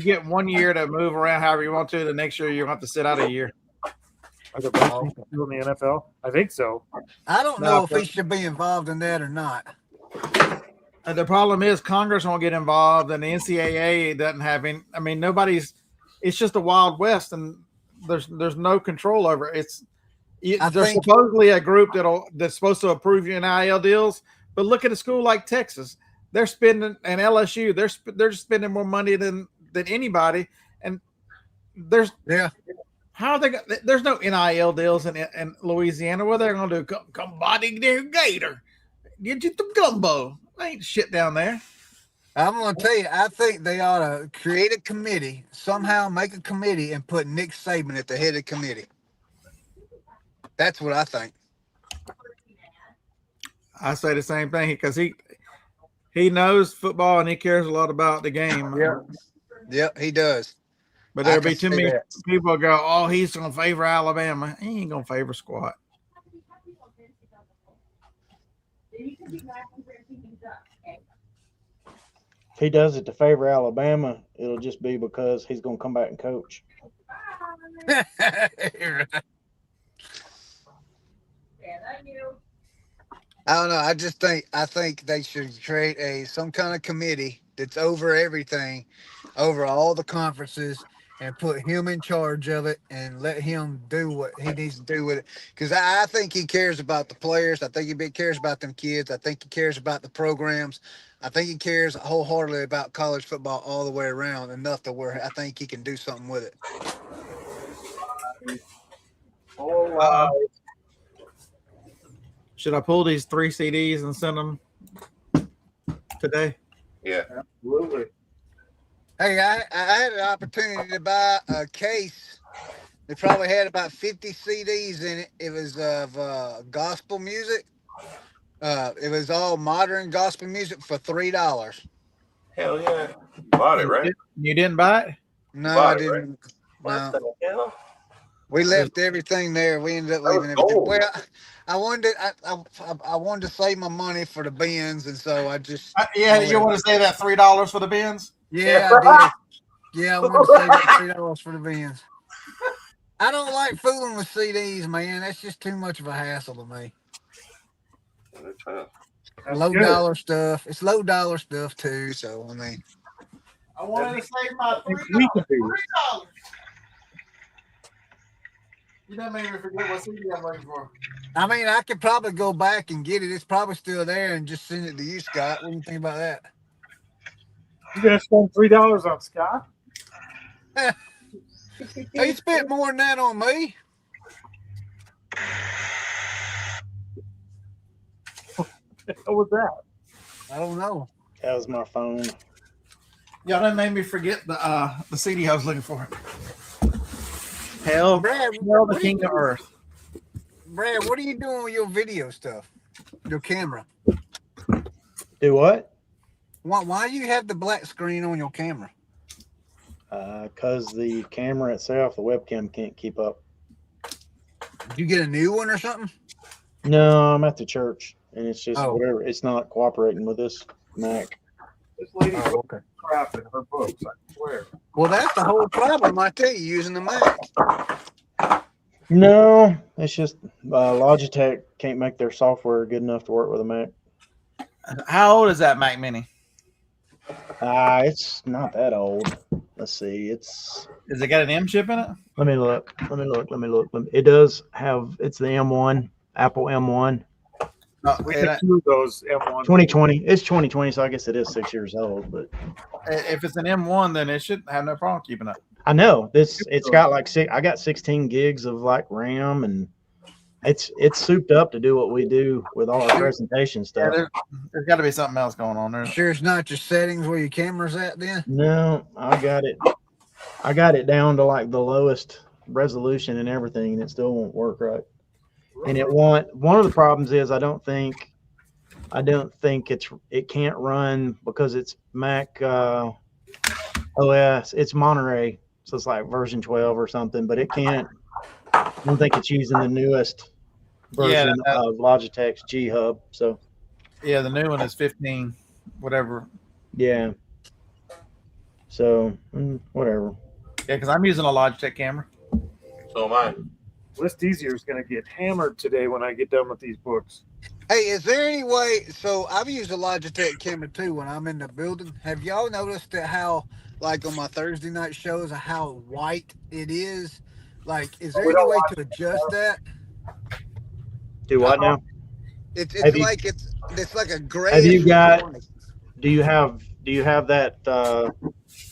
get 1 year to move around however you want to. The next year you'll have to sit out a year. Are the Vikings still in the NFL? I think so. I don't know if he should be involved in that or not. The problem is Congress won't get involved, and the NCAA doesn't have any. I mean, it's just a wild west, and there's no control over it. There's supposedly a group that's supposed to approve your NIL deals, but look at a school like Texas. They're spending, and LSU, they're spending more money than anybody, and how are they? There's no NIL deals in Louisiana. What are they going to do? Come body their gator, get you some gumbo. Ain't shit down there. I'm going to tell you, I think they ought to create a committee, somehow make a committee and put Nick Saban at the head of the committee. That's what I think. I say the same thing because he knows football and he cares a lot about the game. Yep, he does. But there'll be too many people go, oh, he's going to favor Alabama. He ain't going to favor squat. If he does it to favor Alabama, it'll just be because he's going to come back and coach. I don't know. I think they should create some kind of committee that's over everything, over all the conferences, and put him in charge of it and let him do what he needs to do with it. Because I think he cares about the players. I think he cares about them kids. I think he cares about the programs. I think he cares wholeheartedly about college football all the way around, enough to where I think he can do something with it. Whole lot. Should I pull these 3 CDs and send them today? Yeah. Absolutely. Hey, I had an opportunity to buy a case. They probably had about 50 CDs in it. It was of gospel music. It was all modern gospel music for $3. Hell yeah. Bought it, right? You didn't buy it? No, Bought I it, right? didn't. What No. the hell? We left everything there. We ended up That was leaving everything. gold. Well, I wanted I wanted to save my money for the bins, and so I just You want to say that $3 for the bins? yeah, I did. Yeah, I wanted to save that $3 for the bins. I don't like fooling with CDs, man. That's just too much of a hassle to me. That's Low good. dollar stuff. It's low dollar stuff too. So I mean, I wanted to save my Things we can do. $3. You done made me forget what CD I'm looking for. I could probably go back and get it. It's probably still there, and just send it to you, Scott. What do you think about that? You gonna spend $3 on Scott? He spent more than that on me. What was that? I don't know. That was my phone. Y'all done made me forget the CD I was looking for. Hell, Brad, the what are King you of Earth. Brad, what are you doing with your video stuff? Your camera. Do what? Why you have the black screen on your camera? Because the camera itself, the webcam can't keep up. Did you get a new one or something? No, I'm at the church, and it's just Oh. whatever. It's not cooperating with this Mac. This lady Oh, okay. crap in her books, I swear. Well, that's the whole problem. I tell you, using the Mac. No, it's just Logitech can't make their software good enough to work with a Mac. How old is that Mac Mini? It's not that old. Let's see. Has it got an M chip in it? Let me look. It does have. It's the M1, Apple M1, No, We could do those M1. 2020. It's 2020, so I guess it is 6 years old. But if it's an M1, then it should have no problem keeping up. I know this. It's got like I got 16 gigs of like RAM, and it's souped up to do what we do with all our presentation stuff. Yeah, there's got to be something else going on there. Sure, it's not your settings where your camera's at. Then No, I got it down to like the lowest resolution and everything, and it still won't work right. And one of the problems is I don't think it can't run because it's Mac OS. It's Monterey, so it's like version 12 or something, but it can't. I don't think it's using the newest version of Logitech's G Hub. So Yeah, the new one is 15, whatever. yeah. So whatever. Yeah, because I'm using a Logitech camera. So am I. List Easier is going to get hammered today when I get done with these books. hey, is there any way? So I've used a Logitech camera too when I'm in the building. Have y'all noticed that how, like on my Thursday night shows, how white it is? Like, is there We any don't way watch to adjust that? Do what now? It's Have you- like it's like a gray. Have you got? Do you have that the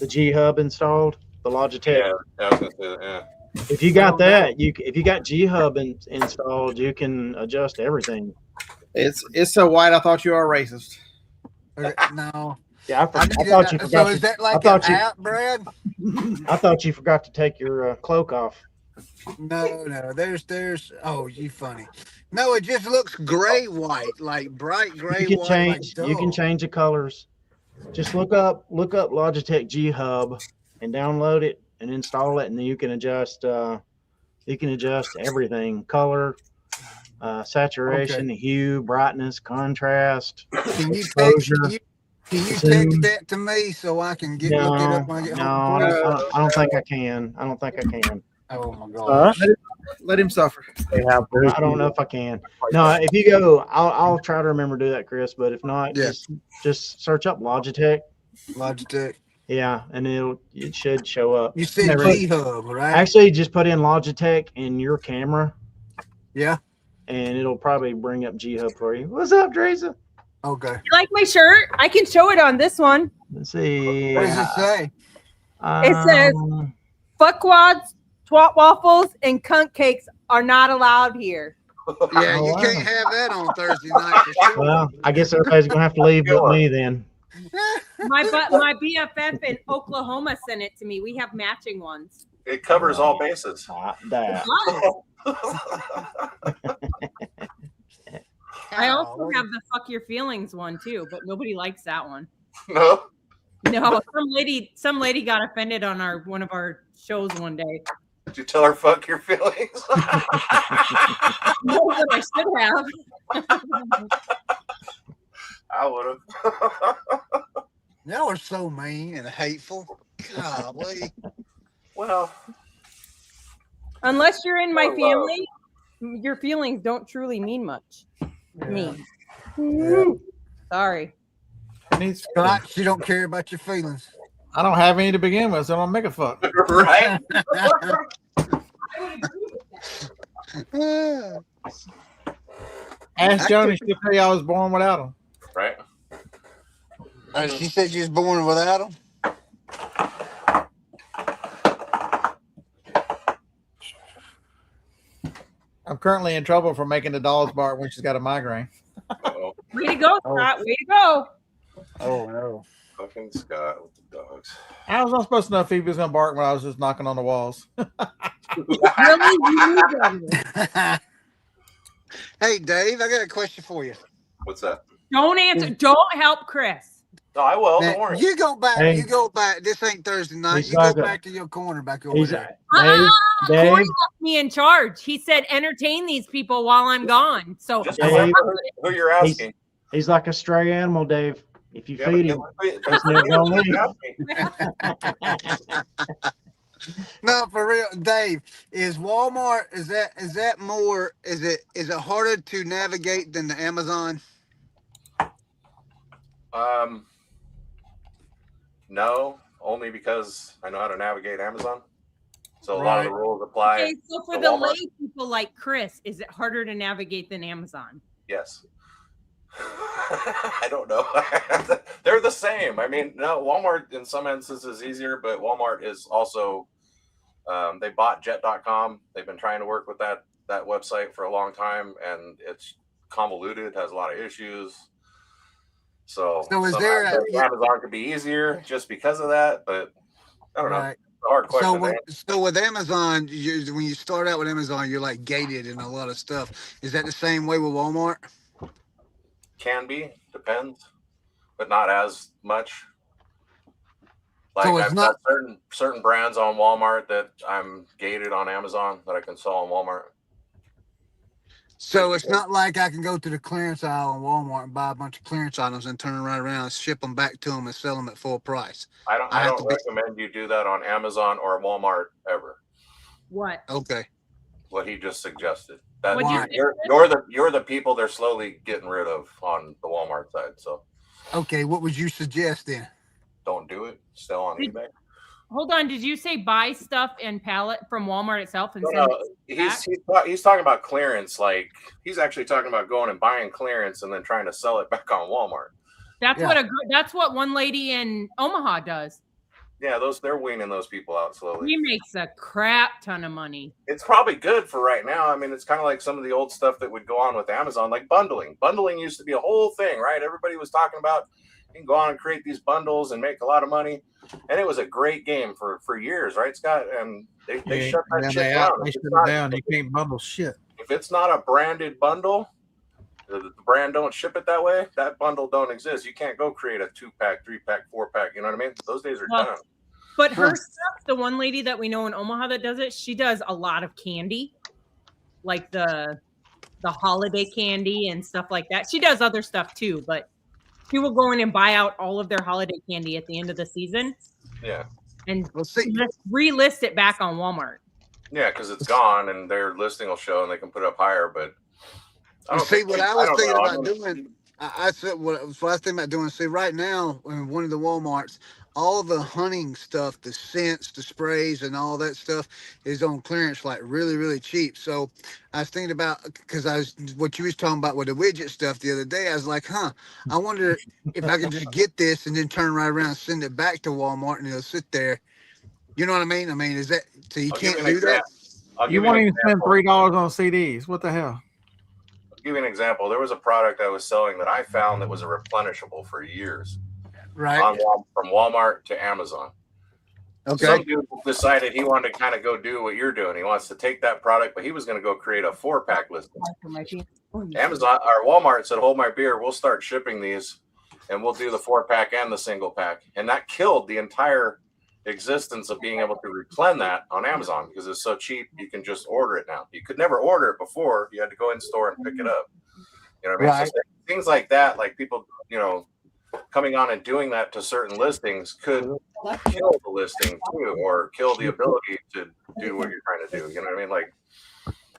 G Hub installed? The Logitech. Yeah, I was gonna say that. Yeah. If you got that, if you got G Hub installed, you can adjust everything. It's so white. I thought you were a racist. No. Yeah, I I thought you forgot. So is that like thought an you- app, Brad? I thought you forgot to take your cloak off. No. There's. Oh, you funny. No, it just looks gray white, like bright gray You can white. change. Like You can dull. change the colors. Just look up Logitech G Hub and download it and install it, and then you can adjust. You can adjust everything: color, saturation, hue, brightness, contrast, Can you text? exposure. Can you Zoom. text that to me so I can look it up when I get home? Please? I don't think I can. I don't think I can. Oh my god. Let him suffer. They have I don't know if I can. No, if you go, I'll try to remember to do that, Chris. But if not, Yeah. just search up Logitech. Logitech. Yeah, and it should show up. You said G Hub, right? Actually, just put in Logitech in your camera, Yeah. and it'll probably bring up G Hub for you. What's up, Teresa? Okay. You like my shirt? I can show it on this one. Let's see. What does it say? It says, fuckwads, twat waffles, and cunt cakes are not allowed here. Yeah, Oh, you wow. can't have that on Thursday night for sure. Well, I guess everybody's gonna have to leave but me then. My BFF in Oklahoma sent it to me. We have matching ones. It covers all bases. Not that. I also have the fuck your feelings one too, but nobody likes that one. No. No, some lady got offended on one of our shows one day. Did you tell her fuck your feelings? No, but I should have. I would have. Y'all are so mean and hateful. Golly. Well, Unless you're in my Oh, wow. family, your feelings don't truly mean much to me. Sorry. She don't care about your feelings. I don't have any to begin with, so I don't make a fuck. right? Ask Joni, she'll tell you I was born without him. Right. She said you was born without them. I'm currently in trouble for making the dolls bark when she's got a migraine. Uh-oh. Way to go, Scott. Way to go. Oh no. Fucking Scott with the dogs. How was I supposed to know Phoebe was going to bark when I was just knocking on the walls? Really? You knew that. Hey Dave, I got a question for you. What's that? Don't answer. Don't help Chris. No, I will. Now, Don't worry. you go back. Hey. You go back. This ain't Thursday night. He's You go like a- back to your corner back over He's there. Dave, Dave, Corey left me in charge. He said, entertain these people while I'm gone. So Just Dave. remember who you're asking. he's like a stray animal, Dave. If you Yeah, feed but him, that's never gonna what leave. you're asking. No, for real, Dave. Is Walmart? Is that more? Is it harder to navigate than the Amazon? No, only because I know how to navigate Amazon. So a lot of the Right. rules apply. Okay, so for to the Walmart. lay people like Chris, is it harder to navigate than Amazon? Yes. I don't know. They're the same. I mean, no, Walmart in some instances is easier, but Walmart is also they bought jet.com. They've been trying to work with that website for a long time, and it's convoluted, has a lot of issues. So is sometimes there Amazon could be easier just because of that, but I don't know. Right. It's a hard question. So with Amazon, when you start out with Amazon, you're like gated in a lot of stuff. Is that the same way with Walmart? Can be, depends, but not as much. Like So it's I've not- got certain brands on Walmart that I'm gated on Amazon that I can sell on Walmart. So it's not like I can go to the clearance aisle on Walmart and buy a bunch of clearance items and turn right around and ship them back to them and sell them at full price. I don't recommend you do that on Amazon or Walmart ever. What? Okay. What he just suggested. That What'd you you're the people they're slowly getting rid of on the Walmart side. So Okay. What would you suggest then? don't do it. Sell on Did- eBay. Hold on. Did you say buy stuff and pallet from Walmart itself and No, send no, it? he's talking about clearance. Like he's actually talking about going and buying clearance and then trying to sell it back on Walmart. That's Yeah. that's what one lady in Omaha does. Yeah, they're weaning those people out slowly. He makes a crap ton of money. It's probably good for right now. I mean, it's kind of like some of the old stuff that would go on with Amazon, like bundling. Bundling used to be a whole thing, right? Everybody was talking about you can go on and create these bundles and make a lot of money, and it was a great game for years, right, Scott? And they shut that shit down. They shut it down. You can't bundle shit. If it's not a branded bundle, the brand don't ship it that way, that bundle don't exist. You can't go create a 2-pack, 3-pack, 4-pack. You know what I mean? Those days are Well, done. But her stuff, the one lady that we know in Omaha that does it, she does a lot of candy, like the holiday candy and stuff like that. She does other stuff too, but she will go in and buy out all of their holiday candy at the end of the season Yeah. and Well, see, relist it back on Walmart. Yeah, because it's gone and their listing will show and they can put it up higher. But you see what I was don't thinking know. about doing. I said what I was thinking about doing. See, right now in one of the WalMarts, all the hunting stuff, the scents, the sprays, and all that stuff is on clearance, like really, really cheap. So I was thinking about because what you was talking about with the widget stuff the other day. I was like, I wonder if I could just get this and then turn right around and send it back to Walmart and it'll sit there. You know what I mean? I mean, is that so? You I'll give can't you an do that. I'll You give you won't an even spend example. $3 on CDs. What the hell? I'll give you an example. There was a product I was selling that I found that was a replenishable for years Right. from Walmart to Amazon. Okay. Some dude decided he wanted to kind of go do what you're doing. He wants to take that product, but he was going to go create a 4-pack listing. Amazon or Walmart said, "Hold my beer. We'll start shipping these, and we'll do the 4-pack and the single pack." And that killed the entire existence of being able to replenish that on Amazon because it's so cheap. You can just order it now. You could never order it before. You had to go in store and pick it up. You know what I mean? Right. So things like that, like people, coming on and doing that to certain listings could kill the listing too, or kill the ability to do what you're trying to do. You know what I mean? Like,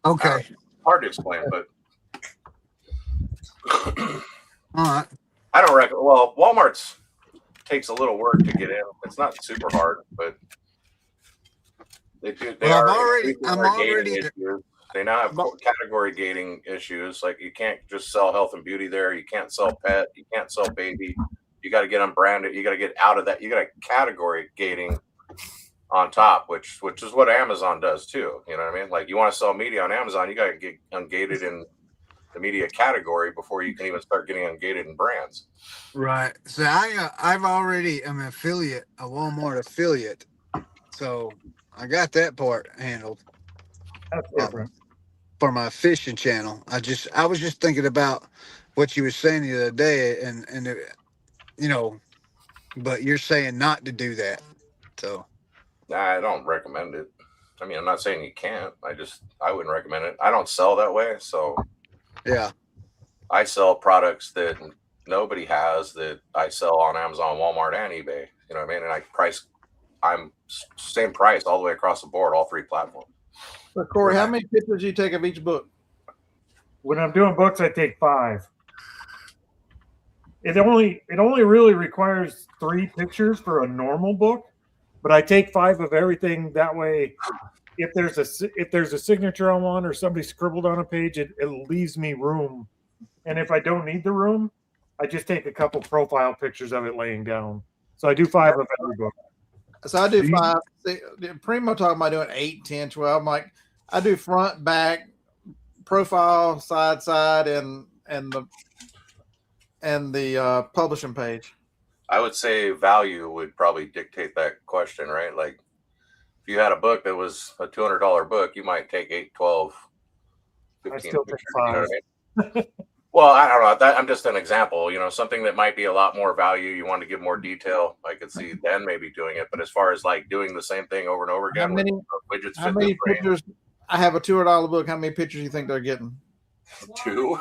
Okay. hard to explain, but All right. I don't reckon. Well, Walmart's takes a little work to get in. It's not super hard, but they do. They Well, are. I'm already. Issues. They now have category gating issues. Like you can't just sell health and beauty there. You can't sell pet. You can't sell baby. You got to get unbranded. You got to get out of that. You got category gating on top, which is what Amazon does too. You know what I mean? Like you want to sell media on Amazon, you got to get ungated in the media category before you can even start getting ungated in brands. Right. So I'm an affiliate, a Walmart affiliate. So I got that part handled. That's different. For my fishing channel. I was just thinking about what you were saying the other day, and but you're saying not to do that. So I don't recommend it. I mean, I'm not saying you can't. I wouldn't recommend it. I don't sell that way, so yeah. I sell products that nobody has that I sell on Amazon, Walmart, and eBay. You know what I mean? And I'm same price all the way across the board, all 3 platforms. So Corey, how many pictures do you take of each book? When I'm doing books, I take 5. It only really requires 3 pictures for a normal book, but I take 5 of everything. That way, if there's a signature on one or somebody scribbled on a page, it leaves me room. And if I don't need the room, I just take a couple profile pictures of it laying down. So I do 5 of every book. So I do 5. Primo talking about doing 8, 10, 12. I'm like, I do front, back, profile, side, and the publishing page. I would say value would probably dictate that question, right? Like if you had a book that was a $200 book, you might take 8, 12, 15 I still pictures. take 5. You know what I mean? Well, I don't know. I'm just an example. Something that might be a lot more value. You want to give more detail. I could see then maybe doing it. But as far as like doing the same thing over and over again, how many pictures? I have a $200 book. How many pictures do you think they're getting? 2.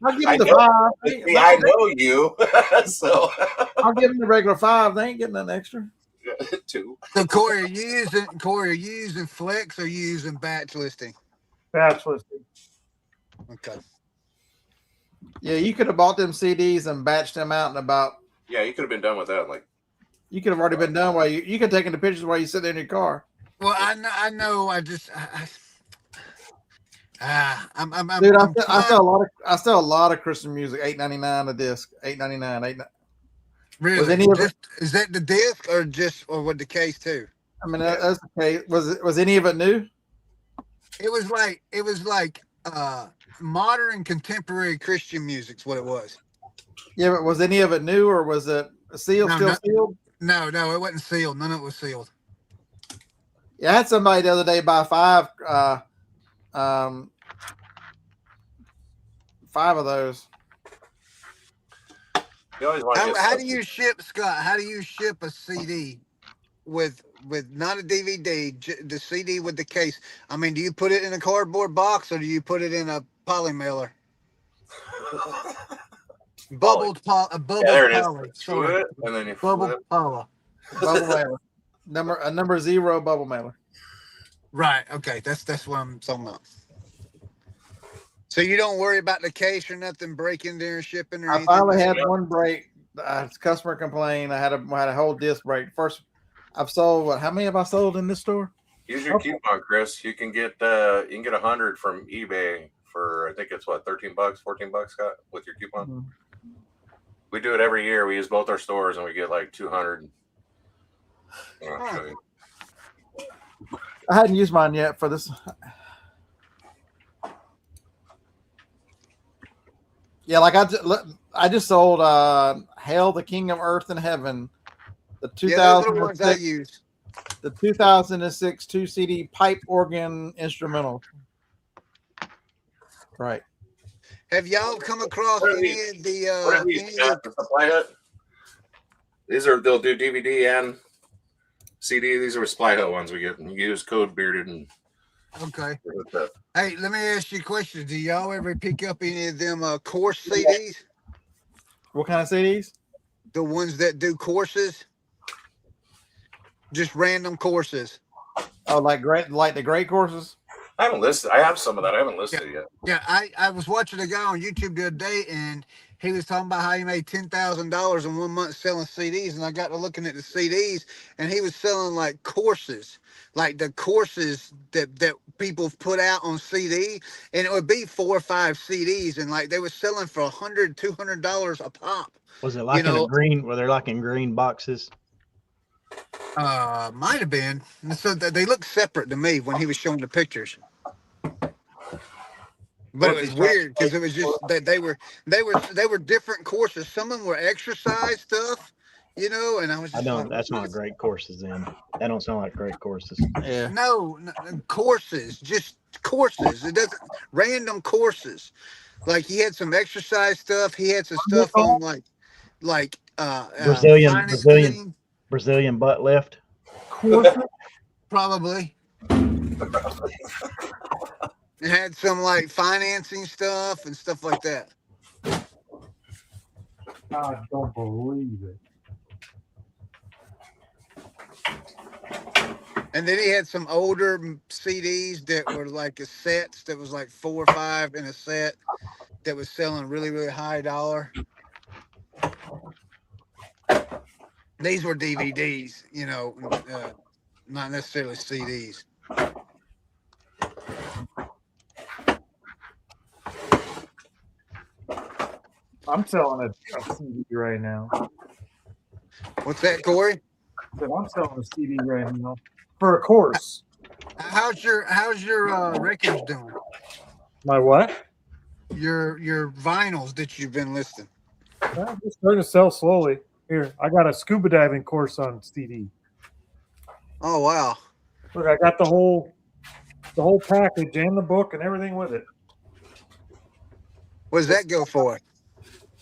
I'll give them the 5. See, I know you, so I'll give them the regular 5. They ain't getting nothing extra. 2. So Corey, are you using Flex or are you using batch listing? Batch listing. Okay. Yeah, you could have bought them CDs and batched them out in about. Yeah, you could have been done with that. Like you could have already been done while you could have taken the pictures while you sit there in your car. Well, I know. Dude, I sell a lot of Christian music. $8.99 a disc. $8.99. Really? Is that the disc or with the case too? I mean, that's okay. Was any of it new? It was like modern contemporary Christian music's what it was. Yeah, but was any of it new or was it sealed? Sealed? No, it wasn't sealed. None of it was sealed. Yeah, I had somebody the other day buy 5 of those. How do you ship, Scott? How do you ship a CD with not a DVD, the CD with the case? I mean, do you put it in a cardboard box or do you put it in a poly mailer? Bubbled poly. There it is. Sorry. And then you bubble poly. Bubble mailer. Number 0 bubble mailer. Right. Okay. That's what I'm talking about. So you don't worry about the case or nothing breaking there, shipping or anything? I finally had one break. Customer complained. I had a whole disc break. First, I've sold how many have I sold in this store? Use your coupon, Chris. You can get 100 from eBay for I think it's what $13, $14, Scott, with your coupon. Mm-hmm. We do it every year. We use both our stores and we get like 200. I'll show you. I hadn't used mine yet for this. Yeah, like I just sold Hail the King of Earth and Heaven, the Yeah, those are the ones I 2006, use. the 2006 2 CD pipe organ instrumental. Right. Have y'all come across What are any these? of the What are these? any of The Supply Hut? They'll do DVD and CD. These are Supply Hut ones we get. You use code Bearded and okay. with the Hey, let me ask you a question. Do y'all ever pick up any of them course CDs? What kind of CDs? The ones that do courses? Just random courses. Oh, like the great courses. I haven't listed. I have some of that. I haven't listed it yet. Yeah, I was watching a guy on YouTube the other day, and he was talking about how he made $10,000 in 1 month selling CDs. And I got to looking at the CDs, and he was selling like courses, like the courses that people put out on CD, and it would be 4 or 5 CDs, and like they were selling for $100, $200 a pop. Was it like in a green? Were they like in green boxes? Might have been. So they look separate to me when he was showing the pictures. But it was weird because it was just that they were different courses. Some of them were exercise stuff, and I was just like, That's not great courses then. That don't sound like great courses. Yeah. no courses, just courses. It doesn't random courses. Like he had some exercise stuff. He had some stuff on like Brazilian butt lift. Probably. It had some like financing stuff and stuff like that. I don't believe it. And then he had some older CDs that were like cassettes that was like 4 or 5 in a set that was selling really, really high dollar. These were DVDs, not necessarily CDs. I'm selling a CD right now. What's that, Corey? I'm selling a CD right now for a course. How's your records doing? My what? Your vinyls that you've been listing. I'm just starting to sell slowly. Here, I got a scuba diving course on CD. Oh wow! Look, I got the whole package and the book and everything with it. What does that go for?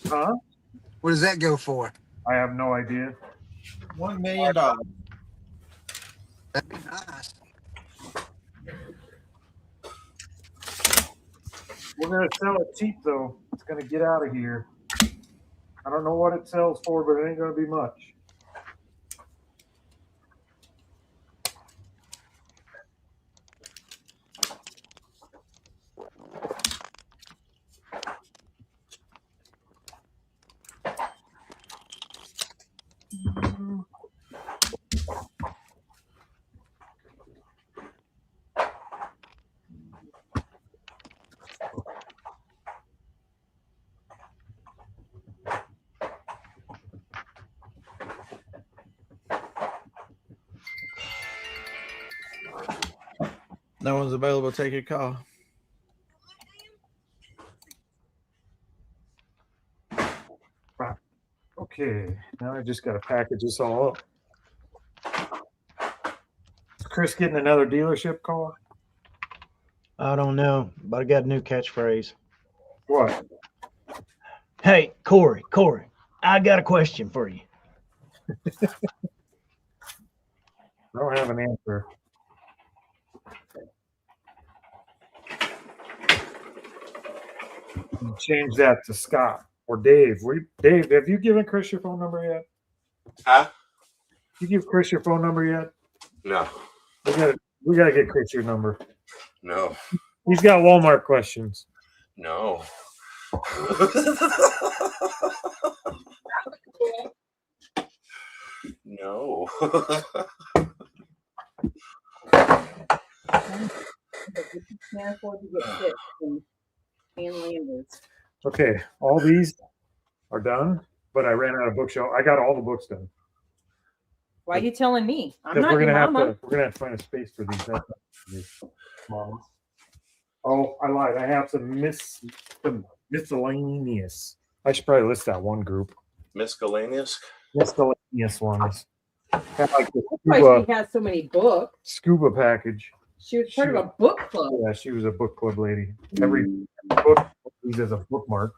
Huh? What does that go for? I have no idea. $1 million. That'd be nice. We're gonna sell it cheap though. It's gonna get out of here. I don't know what it sells for, but it ain't gonna be much. No one's available to take your call. Okay, now I just got to package this all up. Is Chris getting another dealership call? I don't know, but I got a new catchphrase. What? Hey, Corey, I got a question for you. I don't have an answer. Change that to Scott or Dave. Dave, have you given Chris your phone number yet? Huh? You give Chris your phone number yet? No. We gotta get Chris your number. No. He's got Walmart questions. No. No. Can't afford to get sick and landers. Okay, all these are done, but I ran out of bookshelf. I got all the books done. Why are you telling me? I'm Because not we're your gonna mama. have to find a space for these mamas. Oh, I lied. I have some miscellaneous. I should probably list that one group. Miscellaneous. Miscellaneous ones. Have like the That's why she has so many books. scuba package. She was part of a book club. Yeah, she was a book club lady. Every book uses as a bookmark.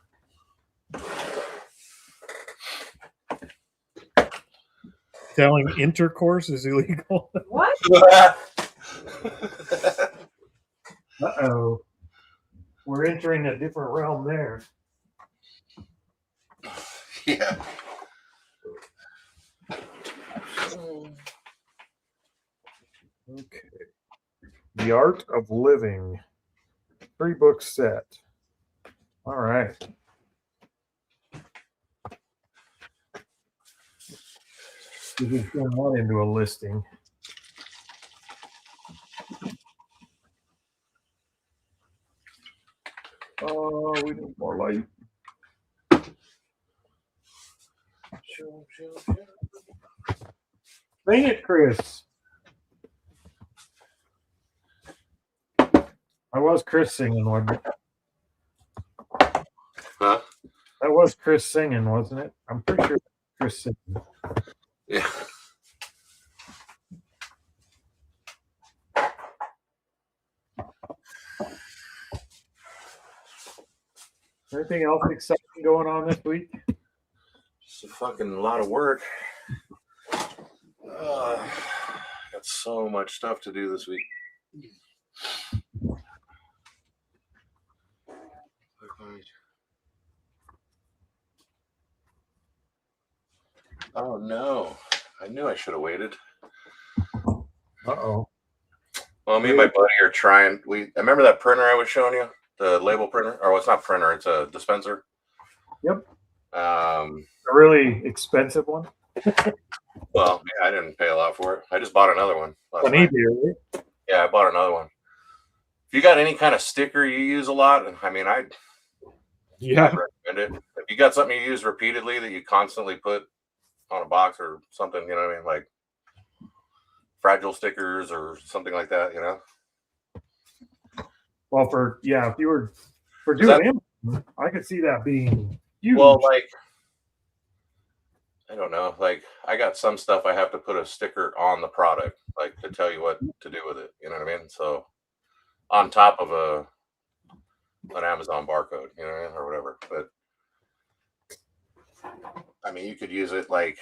Selling intercourse is illegal. What? Uh-oh. We're entering a different realm there. Yeah. Okay. The Art of Living. 3-book set. All right. We can turn that into a listing. Oh, we need more light. Sing it, Chris. I was Chris singing, wasn't it? Huh? That was Chris singing, wasn't it? I'm pretty sure Chris singing. Yeah. Anything else exciting going on this week? Just a fucking lot of work. Got so much stuff to do this week. Oh no. I knew I should have waited. Uh-oh. Well, me and my buddy are trying. I remember that printer I was showing you? The label printer? Or it's not printer, it's a dispenser. Yep. A really expensive one? Well, yeah, I didn't pay a lot for it. I just bought another one. On eBay, right? Yeah, I bought another one. If you got any kind of sticker you use a lot, I mean, I'd recommend it. If you got something you use repeatedly that you constantly put on a box or something, you know what I mean? Like fragile stickers or something like that, you know? Well, if you were for doing Amazon, I could see that being huge. Well, like, I don't know. Like, I got some stuff I have to put a sticker on the product, like to tell you what to do with it. You know what I mean? So, on top of an Amazon barcode, you know what I mean, or whatever. But I mean, you could use it like,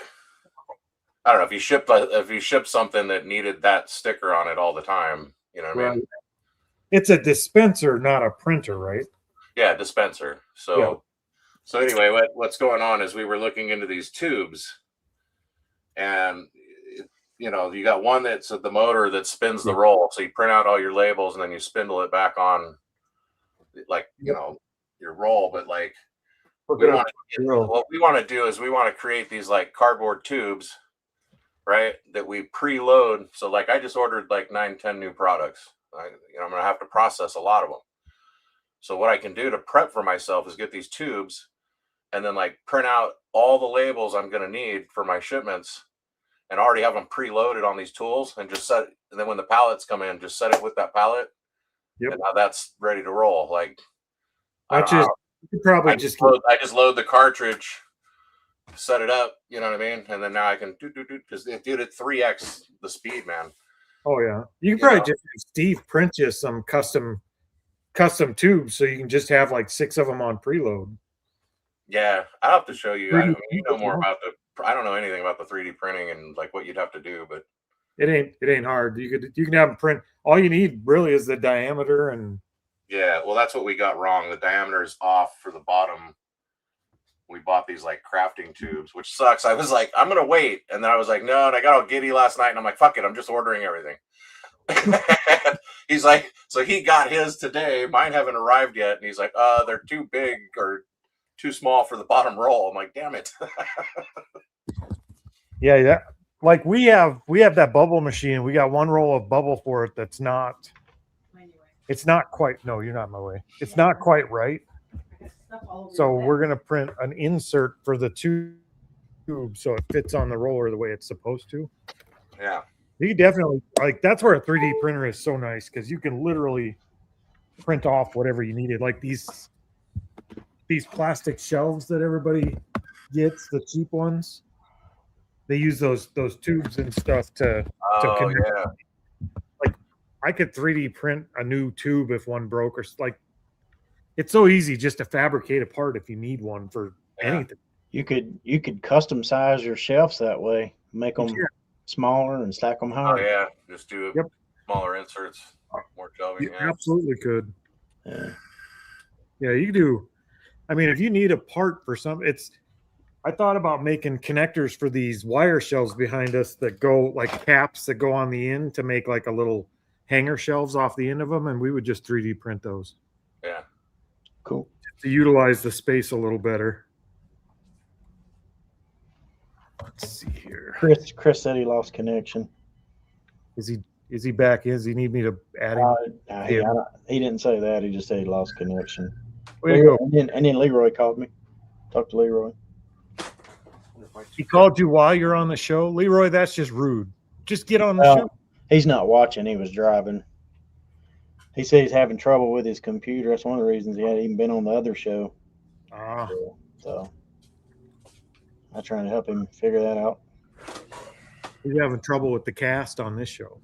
I don't know, if you ship something that needed that sticker on it all the time. You know what I mean? It's a dispenser, not a printer, right? Yeah, dispenser. So. So anyway, what's going on is we were looking into these tubes, and you got one that's the motor that spins the roll. So you print out all your labels and then you spindle it back on, like your roll. But like, what we want to do is we want to create these like cardboard tubes, right? That we preload. So like, I just ordered like 9-10 new products. I'm gonna have to process a lot of them. So what I can do to prep for myself is get these tubes and then like print out all the labels I'm going to need for my shipments and already have them preloaded on these tools and just set it. And then when the pallets come in, just set it with that pallet. Yep. And now that's ready to roll. Like, I just load the cartridge, set it up, you know what I mean? And then now I can because it did it 3x the speed, man. Oh yeah. You can probably just have Steve print you some custom tubes so you can just have like 6 of them on preload. Yeah, I'll have to show you. I mean, you know more about I don't know anything about the 3D printing and like what you'd have to do, but it ain't hard. You can have them print. All you need really is the diameter and. Yeah, well, that's what we got wrong. The diameter is off for the bottom. We bought these like crafting tubes, which sucks. I was like, I'm gonna wait, and then I was like, no, and I got all giddy last night, and I'm like, fuck it, I'm just ordering everything. He's like, so he got his today. Mine haven't arrived yet, and he's like, they're too big or too small for the bottom roll. I'm like, damn it. Yeah. Like we have that bubble machine. We got one roll of bubble for it. It's not quite. No, you're not in my way. It's not quite right. So we're going to print an insert for the tube tube so it fits on the roller the way it's supposed to. Yeah. You definitely like that's where a 3D printer is so nice because you can literally print off whatever you needed. Like these plastic shelves that everybody gets, the cheap ones. They use those tubes and stuff to Oh connect. yeah. Like I could 3D print a new tube if one broke or like it's so easy just to fabricate a part if you need one for anything. You could custom size your shelves that way, make them smaller and stack them Oh higher. yeah. Just do Yep. smaller inserts, more shelving. You Yeah. absolutely could. Yeah. Yeah, you do. I mean, if you need a part for some, I thought about making connectors for these wire shelves behind us that go like caps that go on the end to make like a little hanger shelves off the end of them, and we would just 3D print those. Yeah. Cool. To utilize the space a little better. Let's see here. Chris said he lost connection. Is he back? Does he need me to add him? He didn't say that. He just said he lost connection. Way to go. And then Leroy called me. Talked to Leroy. He called you while you're on the show, Leroy. That's just rude. Just get on the show. He's not watching. He was driving. He said he's having trouble with his computer. That's one of the reasons he hadn't even been on the other show. So I'm trying to help him figure that out. He's having trouble with the cast on this show.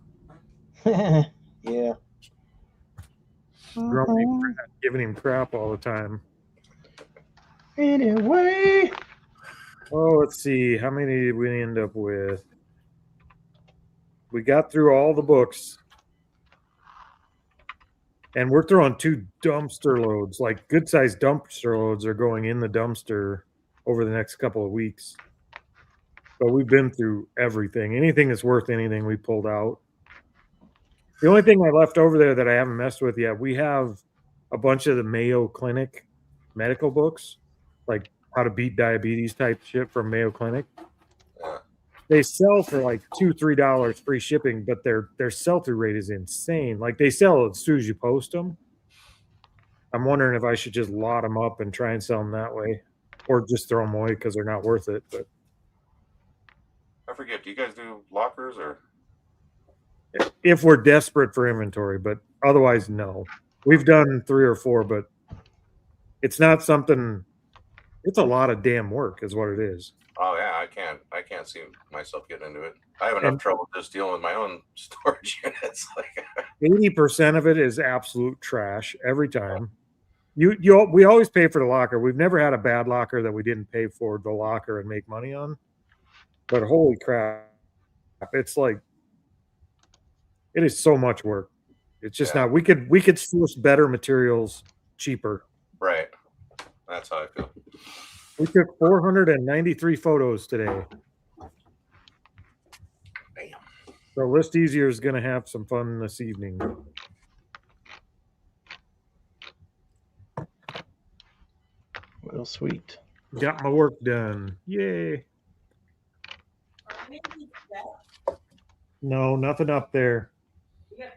Yeah. Grumpy for not giving him crap all the time. Anyway. Oh, let's see. How many did we end up with? We got through all the books. And we're throwing 2 dumpster loads. Like good-sized dumpster loads are going in the dumpster over the next couple of weeks. But we've been through everything. Anything that's worth anything we pulled out. The only thing I left over there that I haven't messed with yet, we have a bunch of the Mayo Clinic medical books, like how to beat diabetes type shit from Mayo Clinic. They sell for like $2-3 free shipping, but their sell-through rate is insane. Like they sell as soon as you post them. I'm wondering if I should just lot them up and try and sell them that way, or just throw them away because they're not worth it. But I forget. Do you guys do lockers or? if we're desperate for inventory, but otherwise, no. We've done 3 or 4, but it's not something. It's a lot of damn work, is what it is. Oh yeah, I can't see myself getting into it. I have enough trouble just dealing with my own storage units. Like 80% of it is absolute trash every time. We always pay for the locker. We've never had a bad locker that we didn't pay for the locker and make money on. But holy crap, it's like it is so much work. It's just not. We could source better materials cheaper. Right. That's how I feel. We took 493 photos today. Damn. So List Easier is going to have some fun this evening. Well, sweet. Got my work done. Yay. No, nothing up there.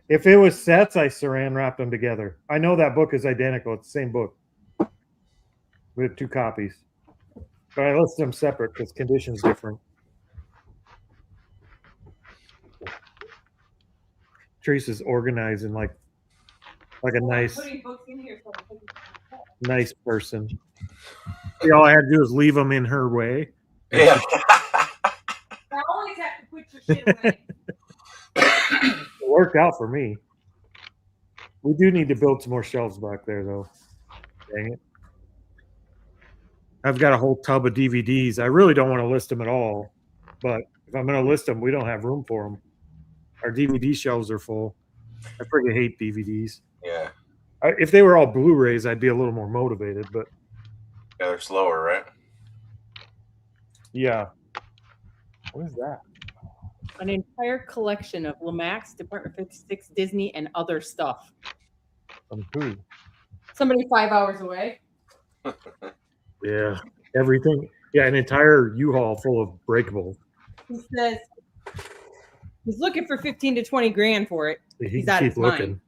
If it was sets, I saran wrapped them together. I know that book is identical. It's the same book. We have 2 copies. But I listed them separate because condition's different. Teresa's organizing like a nice person. See, all I had to do was leave them in her way. Yeah. I always have to put your shit away. It worked out for me. We do need to build some more shelves back there, though. Dang it. I've got a whole tub of DVDs. I really don't want to list them at all, but if I'm going to list them, we don't have room for them. Our DVD shelves are full. I freaking hate DVDs. Yeah. If they were all Blu-rays, I'd be a little more motivated, but Yeah, they're slower, right? yeah. What is that? An entire collection of Lemax, Department 56, Disney, and other stuff. From who? Somebody 5 hours away. Yeah, everything. Yeah, an entire U-Haul full of breakables. He says he's looking for 15 to 20 grand for it. He He's can out keep his looking. mind.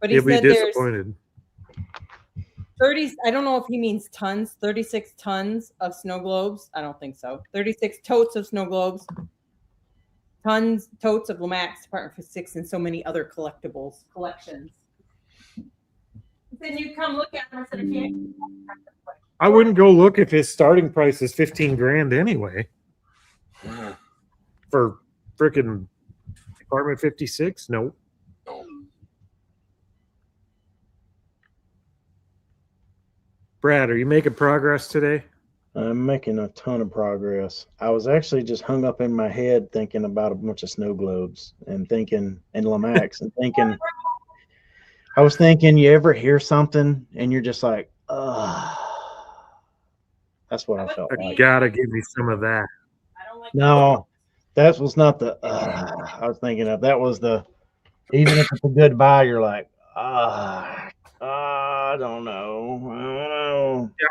But he He'll be said there's disappointed. 30. I don't know if he means tons. 36 tons of snow globes. I don't think so. 36 totes of snow globes. Totes of Lomax Department for 6 and so many other collectibles collections. Then you come look at them. I said, okay. I wouldn't go look if his starting price is 15 grand anyway. For freaking Department 56? Nope. Brad, are you making progress today? I'm making a ton of progress. I was actually just hung up in my head thinking about a bunch of snow globes and Lomax and thinking, I was thinking, you ever hear something and you're just like, that's what I felt You like. gotta give me some of that. No, that was not the I was thinking of. That was the, even if it's a good buy, you're like, I don't know. Yeah,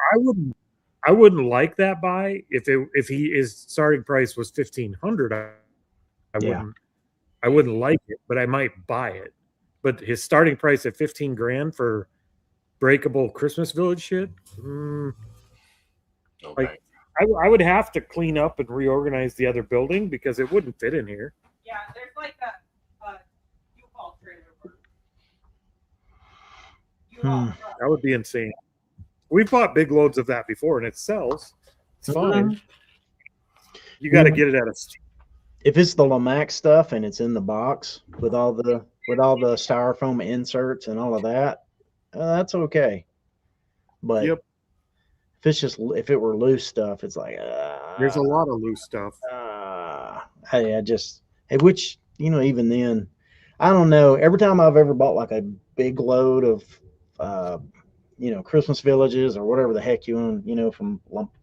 I wouldn't like that buy if his starting price was 1,500. I wouldn't like it, but I might buy it. But his starting price at 15 grand for breakable Christmas Village shit. Like I would have to clean up and reorganize the other building because it wouldn't fit in here. Yeah, there's like a U-Haul trailer. That would be insane. We've bought big loads of that before and it sells. It's fine. You got to get it at a. If it's the Lomax stuff and it's in the box with all the styrofoam inserts and all of that, that's okay. But if it were loose stuff, it's like there's a lot of loose stuff. Which, even then, I don't know. Every time I've ever bought like a big load of Christmas Villages or whatever the heck you own, from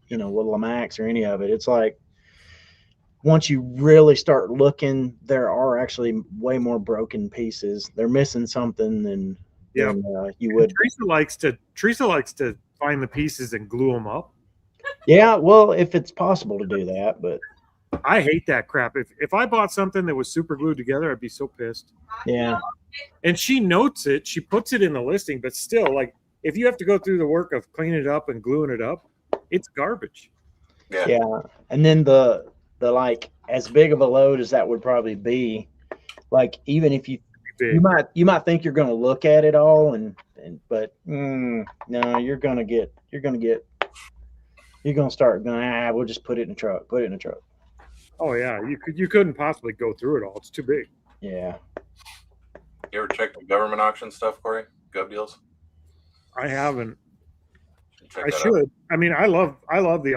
Lomax or any of it, it's like once you really start looking, there are actually way more broken pieces. They're missing something than you would. Teresa likes to find the pieces and glue them up. Yeah, well, if it's possible to do that, but I hate that crap. If I bought something that was super glued together, I'd be so pissed. Yeah. And she notes it. She puts it in the listing, but still, like, if you have to go through the work of cleaning it up and gluing it up, it's garbage. Yeah. And then the like, as big of a load as that would probably be, like, even if you might think you're going to look at it all but no, you're going to start going, we'll just put it in the truck. Oh yeah, you couldn't possibly go through it all. It's too big. Yeah. You ever check the government auction stuff, Corey? Gov deals? I haven't. I should. Out. I mean, I love the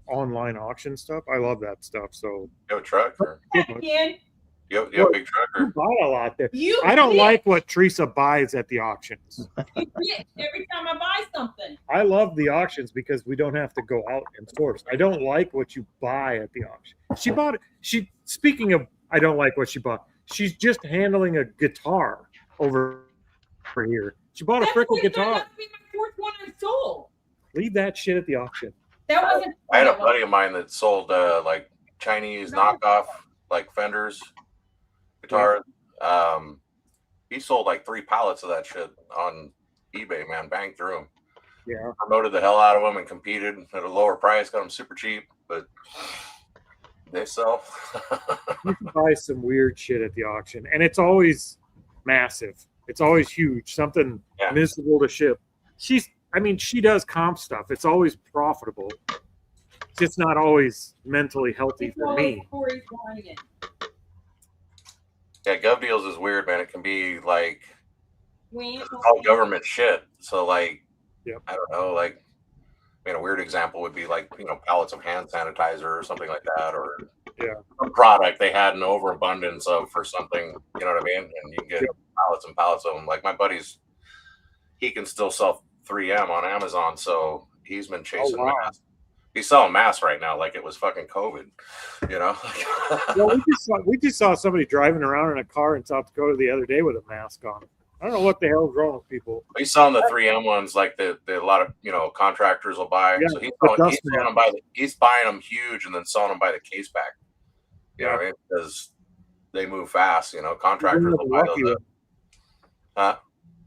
online auction stuff. I love that stuff. So you have a truck? Or? You have a big truck? You buy a lot there. I don't like what Teresa buys at the auctions. Every time I buy something. I love the auctions because we don't have to go out and source. I don't like what you buy at the auction. She bought it. Speaking of, I don't like what she bought. She's just handling a guitar over here. She bought a freaking guitar. That would be my fourth one I sold. Leave that shit at the auction. That wasn't. I had a buddy of mine that sold like Chinese knockoff like Fenders guitars. He sold like 3 pallets of that shit on eBay. Man, banged through them. Yeah, promoted the hell out of them and competed at a lower price. Got them super cheap, but they sell. You can buy some weird shit at the auction, and it's always massive. It's always huge. Something miserable to ship. She does comp stuff. It's always profitable. It's just not always mentally healthy for me. Yeah, Gov Deals is weird, man. It can be like it's all government shit. So like, I don't know, like, a weird example would be like, pallets of hand sanitizer or something like that, or a product they had an overabundance of for something, you know what I mean? And you can get pallets and pallets of them. Like my buddy's, he can still sell 3M on Amazon, so he's been chasing masks. He's selling masks right now like it was fucking COVID, we just saw somebody driving around in a car in South Dakota the other day with a mask on. I don't know what the hell's wrong with people. He's selling the 3M ones like the a lot of contractors will buy. So he's buying them huge and then selling them by the case pack. You know what I mean? Because they move fast. Contractors will buy those.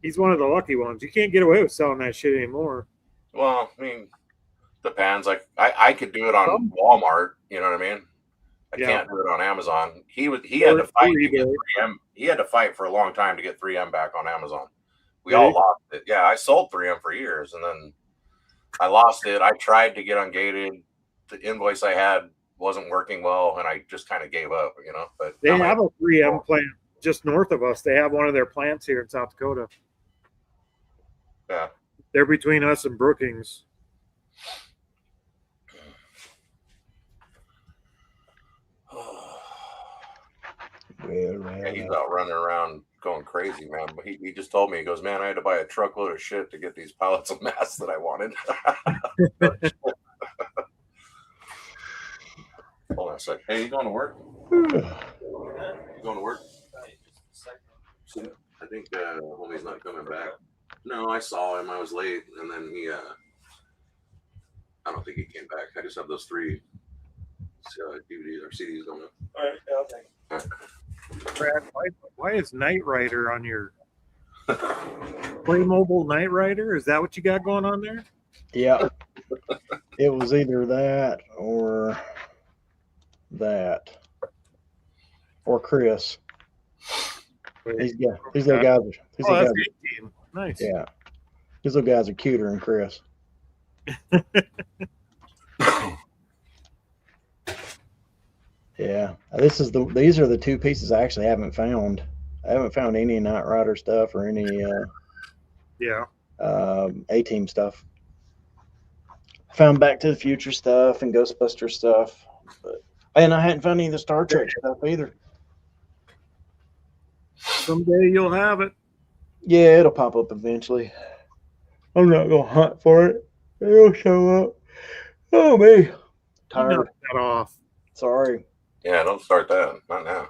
He's one of the lucky ones. You can't get away with selling that shit anymore. Well, I mean, depends. Like I could do it on Walmart. You know what I mean? I Yeah. can't do it on Amazon. He had Or to fight to get eBay. 3M. He had to fight for a long time to get 3M back on Amazon. We Really? all lost it. Yeah, I sold 3M for years, and then I lost it. I tried to get ungated. The invoice I had wasn't working well, and I just kind of gave up. You know, but They now have a 3M plant just north of us. They have one of their plants here in South Dakota. yeah. They're between us and Brookings. Yeah, he's out running around going crazy, man. But he just told me, he goes, man, I had to buy a truckload of shit to get these pallets of masks that I wanted. Hold on a sec. Hey, you going to work? You going to work? I think homie's not coming back. No, I saw him. I was late, and then he I don't think he came back. I just have those 3 DVDs or CDs going up. All right, okay. Brad, why is Knight Rider on your Playmobil Knight Rider? Is that what you got going on there? Yeah. It was either that or Chris. These little guys are That's 18. Nice. yeah. These little guys are cuter than Chris. Yeah. These are the 2 pieces I actually haven't found. I haven't found any Knight Rider stuff or any A-Team stuff. Found Back to the Future stuff and Ghostbuster stuff, and I hadn't found any of the Star Trek stuff either. Someday you'll have it. Yeah, it'll pop up eventually. I'm not gonna hunt for it. It'll show up. Oh me, tired. Knock that off. Sorry. Yeah, don't start that. Not now.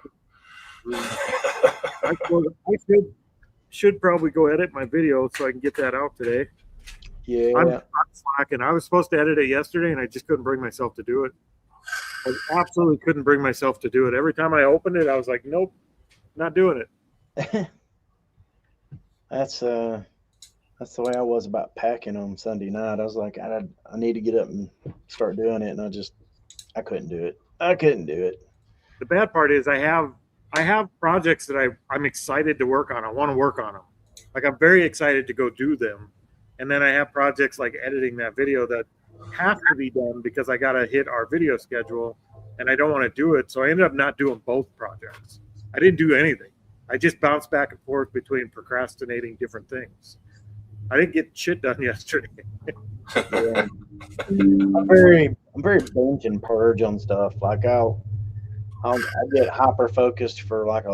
I should probably go edit my video so I can get that out today. Yeah. I'm slacking. I was supposed to edit it yesterday, and I just couldn't bring myself to do it. I absolutely couldn't bring myself to do it. Every time I opened it, I was like, nope, not doing it. That's the way I was about packing on Sunday night. I was like, I need to get up and start doing it, and I couldn't do it. The bad part is I have projects that I'm excited to work on. I want to work on them. Like, I'm very excited to go do them. And then I have projects like editing that video that have to be done because I got to hit our video schedule, and I don't want to do it. So I ended up not doing both projects. I didn't do anything. I just bounced back and forth between procrastinating different things. I didn't get shit done yesterday. Yeah. I'm very binge and purge on stuff. Like I get hyper focused for like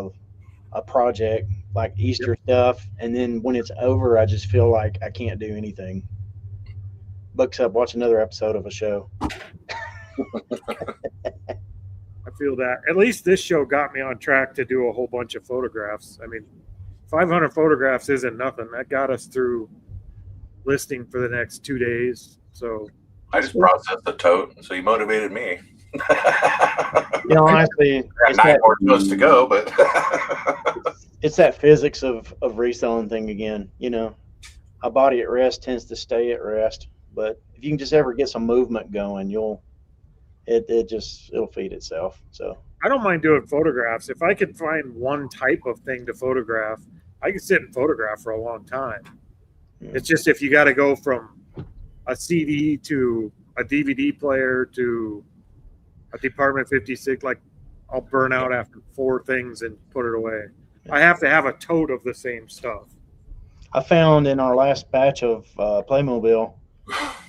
a project, like Easter stuff, and then when it's over, I just feel like I can't do anything. Books up, watch another episode of a show. I feel that. At least this show got me on track to do a whole bunch of photographs. I mean, 500 photographs isn't nothing. That got us through listing for the next 2 days. So I just processed the tote, so you motivated me. You know, honestly, I got 9 more totes to go, but it's that physics of reselling thing again. You know, a body at rest tends to stay at rest, but if you can just ever get some movement going, it'll feed itself. So I don't mind doing photographs. If I can find one type of thing to photograph, I can sit and photograph for a long time. Yeah. It's just if you got to go from a CD to a DVD player to a Department 56, like I'll burn out after 4 things and put it away. I have to have a tote of the same stuff. I found in our last batch of Playmobil,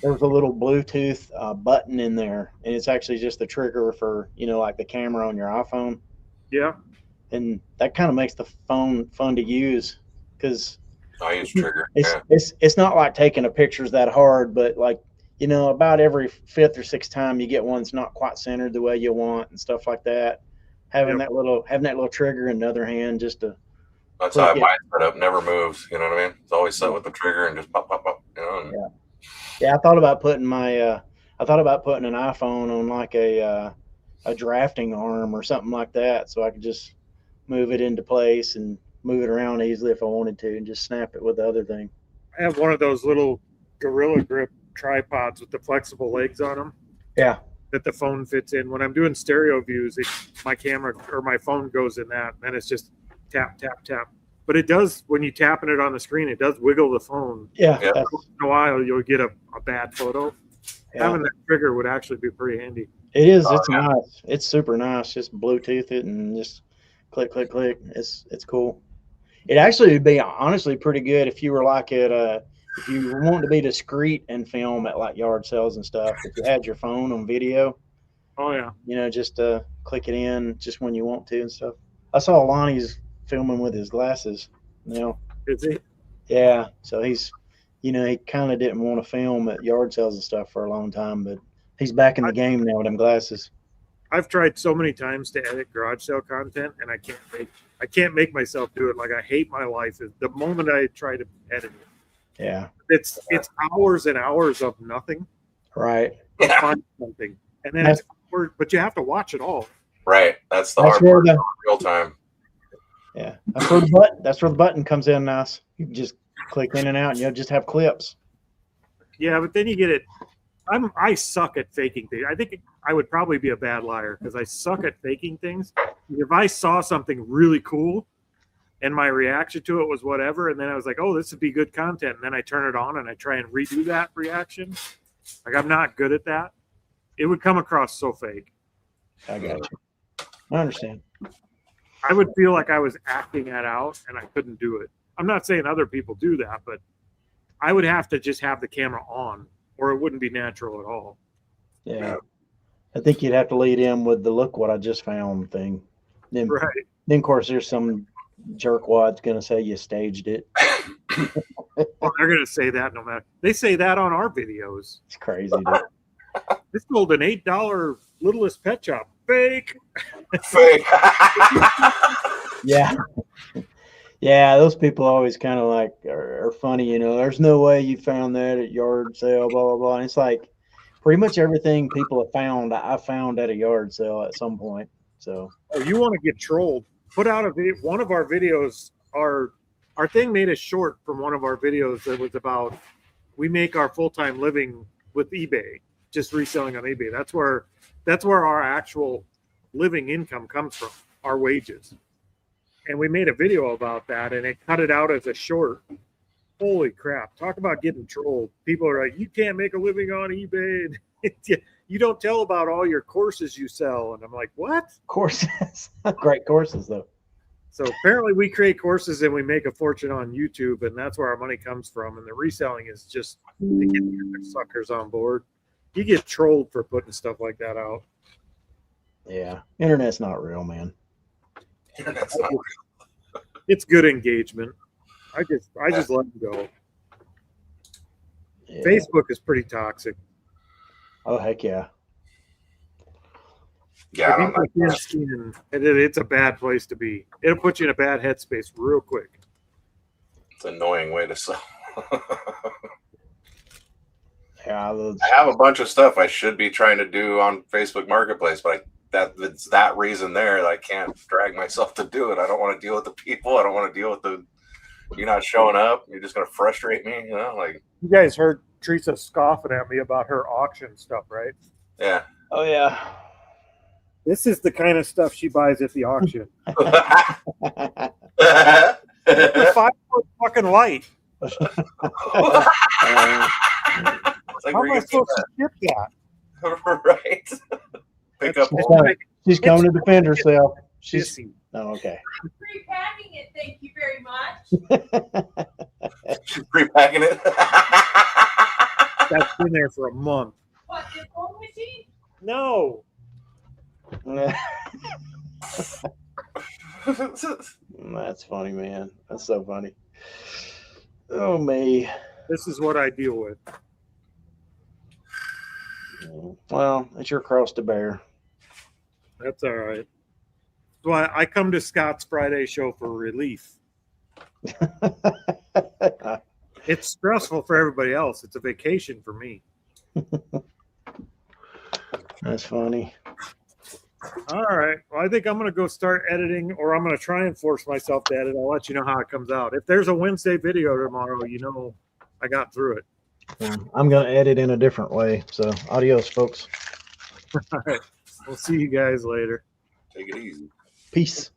there was a little Bluetooth button in there, and it's actually just the trigger for, you know, like the camera on your iPhone. Yeah. And that kind of makes the phone fun to use because I use trigger. It's not like taking a picture's that hard, but like, you know, about every 5th or 6th time you get one that's not quite centered the way you want and stuff like that. Having that little trigger in the other hand just to. That's how my setup never moves. You know what I mean? It's always set with the trigger and just pop, pop, pop. You know. And yeah. I thought about putting an iPhone on like a drafting arm or something like that, so I could just move it into place and move it around easily if I wanted to, and just snap it with the other thing. I have one of those little Gorilla Grip tripods with the flexible legs on them. Yeah. That the phone fits in. When I'm doing stereo views, my camera or my phone goes in that, and then it's just tap, tap, tap. But it does, when you tapping it on the screen, it does wiggle the phone. Yeah. Yeah. Once in a while, you'll get a bad photo. Yeah. Having that trigger would actually be pretty handy. It is. Oh, It's yeah. nice. It's super nice. Just Bluetooth it and just click, click, click. It's cool. It actually would be honestly pretty good if you were like at if you want to be discreet and film at like yard sales and stuff. If you had your phone on video, Oh yeah. you know, just click it in just when you want to and stuff. I saw Lonnie's filming with his glasses. You know. Is it? Yeah. So he's, you know, he kind of didn't want to film at yard sales and stuff for a long time, but he's back in the game now with them glasses. I've tried so many times to edit garage sale content, and I can't make myself do it. Like, I hate my life. The moment I try to edit it, Yeah. it's hours and hours of nothing. Right. To Yeah. find something, and then it's hours, but you have to watch it all. Right. That's the That's hard where part. the Real time. Yeah, that's where the button comes in nice. You can just click in and out, and you'll just have clips. Yeah, but then you get it. I suck at faking things. I think I would probably be a bad liar because I suck at faking things. If I saw something really cool and my reaction to it was whatever, and then I was like, oh, this would be good content, and then I turn it on and I try and redo that reaction. Like, I'm not good at that. It would come across so fake. I got you. I understand. I would feel like I was acting that out and I couldn't do it. I'm not saying other people do that, but I would have to just have the camera on or it wouldn't be natural at all. Yeah. I think you'd have to lead in with the look what I just found thing. Then, Right. then of course, there's some jerkwad's going to say you staged it. Well, they're going to say that no matter. They say that on our videos. It's crazy. Dude. This sold an $8 Littlest Pet Shop. Fake. Fake. Yeah. Yeah, those people always kind of like are funny, you know. There's no way you found that at yard sale, blah blah blah. And it's like pretty much everything people have found, I found at a yard sale at some point. So Oh, you want to get trolled? Put out a video. One of our videos, our thing made a short from one of our videos that was about we make our full-time living with eBay, just reselling on eBay. That's where our actual living income comes from, our wages. And we made a video about that, and it cut it out as a short. Holy crap. Talk about getting trolled. People are like, you can't make a living on eBay. You don't tell about all your courses you sell. And I'm like, what? courses, great courses though. So apparently we create courses and we make a fortune on YouTube, and that's where our money comes from. And the reselling is just to get the suckers on board. You get trolled for putting stuff like that out. Yeah, internet's not real, man. That's not It's good engagement. I just let them go. Yeah. Facebook is pretty toxic. Oh heck yeah. Yeah, I If you don't put know. thin skin, it's a bad place to be. It'll put you in a bad headspace real quick. It's an annoying way to sell. Yeah, those, I have a bunch of stuff I should be trying to do on Facebook Marketplace, but it's that reason there that I can't drag myself to do it. I don't want to deal with the people. I don't want to deal with you're not showing up. You're just going to frustrate me. You know, like, You guys heard Teresa scoffing at me about her auction stuff, right? yeah. oh yeah. This is the kind of stuff she buys at the auction. It's A 5-foot fucking light. like How where am I you supposed to ship that? get right. Pick up. She's coming- She's coming to defend herself. She's Sissy. oh, okay. Repacking it, thank you very much. She's repacking it. That's been there for a month. What, the phone machine? No. That's funny, man. That's so funny. Oh me. This is what I deal with. Well, it's your cross to bear. That's all right. So I come to Scott's Friday show for relief. It's stressful for everybody else. It's a vacation for me. That's funny. All right. Well, I think I'm going to go start editing, or I'm going to try and force myself to edit. I'll let you know how it comes out. If there's a Wednesday video tomorrow, you know I got through it. I'm going to edit in a different way. So adios, folks. All right. We'll see you guys later. Take it easy. Peace.